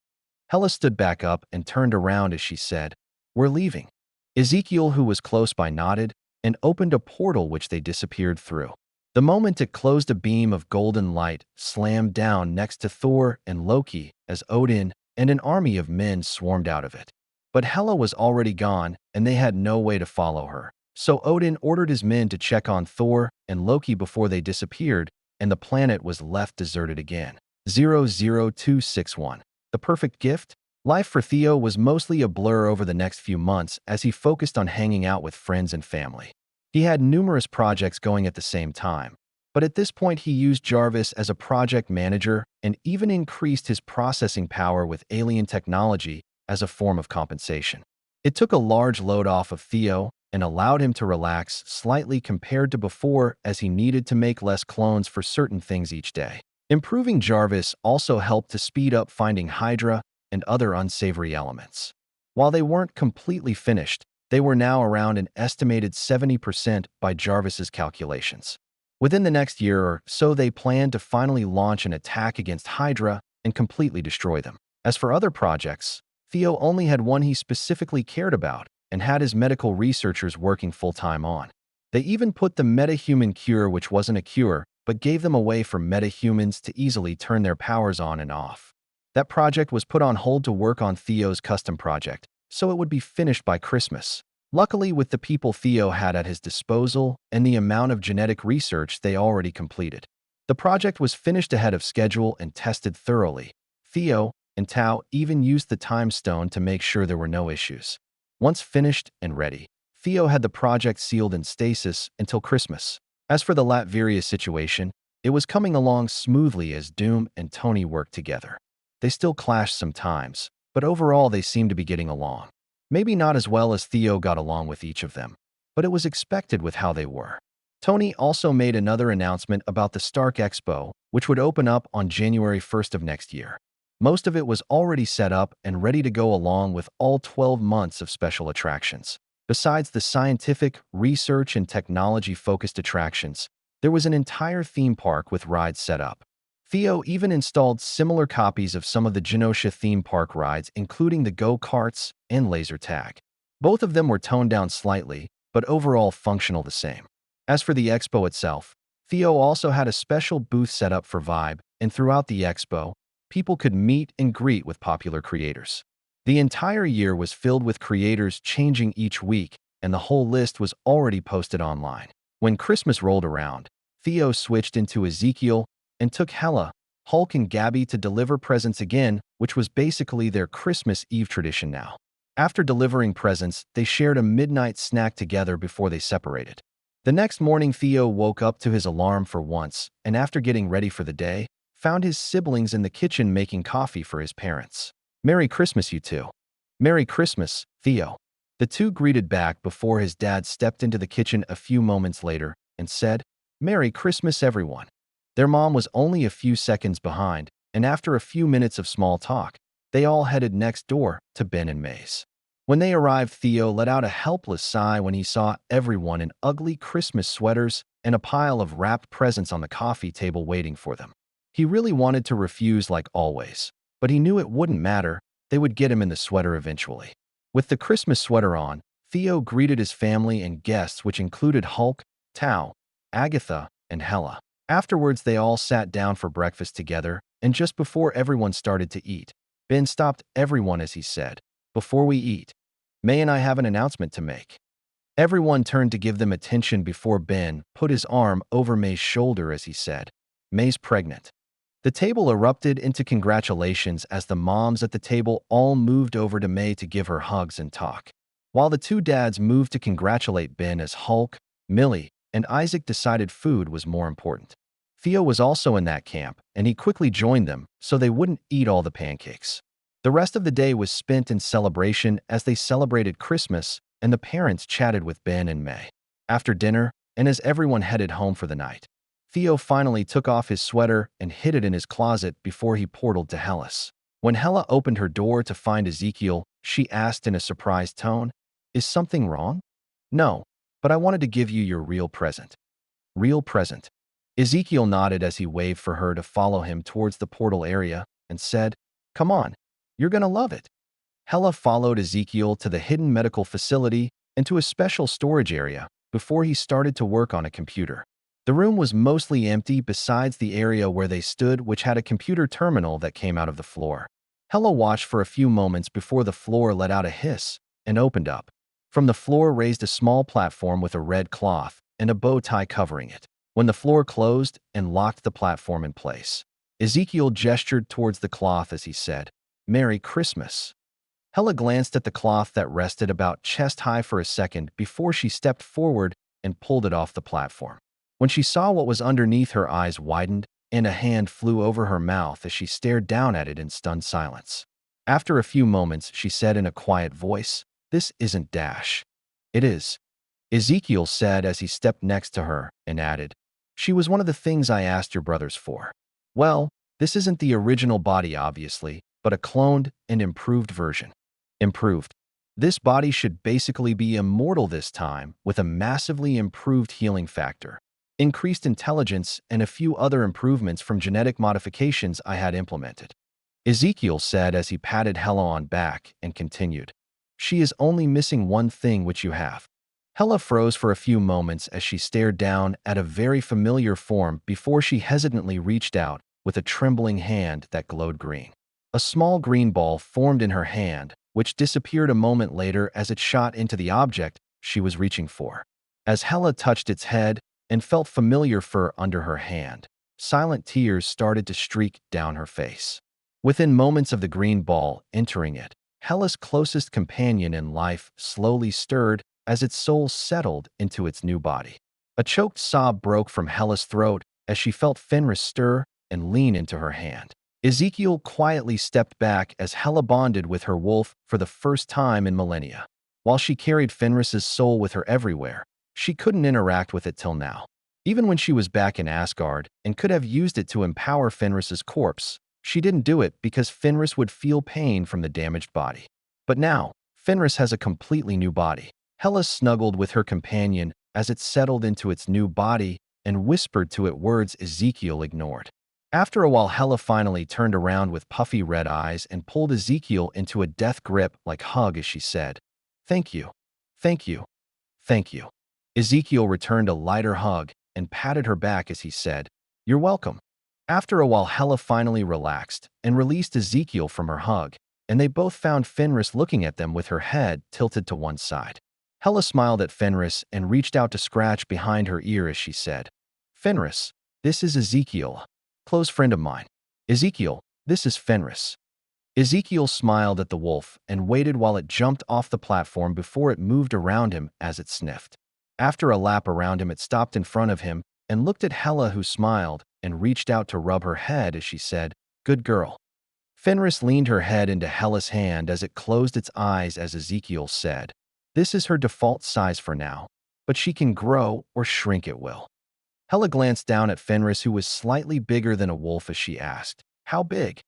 Hela stood back up and turned around as she said, "We're leaving." Ezekiel, who was close by, nodded and opened a portal which they disappeared through. The moment it closed, a beam of golden light slammed down next to Thor and Loki as Odin and an army of men swarmed out of it. But Hela was already gone, and they had no way to follow her. So Odin ordered his men to check on Thor and Loki before they disappeared, and the planet was left deserted again. 00261. The perfect gift? Life for Theo was mostly a blur over the next few months as he focused on hanging out with friends and family. He had numerous projects going at the same time, but at this point he used Jarvis as a project manager and even increased his processing power with alien technology as a form of compensation. It took a large load off of Theo and allowed him to relax slightly compared to before, as he needed to make less clones for certain things each day. Improving Jarvis also helped to speed up finding Hydra and other unsavory elements. While they weren't completely finished, they were now around an estimated 70% by Jarvis's calculations. Within the next year or so, they planned to finally launch an attack against Hydra and completely destroy them. As for other projects, Theo only had one he specifically cared about and had his medical researchers working full-time on. They even put the metahuman cure, which wasn't a cure, but gave them a way for metahumans to easily turn their powers on and off. That project was put on hold to work on Theo's custom project, so it would be finished by Christmas. Luckily, with the people Theo had at his disposal and the amount of genetic research they already completed, the project was finished ahead of schedule and tested thoroughly. Theo and Tao even used the time stone to make sure there were no issues. Once finished and ready, Theo had the project sealed in stasis until Christmas. As for the Latvia situation, it was coming along smoothly as Doom and Tony worked together. They still clashed sometimes, but overall they seemed to be getting along. Maybe not as well as Theo got along with each of them, but it was expected with how they were. Tony also made another announcement about the Stark Expo, which would open up on January 1st of next year. Most of it was already set up and ready to go along with all 12 months of special attractions. Besides the scientific, research, and technology-focused attractions, there was an entire theme park with rides set up. Theo even installed similar copies of some of the Genosha theme park rides, including the go-karts and laser tag. Both of them were toned down slightly, but overall functional the same. As for the expo itself, Theo also had a special booth set up for Vibe, and throughout the expo, people could meet and greet with popular creators. The entire year was filled with creators changing each week, and the whole list was already posted online. When Christmas rolled around, Theo switched into Ezekiel and took Hela, Hulk, and Gabby to deliver presents again, which was basically their Christmas Eve tradition now. After delivering presents, they shared a midnight snack together before they separated. The next morning, Theo woke up to his alarm for once, and after getting ready for the day, found his siblings in the kitchen making coffee for his parents. "Merry Christmas, you two." "Merry Christmas, Theo." The two greeted back before his dad stepped into the kitchen a few moments later and said, "Merry Christmas, everyone." Their mom was only a few seconds behind, and after a few minutes of small talk, they all headed next door to Ben and May's. When they arrived, Theo let out a helpless sigh when he saw everyone in ugly Christmas sweaters and a pile of wrapped presents on the coffee table waiting for them. He really wanted to refuse like always, but he knew it wouldn't matter. They would get him in the sweater eventually. With the Christmas sweater on, Theo greeted his family and guests, which included Hulk, Tao, Agatha, and Hela. Afterwards, they all sat down for breakfast together, and just before everyone started to eat, Ben stopped everyone as he said, "Before we eat, May and I have an announcement to make." Everyone turned to give them attention before Ben put his arm over May's shoulder as he said, "May's pregnant." The table erupted into congratulations as the moms at the table all moved over to May to give her hugs and talk. While the two dads moved to congratulate Ben as Hulk, Millie, and Isaac decided food was more important. Theo was also in that camp, and he quickly joined them so they wouldn't eat all the pancakes. The rest of the day was spent in celebration as they celebrated Christmas, and the parents chatted with Ben and May. After dinner, and as everyone headed home for the night, Theo finally took off his sweater and hid it in his closet before he portaled to Hela's. When Hela opened her door to find Ezekiel, she asked in a surprised tone, "Is something wrong?" "No, but I wanted to give you your real present." "Real present?" Ezekiel nodded as he waved for her to follow him towards the portal area and said, "Come on. You're gonna love it." Hela followed Ezekiel to the hidden medical facility and to a special storage area before he started to work on a computer. The room was mostly empty besides the area where they stood, which had a computer terminal that came out of the floor. Hela watched for a few moments before the floor let out a hiss and opened up. From the floor raised a small platform with a red cloth and a bow tie covering it. When the floor closed and locked the platform in place, Ezekiel gestured towards the cloth as he said, "Merry Christmas." Hela glanced at the cloth that rested about chest-high for a second before she stepped forward and pulled it off the platform. When she saw what was underneath, her eyes widened, and a hand flew over her mouth as she stared down at it in stunned silence. After a few moments, she said in a quiet voice, "This isn't Dash." "It is," Ezekiel said as he stepped next to her and added, "She was one of the things I asked your brothers for." "Well, this isn't the original body, obviously, but a cloned and improved version." "Improved?" "This body should basically be immortal this time, with a massively improved healing factor, increased intelligence, and a few other improvements from genetic modifications I had implemented," Ezekiel said as he patted Hela on back and continued, "She is only missing one thing which you have." Hela froze for a few moments as she stared down at a very familiar form before she hesitantly reached out with a trembling hand that glowed green. A small green ball formed in her hand, which disappeared a moment later as it shot into the object she was reaching for. As Hela touched its head and felt familiar fur under her hand, silent tears started to streak down her face. Within moments of the green ball entering it, Hela's closest companion in life slowly stirred as its soul settled into its new body. A choked sob broke from Hela's throat as she felt Fenris stir and lean into her hand. Ezekiel quietly stepped back as Hela bonded with her wolf for the first time in millennia. While she carried Fenris's soul with her everywhere, She couldn't interact with it till now. Even when she was back in Asgard and could have used it to empower Fenris's corpse, she didn't do it because Fenris would feel pain from the damaged body. But now, Fenris has a completely new body. Hela snuggled with her companion as it settled into its new body and whispered to it words Ezekiel ignored. After a while, Hela finally turned around with puffy red eyes and pulled Ezekiel into a death grip like hug as she said, "Thank you. Thank you. Thank you." Ezekiel returned a lighter hug and patted her back as he said, "You're welcome." After a while, Hela finally relaxed and released Ezekiel from her hug, and they both found Fenris looking at them with her head tilted to one side. Hela smiled at Fenris and reached out to scratch behind her ear as she said, "Fenris, this is Ezekiel, close friend of mine." "Ezekiel, this is Fenris." Ezekiel smiled at the wolf and waited while it jumped off the platform before it moved around him as it sniffed. After a lap around him, it stopped in front of him and looked at Hela, who smiled and reached out to rub her head as she said, "Good girl." Fenris leaned her head into Hela's hand as it closed its eyes as Ezekiel said, "This is her default size for now, but she can grow or shrink at will." Hela glanced down at Fenris, who was slightly bigger than a wolf, as she asked, "How big?"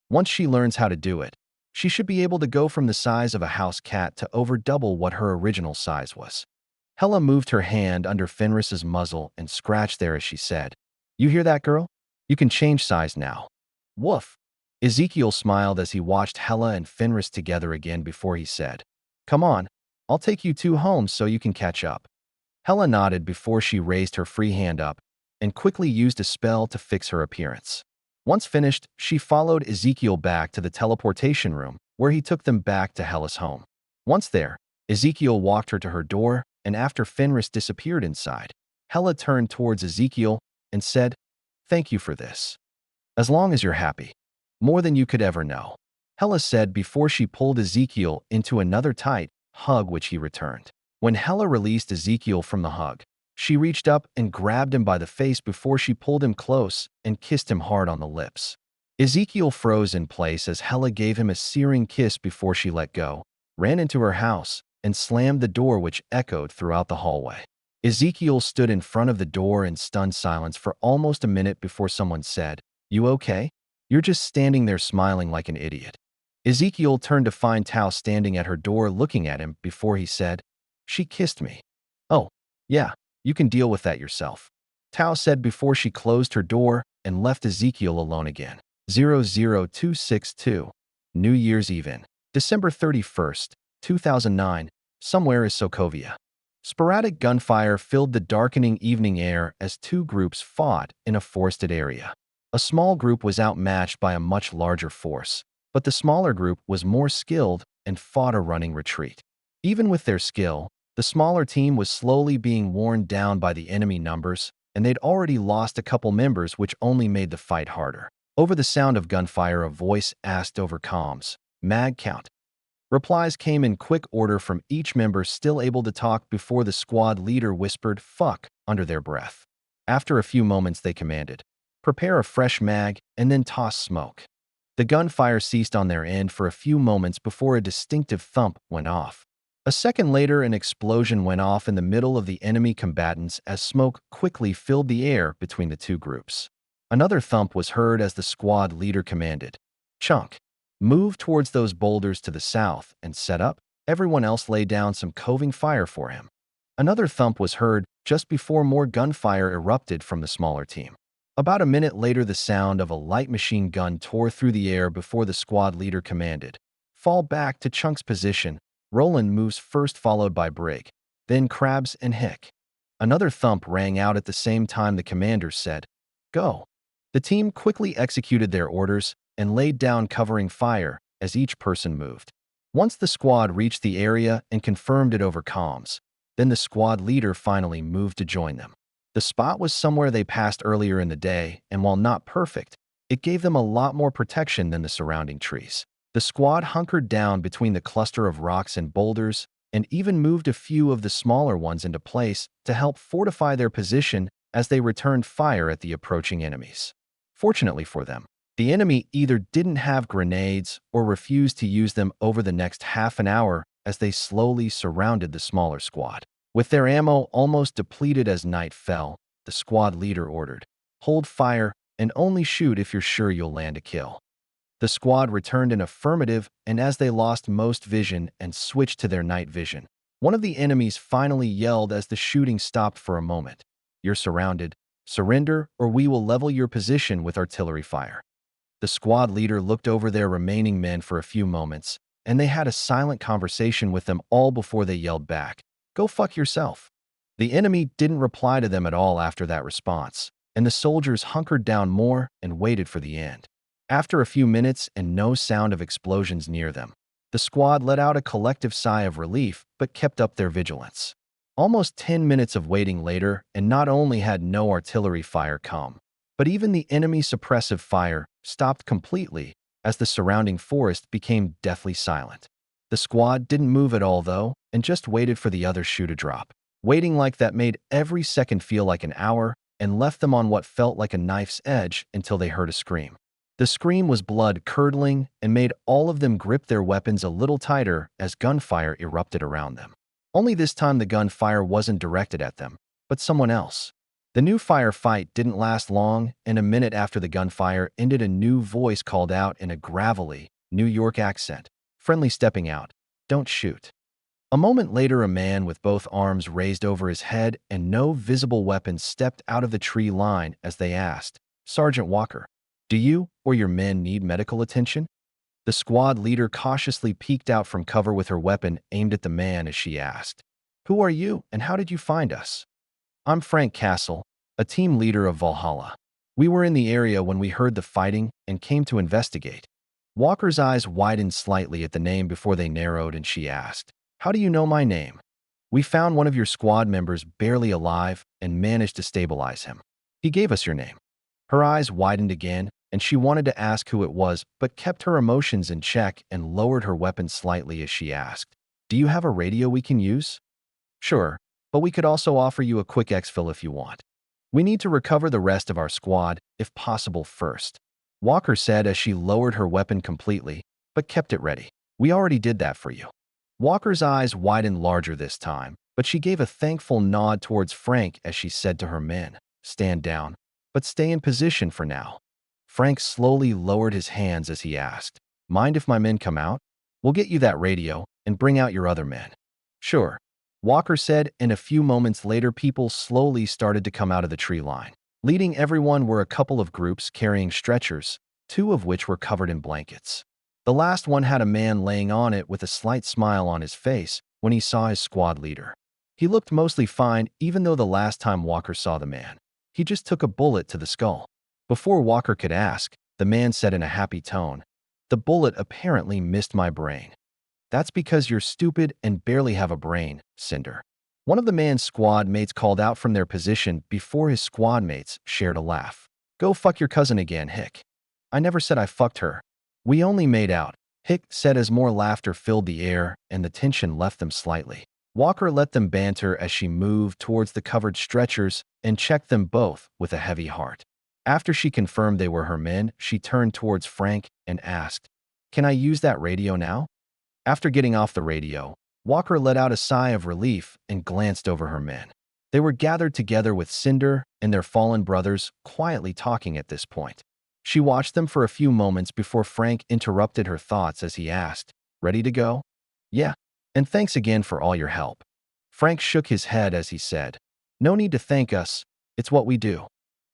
"Once she learns how to do it, she should be able to go from the size of a house cat to over double what her original size was." Hela moved her hand under Fenris's muzzle and scratched there as she said, "You hear that, girl? You can change size now." "Woof." Ezekiel smiled as he watched Hela and Fenris together again before he said, "Come on, I'll take you two home so you can catch up." Hela nodded before she raised her free hand up and quickly used a spell to fix her appearance. Once finished, she followed Ezekiel back to the teleportation room, where he took them back to Hela's home. Once there, Ezekiel walked her to her door, and after Fenris disappeared inside, Hela turned towards Ezekiel and said, "Thank you for this. As long as you're happy. More than you could ever know," Hela said before she pulled Ezekiel into another tight hug, which he returned. When Hela released Ezekiel from the hug, she reached up and grabbed him by the face before she pulled him close and kissed him hard on the lips. Ezekiel froze in place as Hela gave him a searing kiss before she let go, ran into her house, and slammed the door, which echoed throughout the hallway. Ezekiel stood in front of the door in stunned silence for almost a minute before someone said, "You okay? You're just standing there smiling like an idiot." Ezekiel turned to find Tao standing at her door looking at him before he said, "She kissed me." "Oh, yeah, you can deal with that yourself," Tao said before she closed her door and left Ezekiel alone again. 00262, New Year's Eve in December 31st, 2009, somewhere is Sokovia. Sporadic gunfire filled the darkening evening air as two groups fought in a forested area. A small group was outmatched by a much larger force, but the smaller group was more skilled and fought a running retreat. Even with their skill, the smaller team was slowly being worn down by the enemy numbers, and they'd already lost a couple members, which only made the fight harder. Over the sound of gunfire, a voice asked over comms, "Mag count." Replies came in quick order from each member still able to talk before the squad leader whispered, "Fuck," under their breath. After a few moments, they commanded, "Prepare a fresh mag and then toss smoke." The gunfire ceased on their end for a few moments before a distinctive thump went off. A second later, an explosion went off in the middle of the enemy combatants as smoke quickly filled the air between the two groups. Another thump was heard as the squad leader commanded, "Chunk, move towards those boulders to the south and set up." Everyone else lay down some coving fire for him. Another thump was heard just before more gunfire erupted from the smaller team. About a minute later, the sound of a light machine gun tore through the air before the squad leader commanded, "Fall back to Chunk's position." Roland moves first, followed by Brig, then Krabs and Hick. Another thump rang out at the same time the commander said, "Go." The team quickly executed their orders and laid down covering fire as each person moved. Once the squad reached the area and confirmed it over comms, then the squad leader finally moved to join them. The spot was somewhere they passed earlier in the day, and while not perfect, it gave them a lot more protection than the surrounding trees. The squad hunkered down between the cluster of rocks and boulders and even moved a few of the smaller ones into place to help fortify their position as they returned fire at the approaching enemies. Fortunately for them, the enemy either didn't have grenades or refused to use them over the next half an hour as they slowly surrounded the smaller squad. With their ammo almost depleted as night fell, the squad leader ordered, "Hold fire and only shoot if you're sure you'll land a kill." The squad returned an affirmative, and as they lost most vision and switched to their night vision, one of the enemies finally yelled as the shooting stopped for a moment, "You're surrounded. Surrender or we will level your position with artillery fire." The squad leader looked over their remaining men for a few moments, and they had a silent conversation with them all before they yelled back, "Go fuck yourself." The enemy didn't reply to them at all after that response, and the soldiers hunkered down more and waited for the end. After a few minutes and no sound of explosions near them, the squad let out a collective sigh of relief but kept up their vigilance. Almost 10 minutes of waiting later, and not only had no artillery fire come, but even the enemy suppressive fire stopped completely as the surrounding forest became deathly silent. The squad didn't move at all, though, and just waited for the other shoe to drop. Waiting like that made every second feel like an hour and left them on what felt like a knife's edge until they heard a scream. The scream was blood-curdling and made all of them grip their weapons a little tighter as gunfire erupted around them. Only this time the gunfire wasn't directed at them, but someone else. The new firefight didn't last long, and a minute after the gunfire ended, a new voice called out in a gravelly, New York accent, "Friendly stepping out. Don't shoot." A moment later, a man with both arms raised over his head and no visible weapons stepped out of the tree line as they asked, "Sergeant Walker, do you or your men need medical attention?" The squad leader cautiously peeked out from cover with her weapon aimed at the man as she asked, "Who are you and how did you find us?" "I'm Frank Castle, a team leader of Valhalla. We were in the area when we heard the fighting and came to investigate." Walker's eyes widened slightly at the name before they narrowed, and she asked, "How do you know my name?" "We found one of your squad members barely alive and managed to stabilize him. He gave us your name." Her eyes widened again, and she wanted to ask who it was, but kept her emotions in check and lowered her weapon slightly as she asked, "Do you have a radio we can use?" "Sure, but we could also offer you a quick exfil if you want. We need to recover the rest of our squad, if possible, first," Walker said as she lowered her weapon completely, but kept it ready. "We already did that for you." Walker's eyes widened larger this time, but she gave a thankful nod towards Frank as she said to her men, "Stand down, but stay in position for now." Frank slowly lowered his hands as he asked, "Mind if my men come out? We'll get you that radio and bring out your other men." "Sure," Walker said, and a few moments later people slowly started to come out of the tree line. Leading everyone were a couple of groups carrying stretchers, two of which were covered in blankets. The last one had a man laying on it with a slight smile on his face when he saw his squad leader. He looked mostly fine, even though the last time Walker saw the man, he just took a bullet to the skull. Before Walker could ask, the man said in a happy tone, "The bullet apparently missed my brain." "That's because you're stupid and barely have a brain, Cinder." One of the man's squad mates called out from their position before his squad mates shared a laugh. "Go fuck your cousin again, Hick." "I never said I fucked her. We only made out," Hick said as more laughter filled the air and the tension left them slightly. Walker let them banter as she moved towards the covered stretchers and checked them both with a heavy heart. After she confirmed they were her men, she turned towards Frank and asked, "Can I use that radio now?" After getting off the radio, Walker let out a sigh of relief and glanced over her men. They were gathered together with Cinder and their fallen brothers, quietly talking at this point. She watched them for a few moments before Frank interrupted her thoughts as he asked, "Ready to go?" "Yeah, and thanks again for all your help." Frank shook his head as he said, "No need to thank us, it's what we do."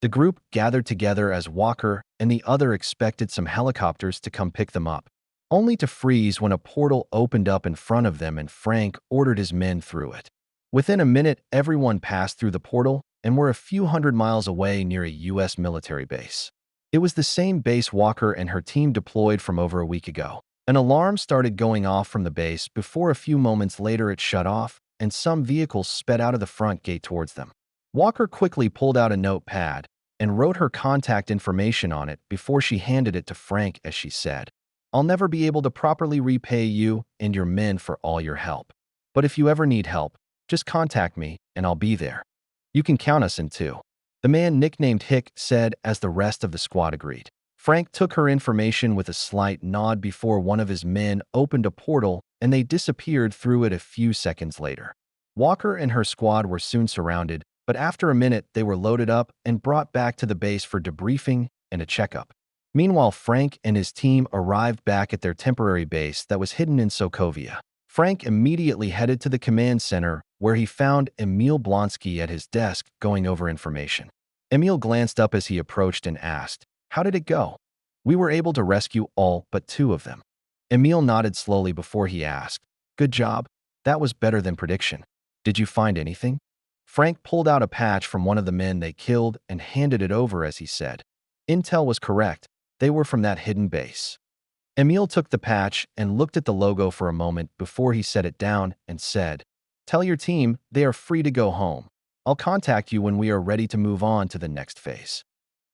The group gathered together as Walker and the other expected some helicopters to come pick them up, only to freeze when a portal opened up in front of them and Frank ordered his men through it. Within a minute, everyone passed through the portal and were a few hundred miles away near a U.S. military base. It was the same base Walker and her team deployed from over a week ago. An alarm started going off from the base before a few moments later it shut off and some vehicles sped out of the front gate towards them. Walker quickly pulled out a notepad and wrote her contact information on it before she handed it to Frank as she said, "I'll never be able to properly repay you and your men for all your help. But if you ever need help, just contact me and I'll be there. You can count us in too." The man nicknamed Hick said as the rest of the squad agreed. Frank took her information with a slight nod before one of his men opened a portal and they disappeared through it a few seconds later. Walker and her squad were soon surrounded, but after a minute they were loaded up and brought back to the base for debriefing and a checkup. Meanwhile, Frank and his team arrived back at their temporary base that was hidden in Sokovia. Frank immediately headed to the command center, where he found Emil Blonsky at his desk going over information. Emil glanced up as he approached and asked, "How did it go?" "We were able to rescue all but 2 of them." Emil nodded slowly before he asked, "Good job. That was better than prediction. Did you find anything?" Frank pulled out a patch from one of the men they killed and handed it over as he said, "Intel was correct. They were from that hidden base." Emil took the patch and looked at the logo for a moment before he set it down and said, "Tell your team they are free to go home. I'll contact you when we are ready to move on to the next phase."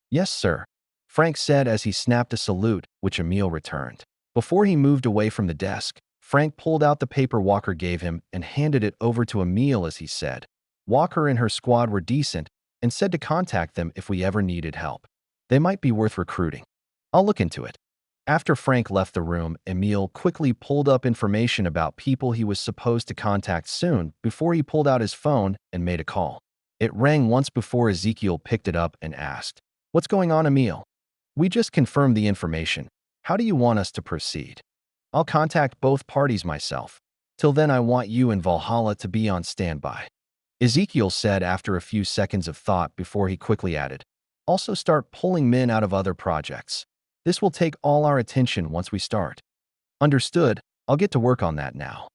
"Yes, sir," Frank said as he snapped a salute, which Emil returned. Before he moved away from the desk, Frank pulled out the paper Walker gave him and handed it over to Emil as he said, "Walker and her squad were decent and said to contact them if we ever needed help. They might be worth recruiting. I'll look into it." After Frank left the room, Emil quickly pulled up information about people he was supposed to contact soon before he pulled out his phone and made a call. It rang once before Ezekiel picked it up and asked, "What's going on, Emil?" "We just confirmed the information. How do you want us to proceed?" "I'll contact both parties myself. Till then, I want you and Valhalla to be on standby," Ezekiel said after a few seconds of thought before he quickly added, "Also start pulling men out of other projects. This will take all our attention once we start." "Understood. I'll get to work on that now."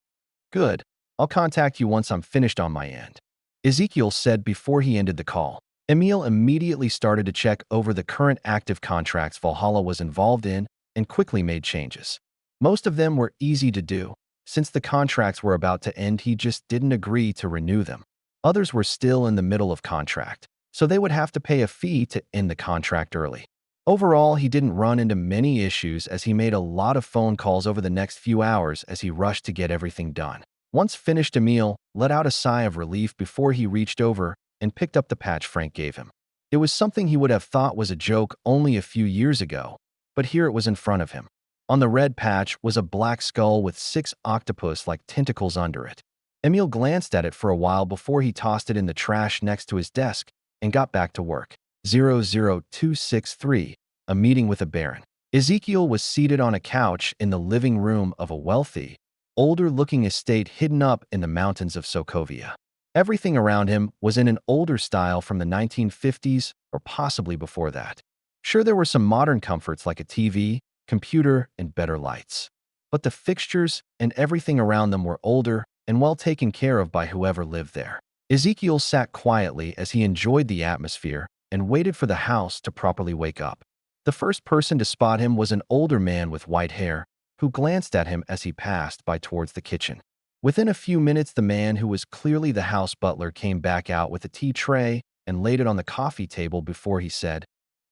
"Good. I'll contact you once I'm finished on my end," Ezekiel said before he ended the call. Emil immediately started to check over the current active contracts Valhalla was involved in and quickly made changes. Most of them were easy to do. Since the contracts were about to end, he just didn't agree to renew them. Others were still in the middle of contract, so they would have to pay a fee to end the contract early. Overall, he didn't run into many issues as he made a lot of phone calls over the next few hours as he rushed to get everything done. Once finished, Emil let out a sigh of relief before he reached over and picked up the patch Frank gave him. It was something he would have thought was a joke only a few years ago, but here it was in front of him. On the red patch was a black skull with 6 octopus-like tentacles under it. Emil glanced at it for a while before he tossed it in the trash next to his desk and got back to work. 00263, a meeting with a baron. Ezekiel was seated on a couch in the living room of a wealthy, older-looking estate hidden up in the mountains of Sokovia. Everything around him was in an older style from the 1950s or possibly before that. Sure, there were some modern comforts like a TV, computer, and better lights. But the fixtures and everything around them were older and well taken care of by whoever lived there. Ezekiel sat quietly as he enjoyed the atmosphere and waited for the house to properly wake up. The first person to spot him was an older man with white hair, who glanced at him as he passed by towards the kitchen. Within a few minutes, the man who was clearly the house butler came back out with a tea tray and laid it on the coffee table before he said,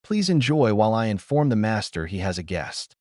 "Please enjoy while I inform the master he has a guest."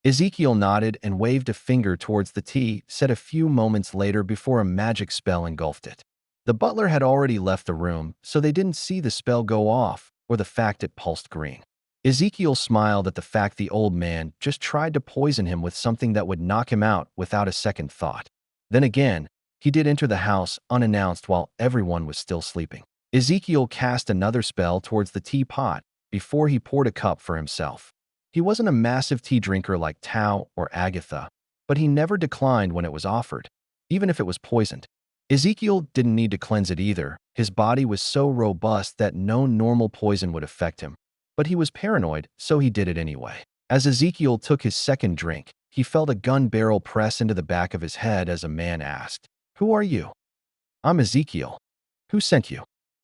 Ezekiel nodded and waved a finger towards the tea, said a few moments later before a magic spell engulfed it. The butler had already left the room, so they didn't see the spell go off or the fact it pulsed green. Ezekiel smiled at the fact the old man just tried to poison him with something that would knock him out without a second thought. Then again, he did enter the house unannounced while everyone was still sleeping. Ezekiel cast another spell towards the teapot before he poured a cup for himself. He wasn't a massive tea drinker like Tao or Agatha, but he never declined when it was offered, even if it was poisoned. Ezekiel didn't need to cleanse it either. His body was so robust that no normal poison would affect him. But he was paranoid, so he did it anyway. As Ezekiel took his second drink, he felt a gun barrel press into the back of his head as a man asked, "Who are you?" "I'm Ezekiel." "Who sent you?"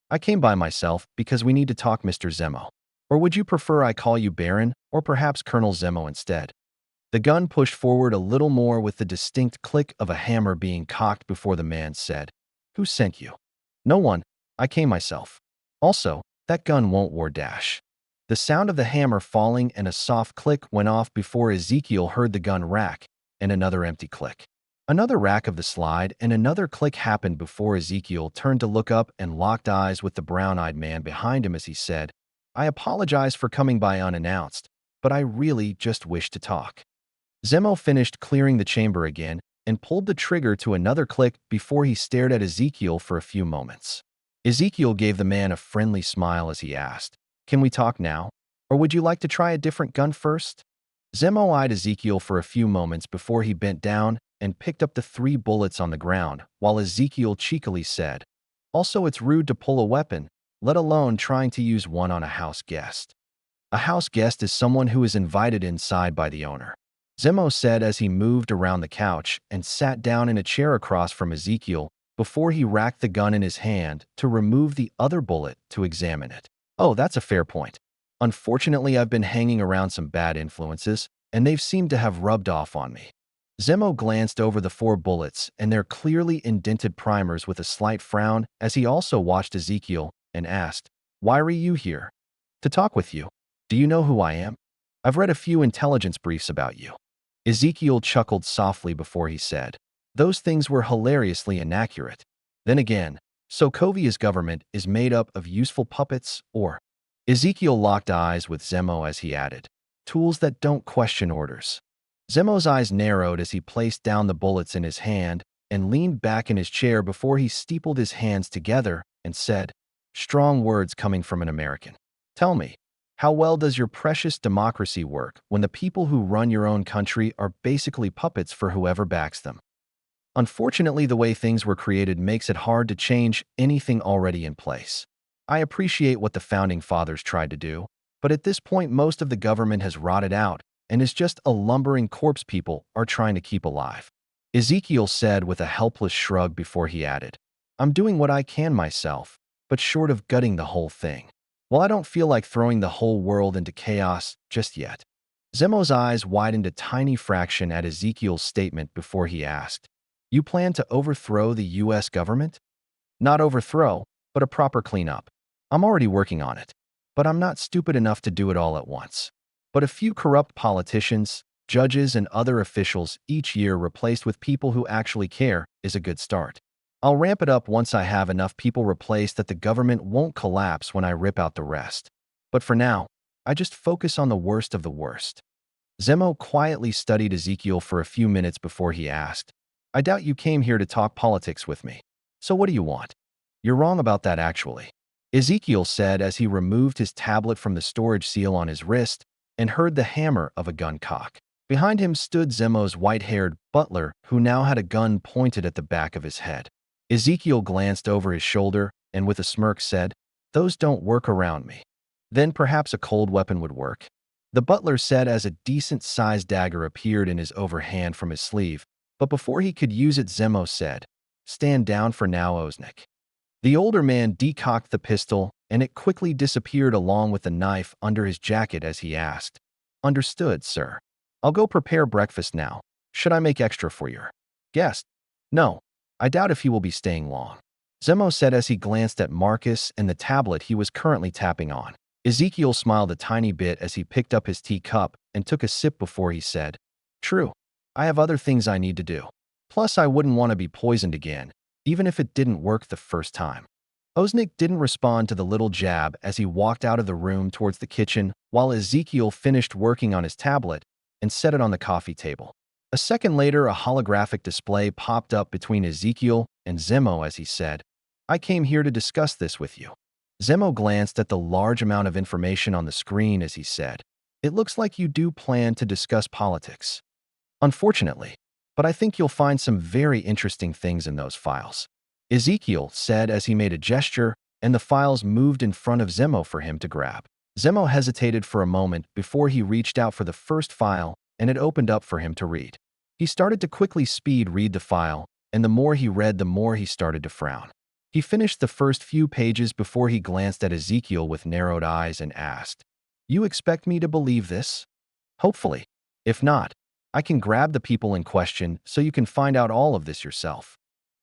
"I came by myself because we need to talk, Mr. Zemo. Or would you prefer I call you Baron, or perhaps Colonel Zemo instead?" The gun pushed forward a little more with the distinct click of a hammer being cocked before the man said, "Who sent you?" "No one. I came myself. Also, that gun won't war dash." The sound of the hammer falling and a soft click went off before Ezekiel heard the gun rack and another empty click. Another rack of the slide and another click happened before Ezekiel turned to look up and locked eyes with the brown-eyed man behind him as he said, "I apologize for coming by unannounced, but I really just wish to talk." Zemo finished clearing the chamber again and pulled the trigger to another click before he stared at Ezekiel for a few moments. Ezekiel gave the man a friendly smile as he asked, "Can we talk now? Or would you like to try a different gun first?" Zemo eyed Ezekiel for a few moments before he bent down and picked up the 3 bullets on the ground, while Ezekiel cheekily said, "Also, it's rude to pull a weapon, let alone trying to use one on a house guest." A house guest is someone who is invited inside by the owner, Zemo said as he moved around the couch and sat down in a chair across from Ezekiel before he racked the gun in his hand to remove the other bullet to examine it. "Oh, that's a fair point. Unfortunately, I've been hanging around some bad influences, and they've seemed to have rubbed off on me." Zemo glanced over the 4 bullets and their clearly indented primers with a slight frown as he also watched Ezekiel and asked, "Why are you here?" "To talk with you. Do you know who I am? I've read a few intelligence briefs about you." Ezekiel chuckled softly before he said, "Those things were hilariously inaccurate. Then again, Sokovia's government is made up of useful puppets, or—" Ezekiel locked eyes with Zemo as he added, "tools that don't question orders." Zemo's eyes narrowed as he placed down the bullets in his hand and leaned back in his chair before he steepled his hands together and said, strong words coming from an American. "Tell me, how well does your precious democracy work when the people who run your own country are basically puppets for whoever backs them?" "Unfortunately, the way things were created makes it hard to change anything already in place. I appreciate what the Founding Fathers tried to do, but at this point most of the government has rotted out and is just a lumbering corpse people are trying to keep alive," Ezekiel said with a helpless shrug before he added, "I'm doing what I can myself, but short of gutting the whole thing. Well, I don't feel like throwing the whole world into chaos just yet." Zemo's eyes widened a tiny fraction at Ezekiel's statement before he asked, "You plan to overthrow the U.S. government?" "Not overthrow, but a proper cleanup. I'm already working on it, but I'm not stupid enough to do it all at once. But a few corrupt politicians, judges, and other officials each year replaced with people who actually care is a good start. I'll ramp it up once I have enough people replaced that the government won't collapse when I rip out the rest. But for now, I just focus on the worst of the worst." Zemo quietly studied Ezekiel for a few minutes before he asked, "I doubt you came here to talk politics with me. So what do you want?" "You're wrong about that, actually," Ezekiel said as he removed his tablet from the storage seal on his wrist and heard the hammer of a gun cock. Behind him stood Zemo's white-haired butler, who now had a gun pointed at the back of his head. Ezekiel glanced over his shoulder and with a smirk said, "Those don't work around me." "Then perhaps a cold weapon would work," the butler said as a decent-sized dagger appeared in his overhand from his sleeve, but before he could use it, Zemo said, "Stand down for now, Oznik." The older man decocked the pistol, and it quickly disappeared along with the knife under his jacket as he asked, "Understood, sir. I'll go prepare breakfast now. Should I make extra for your guest?" "No, I doubt if he will be staying long," Zemo said as he glanced at Marcus and the tablet he was currently tapping on. Ezekiel smiled a tiny bit as he picked up his teacup and took a sip before he said, "True, I have other things I need to do. Plus, I wouldn't want to be poisoned again, even if it didn't work the first time." Oznik didn't respond to the little jab as he walked out of the room towards the kitchen while Ezekiel finished working on his tablet and set it on the coffee table. A second later, a holographic display popped up between Ezekiel and Zemo as he said, "I came here to discuss this with you." Zemo glanced at the large amount of information on the screen as he said, "It looks like you do plan to discuss politics. Unfortunately, but I think you'll find some very interesting things in those files," Ezekiel said as he made a gesture, and the files moved in front of Zemo for him to grab. Zemo hesitated for a moment before he reached out for the first file, and it opened up for him to read. He started to quickly speed read the file, and the more he read, the more he started to frown. He finished the first few pages before he glanced at Ezekiel with narrowed eyes and asked, "You expect me to believe this?" "Hopefully. If not, I can grab the people in question so you can find out all of this yourself."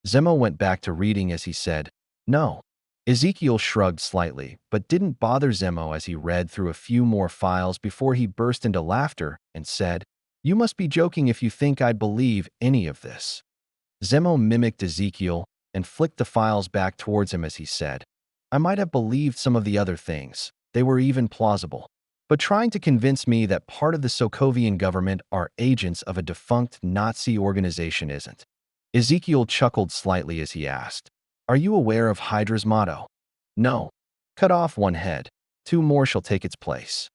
Zemo went back to reading as he said, "No." Ezekiel shrugged slightly, but didn't bother Zemo as he read through a few more files before he burst into laughter and said, "You must be joking if you think I'd believe any of this." Zemo mimicked Ezekiel and flicked the files back towards him as he said, "I might have believed some of the other things. They were even plausible. but trying to convince me that part of the Sokovian government are agents of a defunct Nazi organization isn't. Ezekiel chuckled slightly as he asked, "Are you aware of Hydra's motto? No. Cut off one head, two more shall take its place."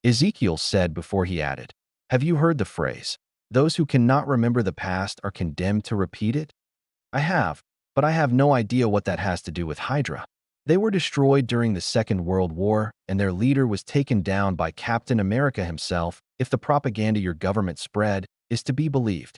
Ezekiel said before he added, "Have you heard the phrase, 'Those who cannot remember the past are condemned to repeat it'?" "I have, but I have no idea what that has to do with Hydra. They were destroyed during the Second World War, and their leader was taken down by Captain America himself, if the propaganda your government spread is to be believed.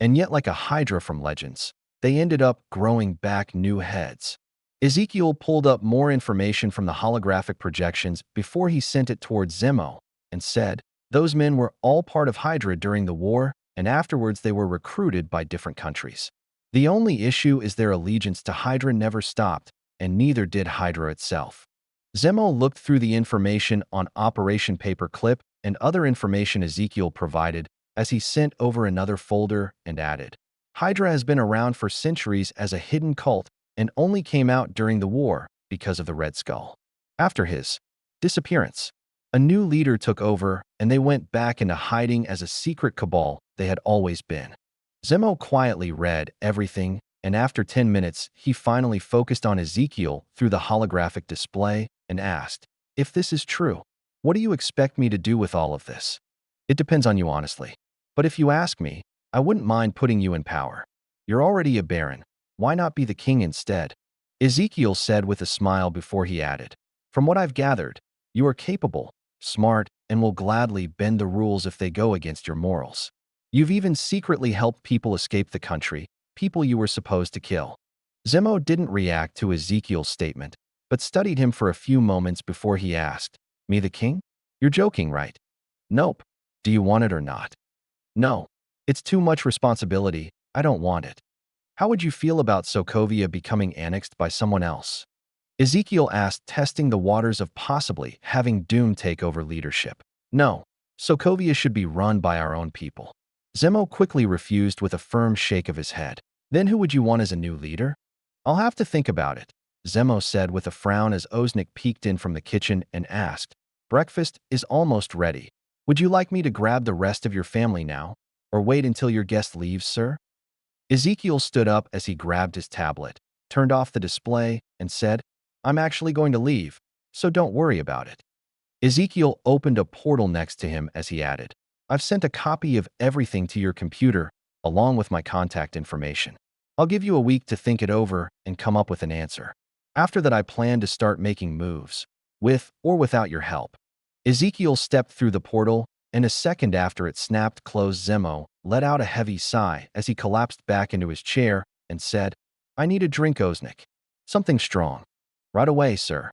And yet, like a Hydra from Legends, they ended up growing back new heads." Ezekiel pulled up more information from the holographic projections before he sent it towards Zemo and said, "Those men were all part of Hydra during the war, and afterwards they were recruited by different countries. The only issue is their allegiance to Hydra never stopped, and neither did Hydra itself." Zemo looked through the information on Operation Paperclip and other information Ezekiel provided as he sent over another folder and added, "Hydra has been around for centuries as a hidden cult and only came out during the war because of the Red Skull. After his disappearance, a new leader took over and they went back into hiding as a secret cabal they had always been." Zemo quietly read everything, and after 10 minutes, he finally focused on Ezekiel through the holographic display and asked, "If this is true, what do you expect me to do with all of this?" "It depends on you, honestly. But if you ask me, I wouldn't mind putting you in power. You're already a baron. Why not be the king instead?" Ezekiel said with a smile before he added, "From what I've gathered, you are capable, smart, and will gladly bend the rules if they go against your morals. You've even secretly helped people escape the country, people you were supposed to kill." Zemo didn't react to Ezekiel's statement, but studied him for a few moments before he asked, "Me the king? You're joking, right?" "Nope. Do you want it or not?" "No. It's too much responsibility. I don't want it." "How would you feel about Sokovia becoming annexed by someone else?" Ezekiel asked, testing the waters of possibly having Doom take over leadership. "No. Sokovia should be run by our own people." Zemo quickly refused with a firm shake of his head. "Then who would you want as a new leader?" "I'll have to think about it," Zemo said with a frown as Oznik peeked in from the kitchen and asked, "Breakfast is almost ready. Would you like me to grab the rest of your family now, or wait until your guest leaves, sir?" Ezekiel stood up as he grabbed his tablet, turned off the display, and said, "I'm actually going to leave, so don't worry about it." Ezekiel opened a portal next to him as he added, "I've sent a copy of everything to your computer, along with my contact information. I'll give you a week to think it over and come up with an answer. After that, I plan to start making moves, with or without your help." Ezekiel stepped through the portal, and a second after it snapped closed, Zemo let out a heavy sigh as he collapsed back into his chair and said, "I need a drink, Oznik. Something strong." "Right away, sir."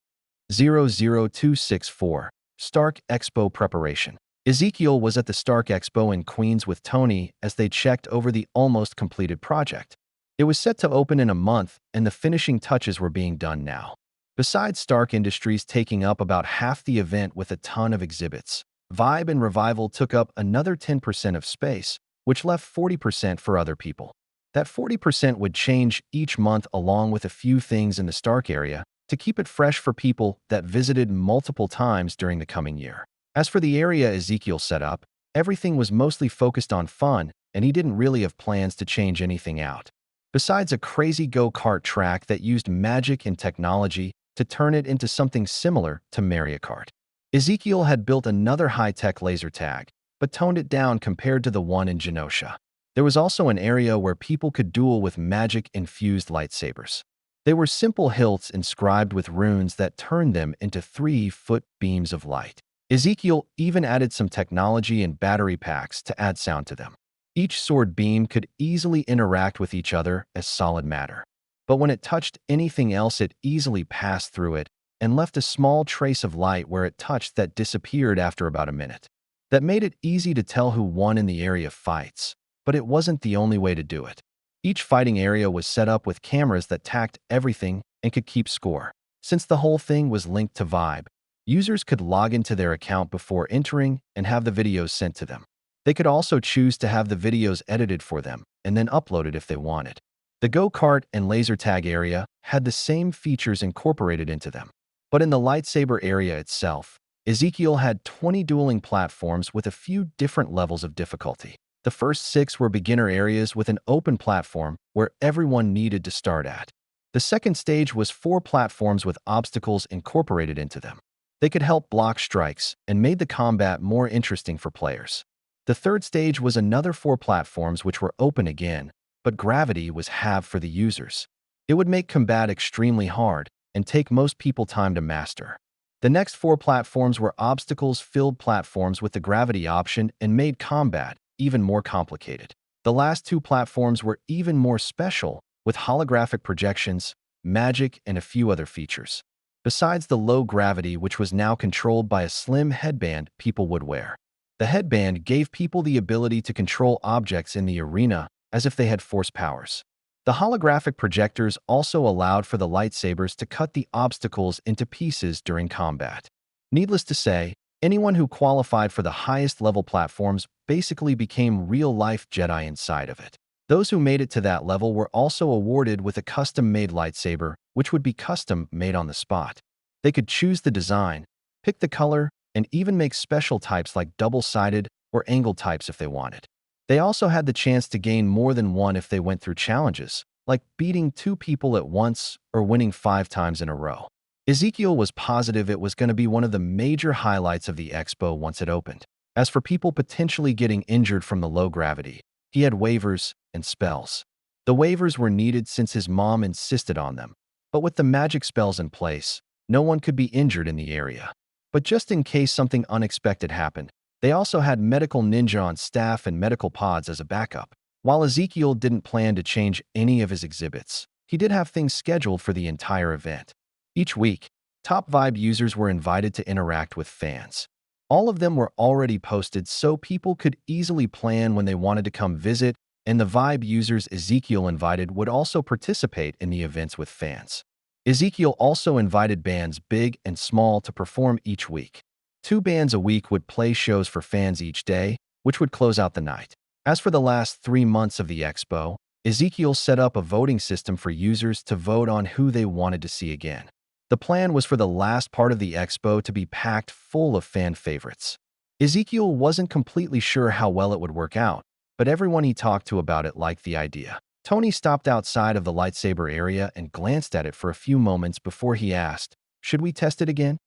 00264, Stark Expo Preparation. Ezekiel was at the Stark Expo in Queens with Tony as they checked over the almost completed project. It was set to open in a month, and the finishing touches were being done now. Besides Stark Industries taking up about half the event with a ton of exhibits, Vibe and Revival took up another 10% of space, which left 40% for other people. That 40% would change each month along with a few things in the Stark area to keep it fresh for people that visited multiple times during the coming year. As for the area Ezekiel set up, everything was mostly focused on fun, and he didn't really have plans to change anything out. Besides a crazy go-kart track that used magic and technology to turn it into something similar to Mario Kart. Ezekiel had built another high-tech laser tag, but toned it down compared to the one in Genosha. There was also an area where people could duel with magic-infused lightsabers. They were simple hilts inscribed with runes that turned them into 3-foot beams of light. Ezekiel even added some technology and battery packs to add sound to them. Each sword beam could easily interact with each other as solid matter. But when it touched anything else, it easily passed through it and left a small trace of light where it touched that disappeared after about a minute. That made it easy to tell who won in the area fights, but it wasn't the only way to do it. Each fighting area was set up with cameras that tracked everything and could keep score. Since the whole thing was linked to Vibe, users could log into their account before entering and have the videos sent to them. They could also choose to have the videos edited for them and then uploaded if they wanted. The go-kart and laser tag area had the same features incorporated into them. But in the lightsaber area itself, Ezekiel had 20 dueling platforms with a few different levels of difficulty. The first 6 were beginner areas with an open platform where everyone needed to start at. The second stage was 4 platforms with obstacles incorporated into them. They could help block strikes and made the combat more interesting for players. The third stage was another 4 platforms which were open again, but gravity was halved for the users. It would make combat extremely hard and take most people time to master. The next 4 platforms were obstacles-filled platforms with the gravity option and made combat even more complicated. The last 2 platforms were even more special, with holographic projections, magic, and a few other features. Besides the low gravity, which was now controlled by a slim headband people would wear. The headband gave people the ability to control objects in the arena as if they had force powers. The holographic projectors also allowed for the lightsabers to cut the obstacles into pieces during combat. Needless to say, anyone who qualified for the highest level platforms basically became real-life Jedi inside of it. Those who made it to that level were also awarded with a custom-made lightsaber, which would be custom-made on the spot. They could choose the design, pick the color, and even make special types like double-sided or angled types if they wanted. They also had the chance to gain more than one if they went through challenges, like beating 2 people at once or winning 5 times in a row. Ezekiel was positive it was going to be one of the major highlights of the Expo once it opened. As for people potentially getting injured from the low gravity, he had waivers and spells. The waivers were needed since his mom insisted on them, but with the magic spells in place, no one could be injured in the area. But just in case something unexpected happened, they also had medical ninja on staff and medical pods as a backup. While Ezekiel didn't plan to change any of his exhibits, he did have things scheduled for the entire event. Each week, top Vibe users were invited to interact with fans. All of them were already posted so people could easily plan when they wanted to come visit, and the Vibe users Ezekiel invited would also participate in the events with fans. Ezekiel also invited bands big and small to perform each week. 2 bands a week would play shows for fans each day, which would close out the night. As for the last 3 months of the Expo, Ezekiel set up a voting system for users to vote on who they wanted to see again. The plan was for the last part of the Expo to be packed full of fan favorites. Ezekiel wasn't completely sure how well it would work out, but everyone he talked to about it liked the idea. Tony stopped outside of the lightsaber area and glanced at it for a few moments before he asked, "Should we test it again?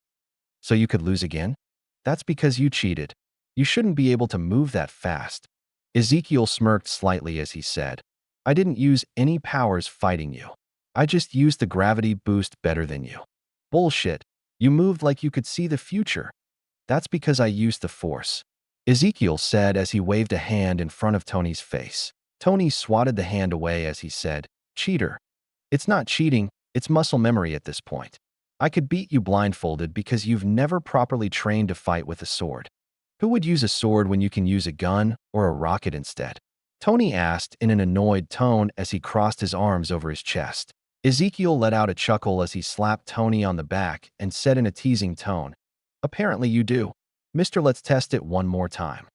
So you could lose again? That's because you cheated. You shouldn't be able to move that fast." Ezekiel smirked slightly as he said, "I didn't use any powers fighting you. I just used the gravity boost better than you." "Bullshit. You moved like you could see the future." "That's because I used the Force," Ezekiel said as he waved a hand in front of Tony's face. Tony swatted the hand away as he said, "Cheater. It's not cheating, it's muscle memory at this point. I could beat you blindfolded because you've never properly trained to fight with a sword. Who would use a sword when you can use a gun or a rocket instead?" Tony asked in an annoyed tone as he crossed his arms over his chest. Ezekiel let out a chuckle as he slapped Tony on the back and said in a teasing tone, "Apparently you do. Mister, let's test it one more time."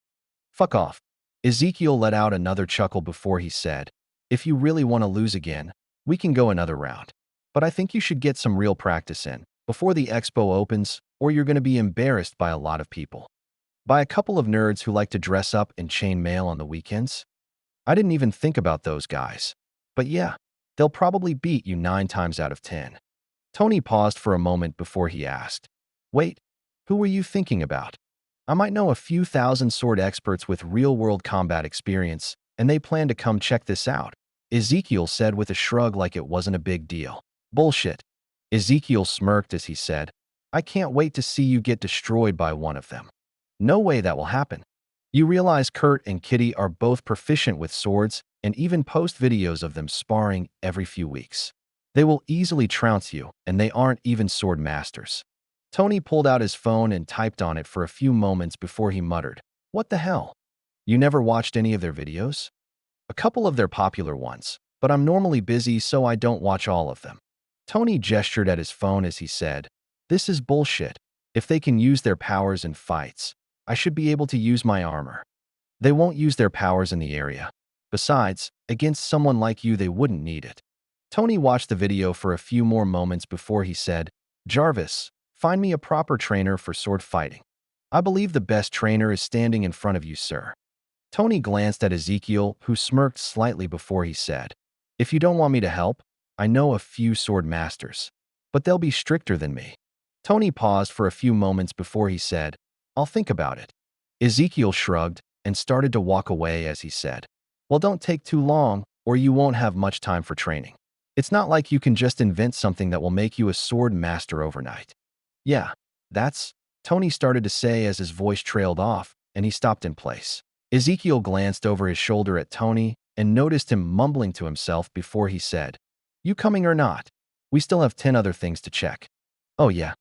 "Fuck off." Ezekiel let out another chuckle before he said, "If you really want to lose again, we can go another round. But I think you should get some real practice in before the Expo opens, or you're going to be embarrassed by a lot of people. By a couple of nerds who like to dress up in chainmail on the weekends. I didn't even think about those guys. But yeah, they'll probably beat you 9 times out of 10. Tony paused for a moment before he asked, "Wait, who were you thinking about? I might know a few thousand sword experts with real-world combat experience, and they plan to come check this out," Ezekiel said with a shrug like it wasn't a big deal. "Bullshit." Ezekiel smirked as he said, "I can't wait to see you get destroyed by one of them." "No way that will happen. You realize Kurt and Kitty are both proficient with swords and even post videos of them sparring every few weeks. They will easily trounce you, and they aren't even sword masters." Tony pulled out his phone and typed on it for a few moments before he muttered, "What the hell? You never watched any of their videos?" "A couple of their popular ones, but I'm normally busy so I don't watch all of them." Tony gestured at his phone as he said, "This is bullshit. If they can use their powers in fights, I should be able to use my armor. They won't use their powers in the area. Besides, against someone like you they wouldn't need it." Tony watched the video for a few more moments before he said, "Jarvis, Find me a proper trainer for sword fighting. I believe the best trainer is standing in front of you, sir. Tony glanced at Ezekiel, who smirked slightly before he said, If you don't want me to help, I know a few sword masters, but they'll be stricter than me. Tony paused for a few moments before he said, I'll think about it. Ezekiel shrugged and started to walk away as he said, Well, don't take too long, or you won't have much time for training. It's not like you can just invent something that will make you a sword master overnight. Yeah, that's, Tony started to say as his voice trailed off, and he stopped in place. Ezekiel glanced over his shoulder at Tony and noticed him mumbling to himself before he said, You coming or not? We still have 10 other things to check. Oh yeah,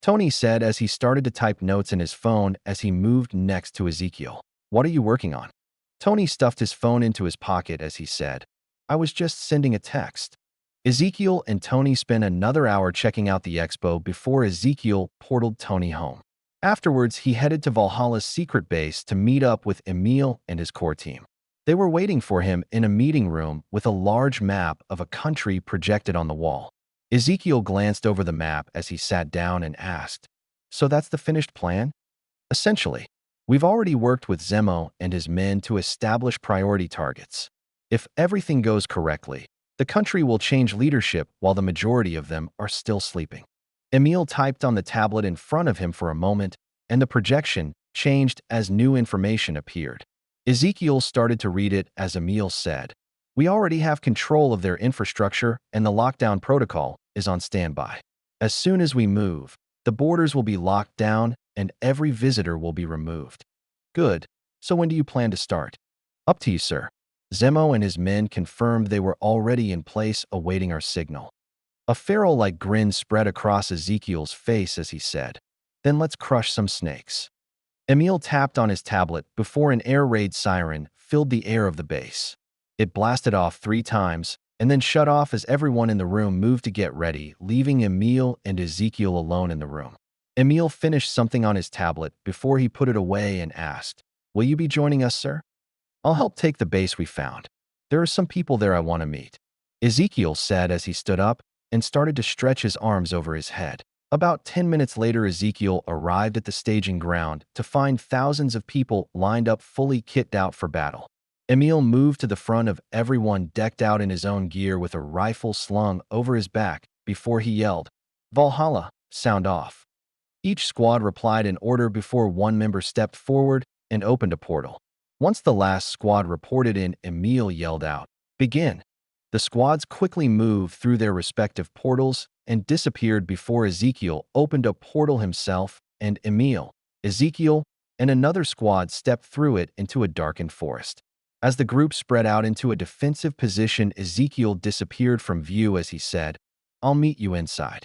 Tony said as he started to type notes in his phone as he moved next to Ezekiel. What are you working on? Tony stuffed his phone into his pocket as he said, I was just sending a text. Ezekiel and Tony spent another hour checking out the expo before Ezekiel portaled Tony home. Afterwards, he headed to Valhalla's secret base to meet up with Emil and his core team. They were waiting for him in a meeting room with a large map of a country projected on the wall. Ezekiel glanced over the map as he sat down and asked, So that's the finished plan? Essentially, we've already worked with Zemo and his men to establish priority targets. If everything goes correctly, the country will change leadership while the majority of them are still sleeping. Emil typed on the tablet in front of him for a moment, and the projection changed as new information appeared. Ezekiel started to read it as Emil said, We already have control of their infrastructure and the lockdown protocol is on standby. As soon as we move, the borders will be locked down and every visitor will be removed. Good. So when do you plan to start? Up to you, sir. Zemo and his men confirmed they were already in place awaiting our signal. A pharaoh-like grin spread across Ezekiel's face as he said, Then let's crush some snakes. Emil tapped on his tablet before an air raid siren filled the air of the base. It blasted off 3 times and then shut off as everyone in the room moved to get ready, leaving Emil and Ezekiel alone in the room. Emil finished something on his tablet before he put it away and asked, Will you be joining us, sir? I'll help take the base we found. There are some people there I want to meet. Ezekiel said as he stood up and started to stretch his arms over his head. About 10 minutes later, Ezekiel arrived at the staging ground to find thousands of people lined up fully kitted out for battle. Emil moved to the front of everyone decked out in his own gear with a rifle slung over his back before he yelled, Valhalla, sound off. Each squad replied in order before one member stepped forward and opened a portal. Once the last squad reported in, Emil yelled out, Begin. The squads quickly moved through their respective portals and disappeared before Ezekiel opened a portal himself and Emil, Ezekiel, and another squad stepped through it into a darkened forest. As the group spread out into a defensive position, Ezekiel disappeared from view as he said, I'll meet you inside.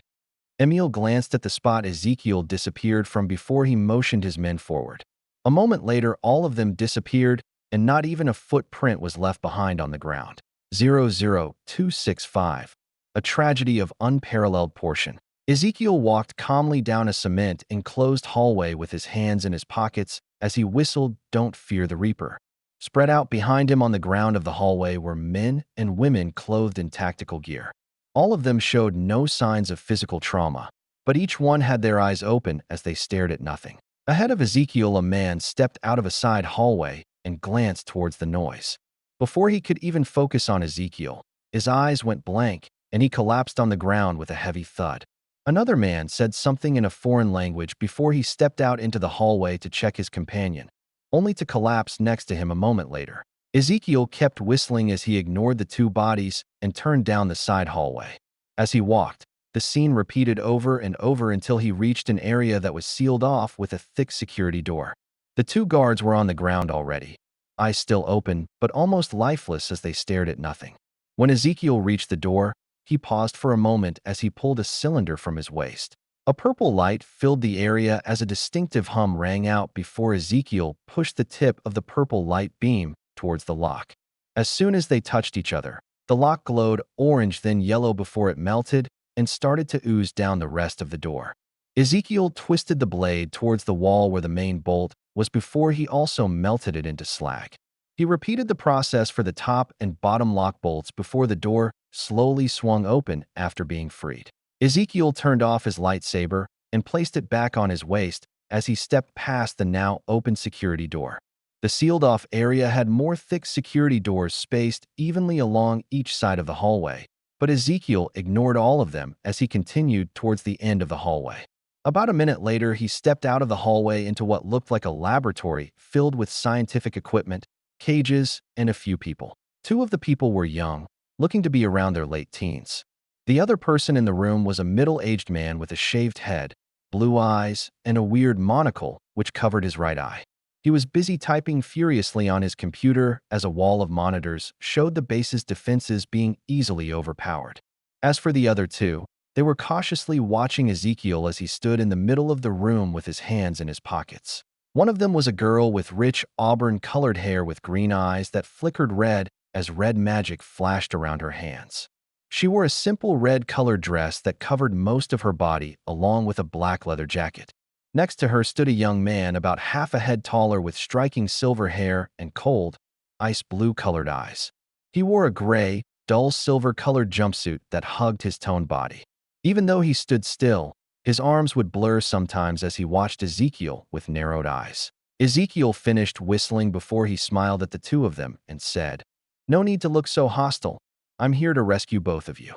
Emil glanced at the spot Ezekiel disappeared from before he motioned his men forward. A moment later, all of them disappeared, and not even a footprint was left behind on the ground. 00265. A tragedy of unparalleled portion. Ezekiel walked calmly down a cement-enclosed hallway with his hands in his pockets as he whistled, Don't fear the Reaper. Spread out behind him on the ground of the hallway were men and women clothed in tactical gear. All of them showed no signs of physical trauma, but each one had their eyes open as they stared at nothing. Ahead of Ezekiel, a man stepped out of a side hallway and glanced towards the noise. Before he could even focus on Ezekiel, his eyes went blank and he collapsed on the ground with a heavy thud. Another man said something in a foreign language before he stepped out into the hallway to check his companion, only to collapse next to him a moment later. Ezekiel kept whistling as he ignored the 2 bodies and turned down the side hallway. As he walked, the scene repeated over and over until he reached an area that was sealed off with a thick security door. The 2 guards were on the ground already, eyes still open but almost lifeless as they stared at nothing. When Ezekiel reached the door, he paused for a moment as he pulled a cylinder from his waist. A purple light filled the area as a distinctive hum rang out before Ezekiel pushed the tip of the purple light beam towards the lock. As soon as they touched each other, the lock glowed orange then yellow before it melted and started to ooze down the rest of the door. Ezekiel twisted the blade towards the wall where the main bolt was before he also melted it into slag. He repeated the process for the top and bottom lock bolts before the door slowly swung open after being freed. Ezekiel turned off his lightsaber and placed it back on his waist as he stepped past the now open security door. The sealed-off area had more thick security doors spaced evenly along each side of the hallway, but Ezekiel ignored all of them as he continued towards the end of the hallway. About a minute later, he stepped out of the hallway into what looked like a laboratory filled with scientific equipment, cages, and a few people. Two of the people were young, looking to be around their late teens. The other person in the room was a middle-aged man with a shaved head, blue eyes, and a weird monocle which covered his right eye. He was busy typing furiously on his computer as a wall of monitors showed the base's defenses being easily overpowered. As for the other two, they were cautiously watching Ezekiel as he stood in the middle of the room with his hands in his pockets. One of them was a girl with rich auburn-colored hair with green eyes that flickered red as red magic flashed around her hands. She wore a simple red-colored dress that covered most of her body along with a black leather jacket. Next to her stood a young man about half a head taller with striking silver hair and cold, ice blue-colored eyes. He wore a gray, dull silver-colored jumpsuit that hugged his toned body. Even though he stood still, his arms would blur sometimes as he watched Ezekiel with narrowed eyes. Ezekiel finished whistling before he smiled at the two of them and said, "No need to look so hostile. I'm here to rescue both of you.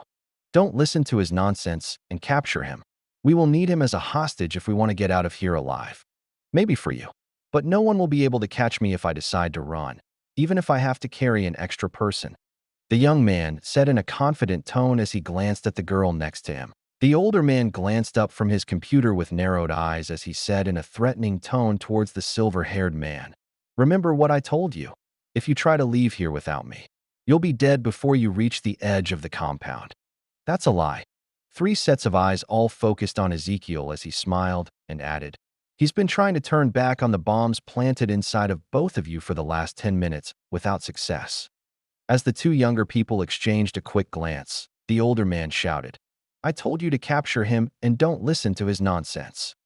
Don't listen to his nonsense and capture him. We will need him as a hostage if we want to get out of here alive. Maybe for you. But no one will be able to catch me if I decide to run, even if I have to carry an extra person," the young man said in a confident tone as he glanced at the girl next to him. The older man glanced up from his computer with narrowed eyes as he said in a threatening tone towards the silver-haired man, "Remember what I told you. If you try to leave here without me, you'll be dead before you reach the edge of the compound." "That's a lie." Three sets of eyes all focused on Ezekiel as he smiled and added, "He's been trying to turn back on the bombs planted inside of both of you for the last 10 minutes without success." As the two younger people exchanged a quick glance, the older man shouted, "I told you to capture him and don't listen to his nonsense."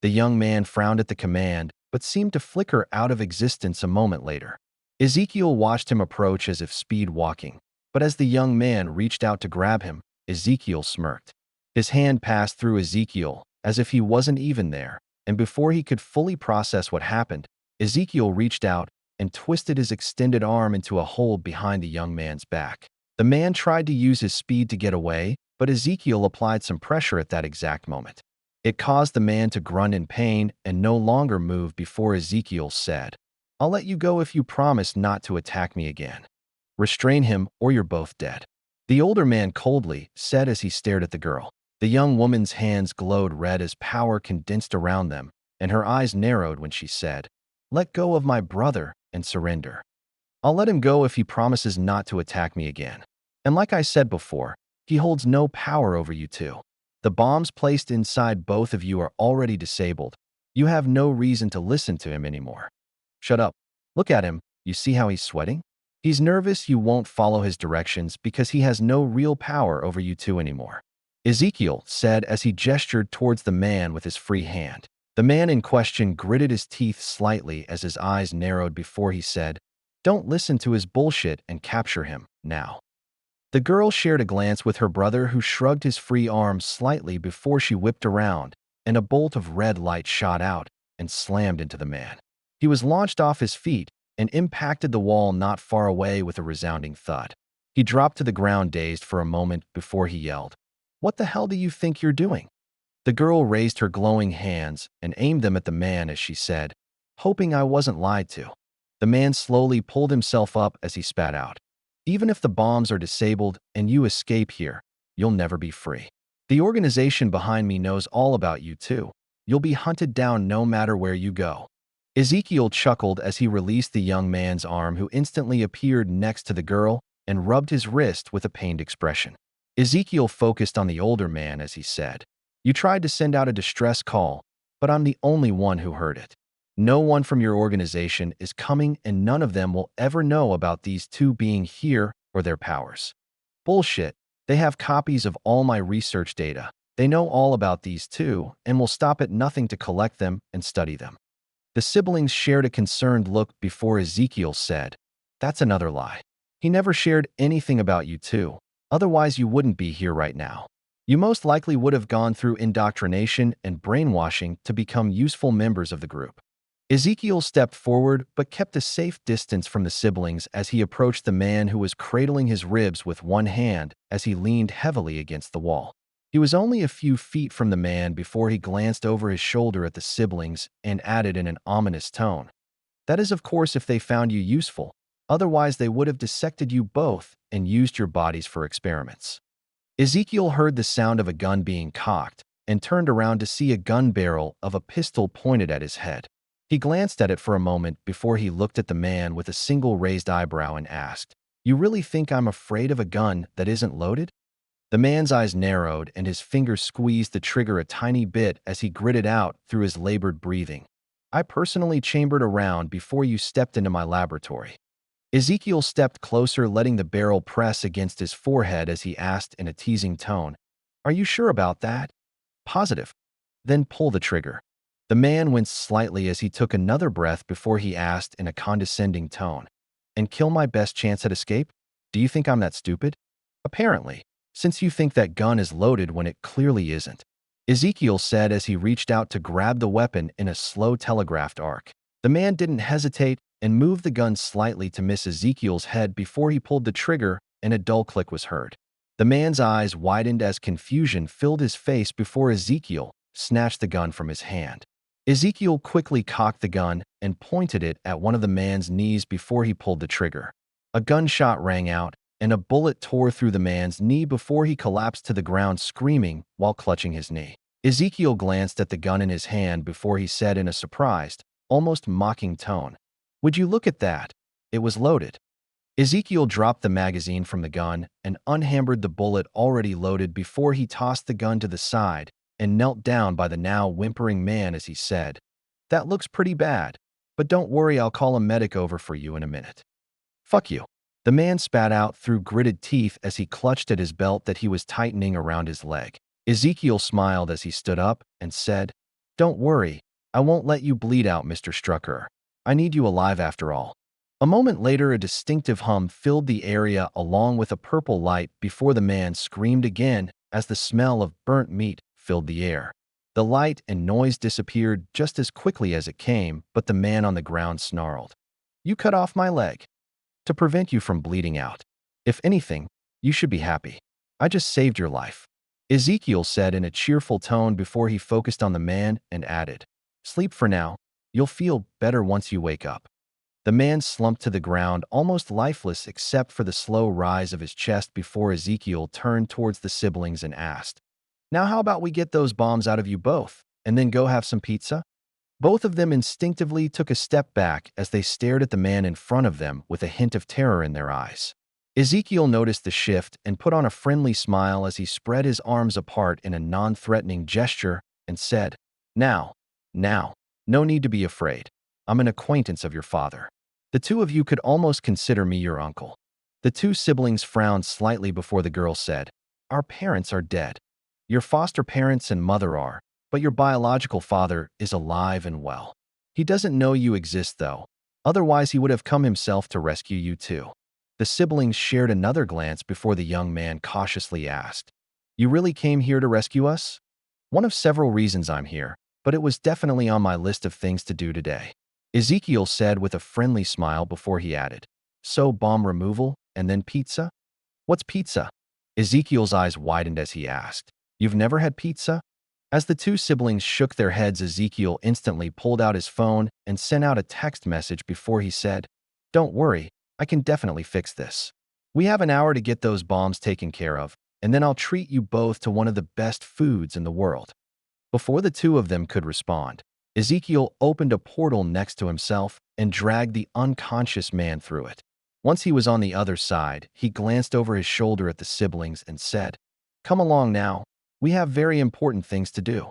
The young man frowned at the command, but seemed to flicker out of existence a moment later. Ezekiel watched him approach as if speed walking, but as the young man reached out to grab him, Ezekiel smirked. His hand passed through Ezekiel as if he wasn't even there, and before he could fully process what happened, Ezekiel reached out and twisted his extended arm into a hold behind the young man's back. The man tried to use his speed to get away, but Ezekiel applied some pressure at that exact moment. It caused the man to grunt in pain and no longer move before Ezekiel said, "I'll let you go if you promise not to attack me again. Restrain him or you're both dead," the older man coldly said as he stared at the girl. The young woman's hands glowed red as power condensed around them, and her eyes narrowed when she said, "Let go of my brother and surrender. I'll let him go if he promises not to attack me again. And like I said before, he holds no power over you two. The bombs placed inside both of you are already disabled. You have no reason to listen to him anymore. Shut up. Look at him. You see how he's sweating? He's nervous you won't follow his directions because he has no real power over you two anymore," Ezekiel said as he gestured towards the man with his free hand. The man in question gritted his teeth slightly as his eyes narrowed before he said, "Don't listen to his bullshit and capture him, now." The girl shared a glance with her brother who shrugged his free arm slightly before she whipped around, and a bolt of red light shot out and slammed into the man. He was launched off his feet and impacted the wall not far away with a resounding thud. He dropped to the ground dazed for a moment before he yelled, "What the hell do you think you're doing?" The girl raised her glowing hands and aimed them at the man as she said, "Hoping I wasn't lied to." The man slowly pulled himself up as he spat out, "Even if the bombs are disabled and you escape here, you'll never be free. The organization behind me knows all about you too. You'll be hunted down no matter where you go." Ezekiel chuckled as he released the young man's arm who instantly appeared next to the girl and rubbed his wrist with a pained expression. Ezekiel focused on the older man as he said, "You tried to send out a distress call, but I'm the only one who heard it. No one from your organization is coming and none of them will ever know about these two being here or their powers." "Bullshit. They have copies of all my research data. They know all about these two and will stop at nothing to collect them and study them." The siblings shared a concerned look before Ezekiel said, "That's another lie. He never shared anything about you two. Otherwise you wouldn't be here right now." You most likely would have gone through indoctrination and brainwashing to become useful members of the group. Ezekiel stepped forward but kept a safe distance from the siblings as he approached the man who was cradling his ribs with one hand as he leaned heavily against the wall. He was only a few feet from the man before he glanced over his shoulder at the siblings and added in an ominous tone, "That is, of course, if they found you useful. Otherwise, they would have dissected you both and used your bodies for experiments." Ezekiel heard the sound of a gun being cocked and turned around to see a gun barrel of a pistol pointed at his head. He glanced at it for a moment before he looked at the man with a single raised eyebrow and asked, "You really think I'm afraid of a gun that isn't loaded?" The man's eyes narrowed and his fingers squeezed the trigger a tiny bit as he gritted out through his labored breathing, "I personally chambered a round before you stepped into my laboratory." Ezekiel stepped closer, letting the barrel press against his forehead as he asked in a teasing tone, "Are you sure about that?" "Positive." "Then pull the trigger." The man winced slightly as he took another breath before he asked in a condescending tone, "And kill my best chance at escape? Do you think I'm that stupid?" "Apparently, since you think that gun is loaded when it clearly isn't," Ezekiel said as he reached out to grab the weapon in a slow telegraphed arc. The man didn't hesitate and moved the gun slightly to miss Ezekiel's head before he pulled the trigger and a dull click was heard. The man's eyes widened as confusion filled his face before Ezekiel snatched the gun from his hand. Ezekiel quickly cocked the gun and pointed it at one of the man's knees before he pulled the trigger. A gunshot rang out, and a bullet tore through the man's knee before he collapsed to the ground screaming while clutching his knee. Ezekiel glanced at the gun in his hand before he said in a surprised, almost mocking tone, "Would you look at that? It was loaded." Ezekiel dropped the magazine from the gun and unhammered the bullet already loaded before he tossed the gun to the side and knelt down by the now whimpering man as he said, "That looks pretty bad, but don't worry, I'll call a medic over for you in a minute." "Fuck you." The man spat out through gritted teeth as he clutched at his belt that he was tightening around his leg. Ezekiel smiled as he stood up and said, "Don't worry, I won't let you bleed out, Mr. Strucker. I need you alive after all." A moment later, a distinctive hum filled the area along with a purple light before the man screamed again as the smell of burnt meat filled the air. The light and noise disappeared just as quickly as it came, but the man on the ground snarled, "You cut off my leg to prevent you from bleeding out. If anything, you should be happy. I just saved your life," Ezekiel said in a cheerful tone before he focused on the man and added, "Sleep for now. You'll feel better once you wake up." The man slumped to the ground, almost lifeless except for the slow rise of his chest before Ezekiel turned towards the siblings and asked, "Now how about we get those bombs out of you both, and then go have some pizza?" Both of them instinctively took a step back as they stared at the man in front of them with a hint of terror in their eyes. Ezekiel noticed the shift and put on a friendly smile as he spread his arms apart in a non-threatening gesture and said, Now, no need to be afraid. I'm an acquaintance of your father. The two of you could almost consider me your uncle." The two siblings frowned slightly before the girl said, "Our parents are dead. Your foster parents and mother are, but your biological father is alive and well. He doesn't know you exist, though. Otherwise, he would have come himself to rescue you, too." The siblings shared another glance before the young man cautiously asked, "You really came here to rescue us?" "One of several reasons I'm here, but it was definitely on my list of things to do today," Ezekiel said with a friendly smile before he added, "So bomb removal and then pizza?" "What's pizza?" Ezekiel's eyes widened as he asked, "You've never had pizza?" As the two siblings shook their heads, Ezekiel instantly pulled out his phone and sent out a text message before he said, "Don't worry, I can definitely fix this. We have an hour to get those bombs taken care of, and then I'll treat you both to one of the best foods in the world." Before the two of them could respond, Ezekiel opened a portal next to himself and dragged the unconscious man through it. Once he was on the other side, he glanced over his shoulder at the siblings and said, "Come along now. We have very important things to do."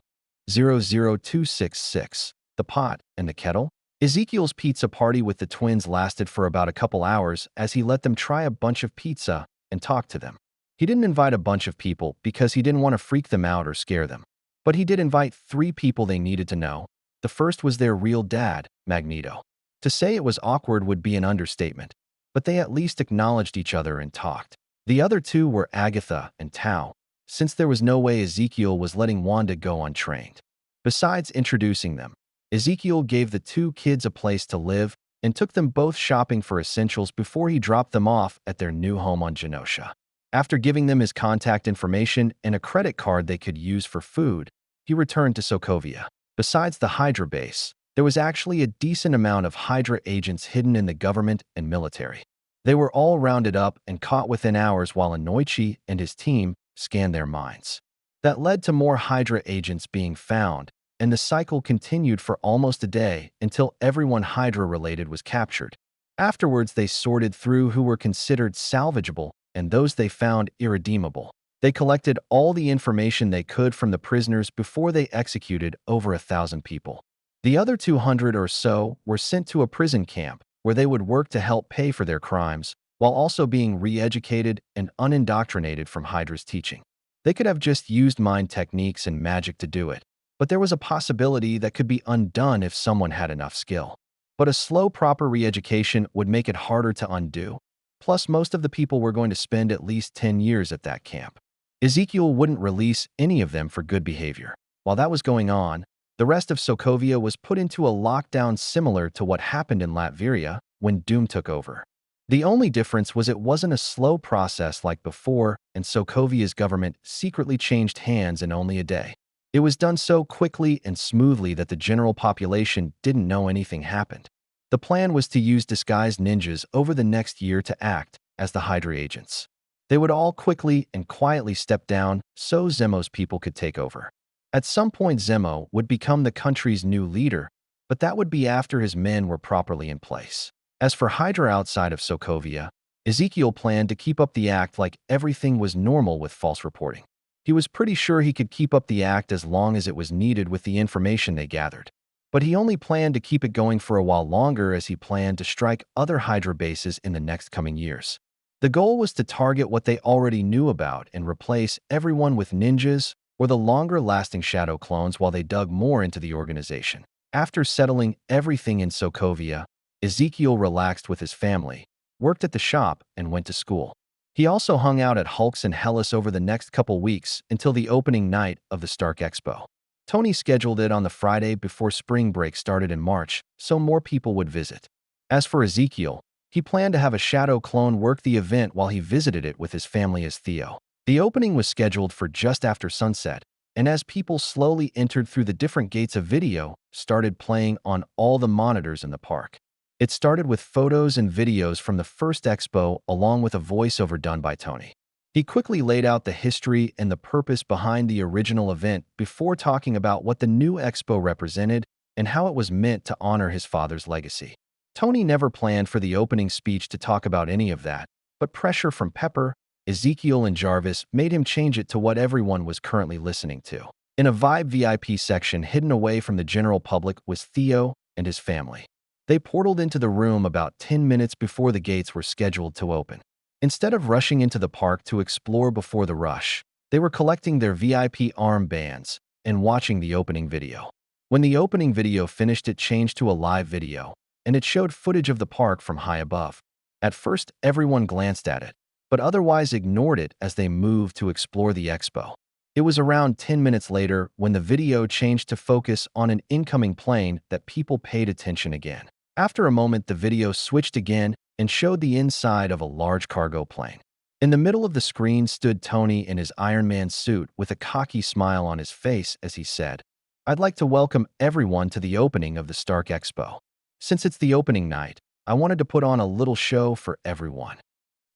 00266. The pot and the kettle? Ezekiel's pizza party with the twins lasted for about a couple hours as he let them try a bunch of pizza and talk to them. He didn't invite a bunch of people because he didn't want to freak them out or scare them. But he did invite 3 people they needed to know. The first was their real dad, Magneto. To say it was awkward would be an understatement, but they at least acknowledged each other and talked. The other 2 were Agatha and Tao. since there was no way Ezekiel was letting Wanda go untrained. Besides introducing them, Ezekiel gave the two kids a place to live and took them both shopping for essentials before he dropped them off at their new home on Genosha. After giving them his contact information and a credit card they could use for food, he returned to Sokovia. Besides the Hydra base, there was actually a decent amount of Hydra agents hidden in the government and military. They were all rounded up and caught within hours while Inoichi and his team scanned their minds. That led to more Hydra agents being found, and the cycle continued for almost a day until everyone Hydra-related was captured. Afterwards, they sorted through who were considered salvageable and those they found irredeemable. They collected all the information they could from the prisoners before they executed over 1,000 people. The other 200 or so were sent to a prison camp where they would work to help pay for their crimes, while also being re-educated and unindoctrinated from Hydra's teaching. They could have just used mind techniques and magic to do it, but there was a possibility that could be undone if someone had enough skill. But a slow, proper re-education would make it harder to undo. Plus, most of the people were going to spend at least 10 years at that camp. Ezekiel wouldn't release any of them for good behavior. While that was going on, the rest of Sokovia was put into a lockdown similar to what happened in Latvia when Doom took over. The only difference was it wasn't a slow process like before, and Sokovia's government secretly changed hands in only a day. It was done so quickly and smoothly that the general population didn't know anything happened. The plan was to use disguised ninjas over the next year to act as the Hydra agents. They would all quickly and quietly step down so Zemo's people could take over. At some point, Zemo would become the country's new leader, but that would be after his men were properly in place. As for Hydra outside of Sokovia, Ezekiel planned to keep up the act like everything was normal with false reporting. He was pretty sure he could keep up the act as long as it was needed with the information they gathered. But he only planned to keep it going for a while longer as he planned to strike other Hydra bases in the next coming years. The goal was to target what they already knew about and replace everyone with ninjas or the longer-lasting shadow clones while they dug more into the organization. After settling everything in Sokovia, Ezekiel relaxed with his family, worked at the shop, and went to school. He also hung out at Hulk's and Hela's over the next couple weeks until the opening night of the Stark Expo. Tony scheduled it on the Friday before spring break started in March, so more people would visit. As for Ezekiel, he planned to have a shadow clone work the event while he visited it with his family as Theo. The opening was scheduled for just after sunset, and as people slowly entered through the different gates of video, started playing on all the monitors in the park. It started with photos and videos from the first expo along with a voiceover done by Tony. He quickly laid out the history and the purpose behind the original event before talking about what the new expo represented and how it was meant to honor his father's legacy. Tony never planned for the opening speech to talk about any of that, but pressure from Pepper, Ezekiel, and Jarvis made him change it to what everyone was currently listening to. In a Vibe VIP section hidden away from the general public was Theo and his family. They portaled into the room about 10 minutes before the gates were scheduled to open. Instead of rushing into the park to explore before the rush, they were collecting their VIP armbands and watching the opening video. When the opening video finished, it changed to a live video, and it showed footage of the park from high above. At first, everyone glanced at it, but otherwise ignored it as they moved to explore the expo. It was around 10 minutes later when the video changed to focus on an incoming plane that people paid attention again. After a moment, the video switched again and showed the inside of a large cargo plane. In the middle of the screen stood Tony in his Iron Man suit with a cocky smile on his face as he said, "I'd like to welcome everyone to the opening of the Stark Expo. Since it's the opening night, I wanted to put on a little show for everyone."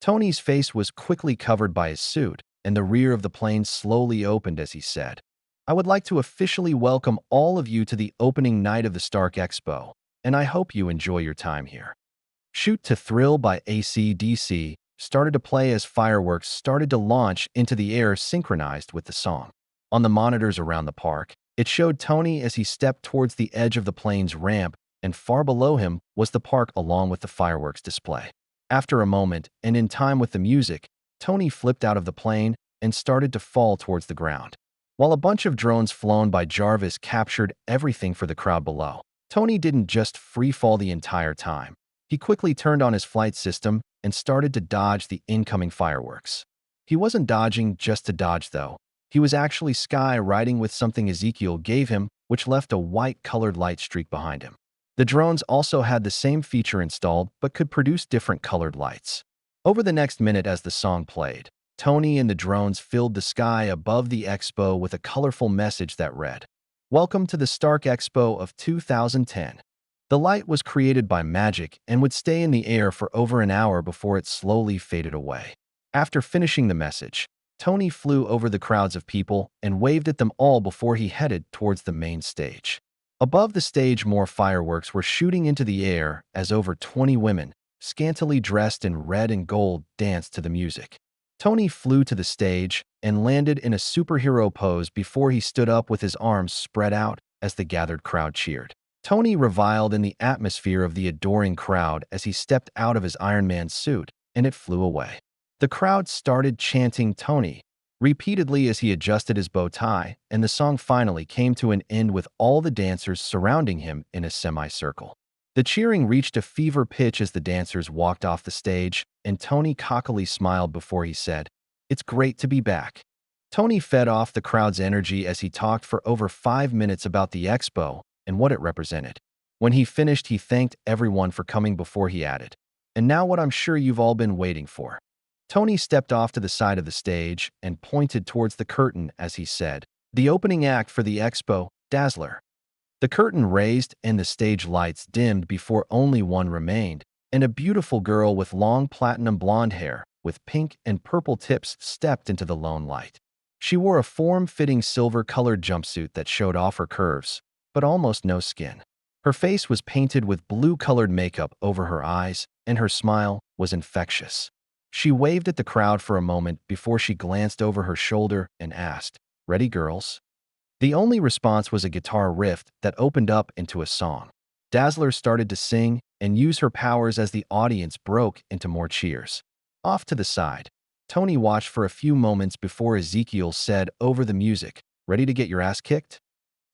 Tony's face was quickly covered by his suit, and the rear of the plane slowly opened as he said, "I would like to officially welcome all of you to the opening night of the Stark Expo, and I hope you enjoy your time here." Shoot to Thrill by AC/DC started to play as fireworks started to launch into the air synchronized with the song. On the monitors around the park, it showed Tony as he stepped towards the edge of the plane's ramp, and far below him was the park along with the fireworks display. After a moment, and in time with the music, Tony flipped out of the plane and started to fall towards the ground. While a bunch of drones flown by Jarvis captured everything for the crowd below, Tony didn't just free fall the entire time. He quickly turned on his flight system and started to dodge the incoming fireworks. He wasn't dodging just to dodge, though. He was actually Sky riding with something Ezekiel gave him, which left a white-colored light streak behind him. The drones also had the same feature installed, but could produce different colored lights. Over the next minute as the song played, Tony and the drones filled the sky above the Expo with a colorful message that read, "Welcome to the Stark Expo of 2010. The light was created by magic and would stay in the air for over an hour before it slowly faded away." After finishing the message, Tony flew over the crowds of people and waved at them all before he headed towards the main stage. Above the stage, more fireworks were shooting into the air as over 20 women, scantily dressed in red and gold, danced to the music. Tony flew to the stage and landed in a superhero pose before he stood up with his arms spread out as the gathered crowd cheered. Tony reviled in the atmosphere of the adoring crowd as he stepped out of his Iron Man suit, and it flew away. The crowd started chanting Tony repeatedly as he adjusted his bow tie, and the song finally came to an end with all the dancers surrounding him in a semicircle. The cheering reached a fever pitch as the dancers walked off the stage, and Tony cockily smiled before he said, "It's great to be back." Tony fed off the crowd's energy as he talked for over 5 minutes about the Expo and what it represented. When he finished, he thanked everyone for coming before he added, "And now what I'm sure you've all been waiting for." Tony stepped off to the side of the stage and pointed towards the curtain as he said, "The opening act for the Expo, Dazzler." The curtain raised and the stage lights dimmed before only one remained, and a beautiful girl with long platinum blonde hair with pink and purple tips stepped into the lone light. She wore a form-fitting silver-colored jumpsuit that showed off her curves, but almost no skin. Her face was painted with blue-colored makeup over her eyes, and her smile was infectious. She waved at the crowd for a moment before she glanced over her shoulder and asked, "Ready, girls?" The only response was a guitar riff that opened up into a song. Dazzler started to sing and use her powers as the audience broke into more cheers. Off to the side, Tony watched for a few moments before Ezekiel said over the music, "Ready to get your ass kicked?"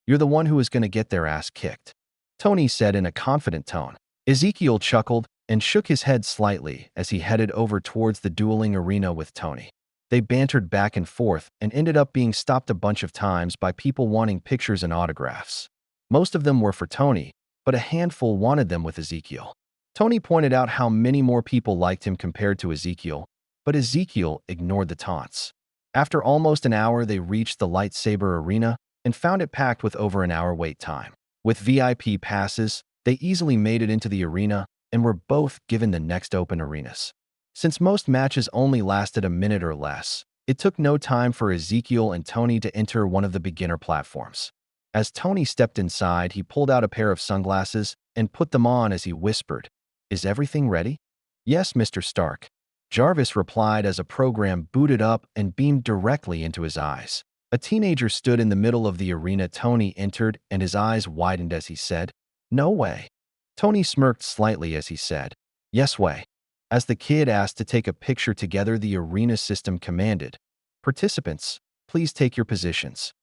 "You're the one who is going to get their ass kicked," Tony said in a confident tone. Ezekiel chuckled and shook his head slightly as he headed over towards the dueling arena with Tony. They bantered back and forth and ended up being stopped a bunch of times by people wanting pictures and autographs. Most of them were for Tony, but a handful wanted them with Ezekiel. Tony pointed out how many more people liked him compared to Ezekiel, but Ezekiel ignored the taunts. After almost an hour, they reached the Lightsaber arena and found it packed with over an hour wait time. With VIP passes, they easily made it into the arena and were both given the next open arenas. Since most matches only lasted a minute or less, it took no time for Ezekiel and Tony to enter one of the beginner platforms. As Tony stepped inside, he pulled out a pair of sunglasses and put them on as he whispered, "Is everything ready?" "Yes, Mr. Stark," Jarvis replied as a program booted up and beamed directly into his eyes. A teenager stood in the middle of the arena. Tony entered and his eyes widened as he said, "No way." Tony smirked slightly as he said, "Yes way." As the kid asked to take a picture together, the arena system commanded, "Participants, please take your positions."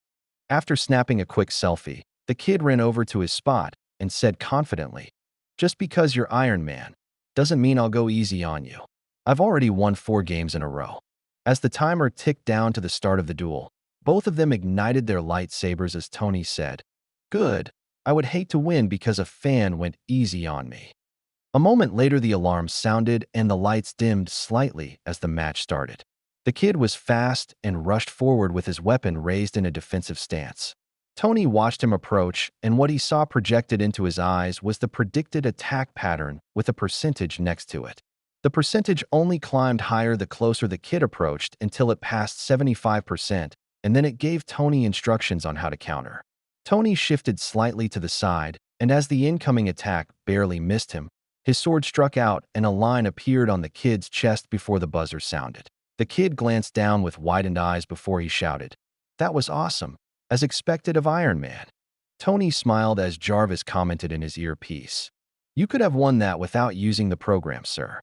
After snapping a quick selfie, the kid ran over to his spot and said confidently, "Just because you're Iron Man doesn't mean I'll go easy on you. I've already won 4 games in a row." As the timer ticked down to the start of the duel, both of them ignited their lightsabers as Tony said, "Good. I would hate to win because a fan went easy on me." A moment later, the alarm sounded and the lights dimmed slightly as the match started. The kid was fast and rushed forward with his weapon raised in a defensive stance. Tony watched him approach, and what he saw projected into his eyes was the predicted attack pattern with a percentage next to it. The percentage only climbed higher the closer the kid approached until it passed 75%, and then it gave Tony instructions on how to counter. Tony shifted slightly to the side, and as the incoming attack barely missed him, his sword struck out and a line appeared on the kid's chest before the buzzer sounded. The kid glanced down with widened eyes before he shouted, "That was awesome, as expected of Iron Man." Tony smiled as Jarvis commented in his earpiece, "You could have won that without using the program, sir."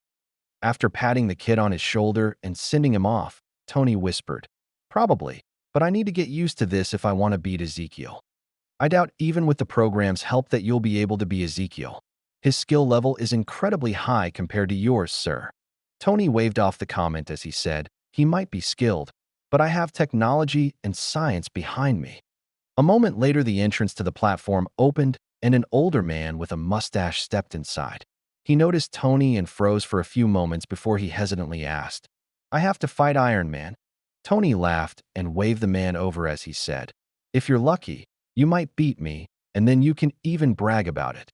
After patting the kid on his shoulder and sending him off, Tony whispered, "Probably, but I need to get used to this if I want to beat Ezekiel. I doubt even with the program's help that you'll be able to be Ezekiel. His skill level is incredibly high compared to yours, sir." Tony waved off the comment as he said, He might be skilled, but I have technology and science behind me. A moment later, the entrance to the platform opened, and an older man with a mustache stepped inside. He noticed Tony and froze for a few moments before he hesitantly asked, "I have to fight Iron Man." Tony laughed and waved the man over as he said, "If you're lucky, you might beat me, and then you can even brag about it.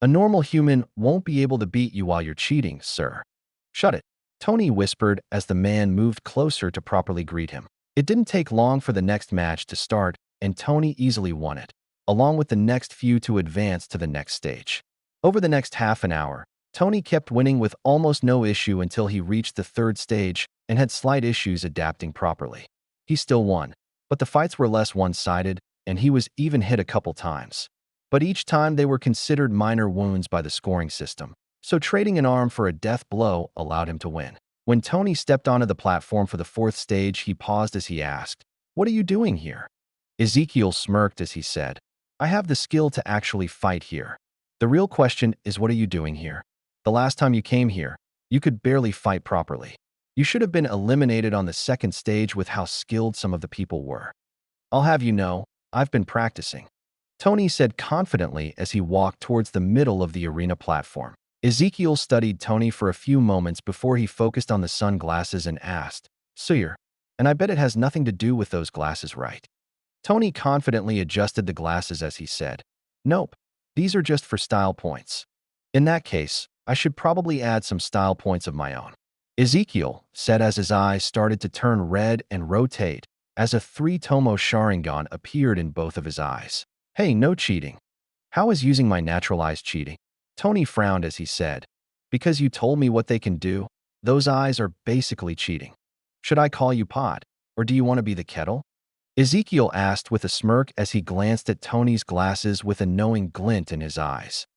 A normal human won't be able to beat you while you're cheating, sir." "Shut it," Tony whispered as the man moved closer to properly greet him. It didn't take long for the next match to start, and Tony easily won it, along with the next few to advance to the next stage. Over the next half an hour, Tony kept winning with almost no issue until he reached the third stage and had slight issues adapting properly. He still won, but the fights were less one-sided, and he was even hit a couple times. But each time they were considered minor wounds by the scoring system, so trading an arm for a death blow allowed him to win. When Tony stepped onto the platform for the fourth stage, he paused as he asked, "What are you doing here?" Ezekiel smirked as he said, "I have the skill to actually fight here. The real question is, what are you doing here? The last time you came here, you could barely fight properly. You should have been eliminated on the second stage with how skilled some of the people were. I'll have you know, I've been practicing," Tony said confidently as he walked towards the middle of the arena platform. Ezekiel studied Tony for a few moments before he focused on the sunglasses and asked, "Sir, and I bet it has nothing to do with those glasses, right?" Tony confidently adjusted the glasses as he said, "Nope, these are just for style points." "In that case, I should probably add some style points of my own," Ezekiel said as his eyes started to turn red and rotate as a three-tomo Sharingan appeared in both of his eyes. "Hey, no cheating. How is using my natural eyes cheating?" Tony frowned as he said, "Because you told me what they can do, those eyes are basically cheating. Should I call you Pot, or do you want to be the kettle?" Ezekiel asked with a smirk as he glanced at Tony's glasses with a knowing glint in his eyes.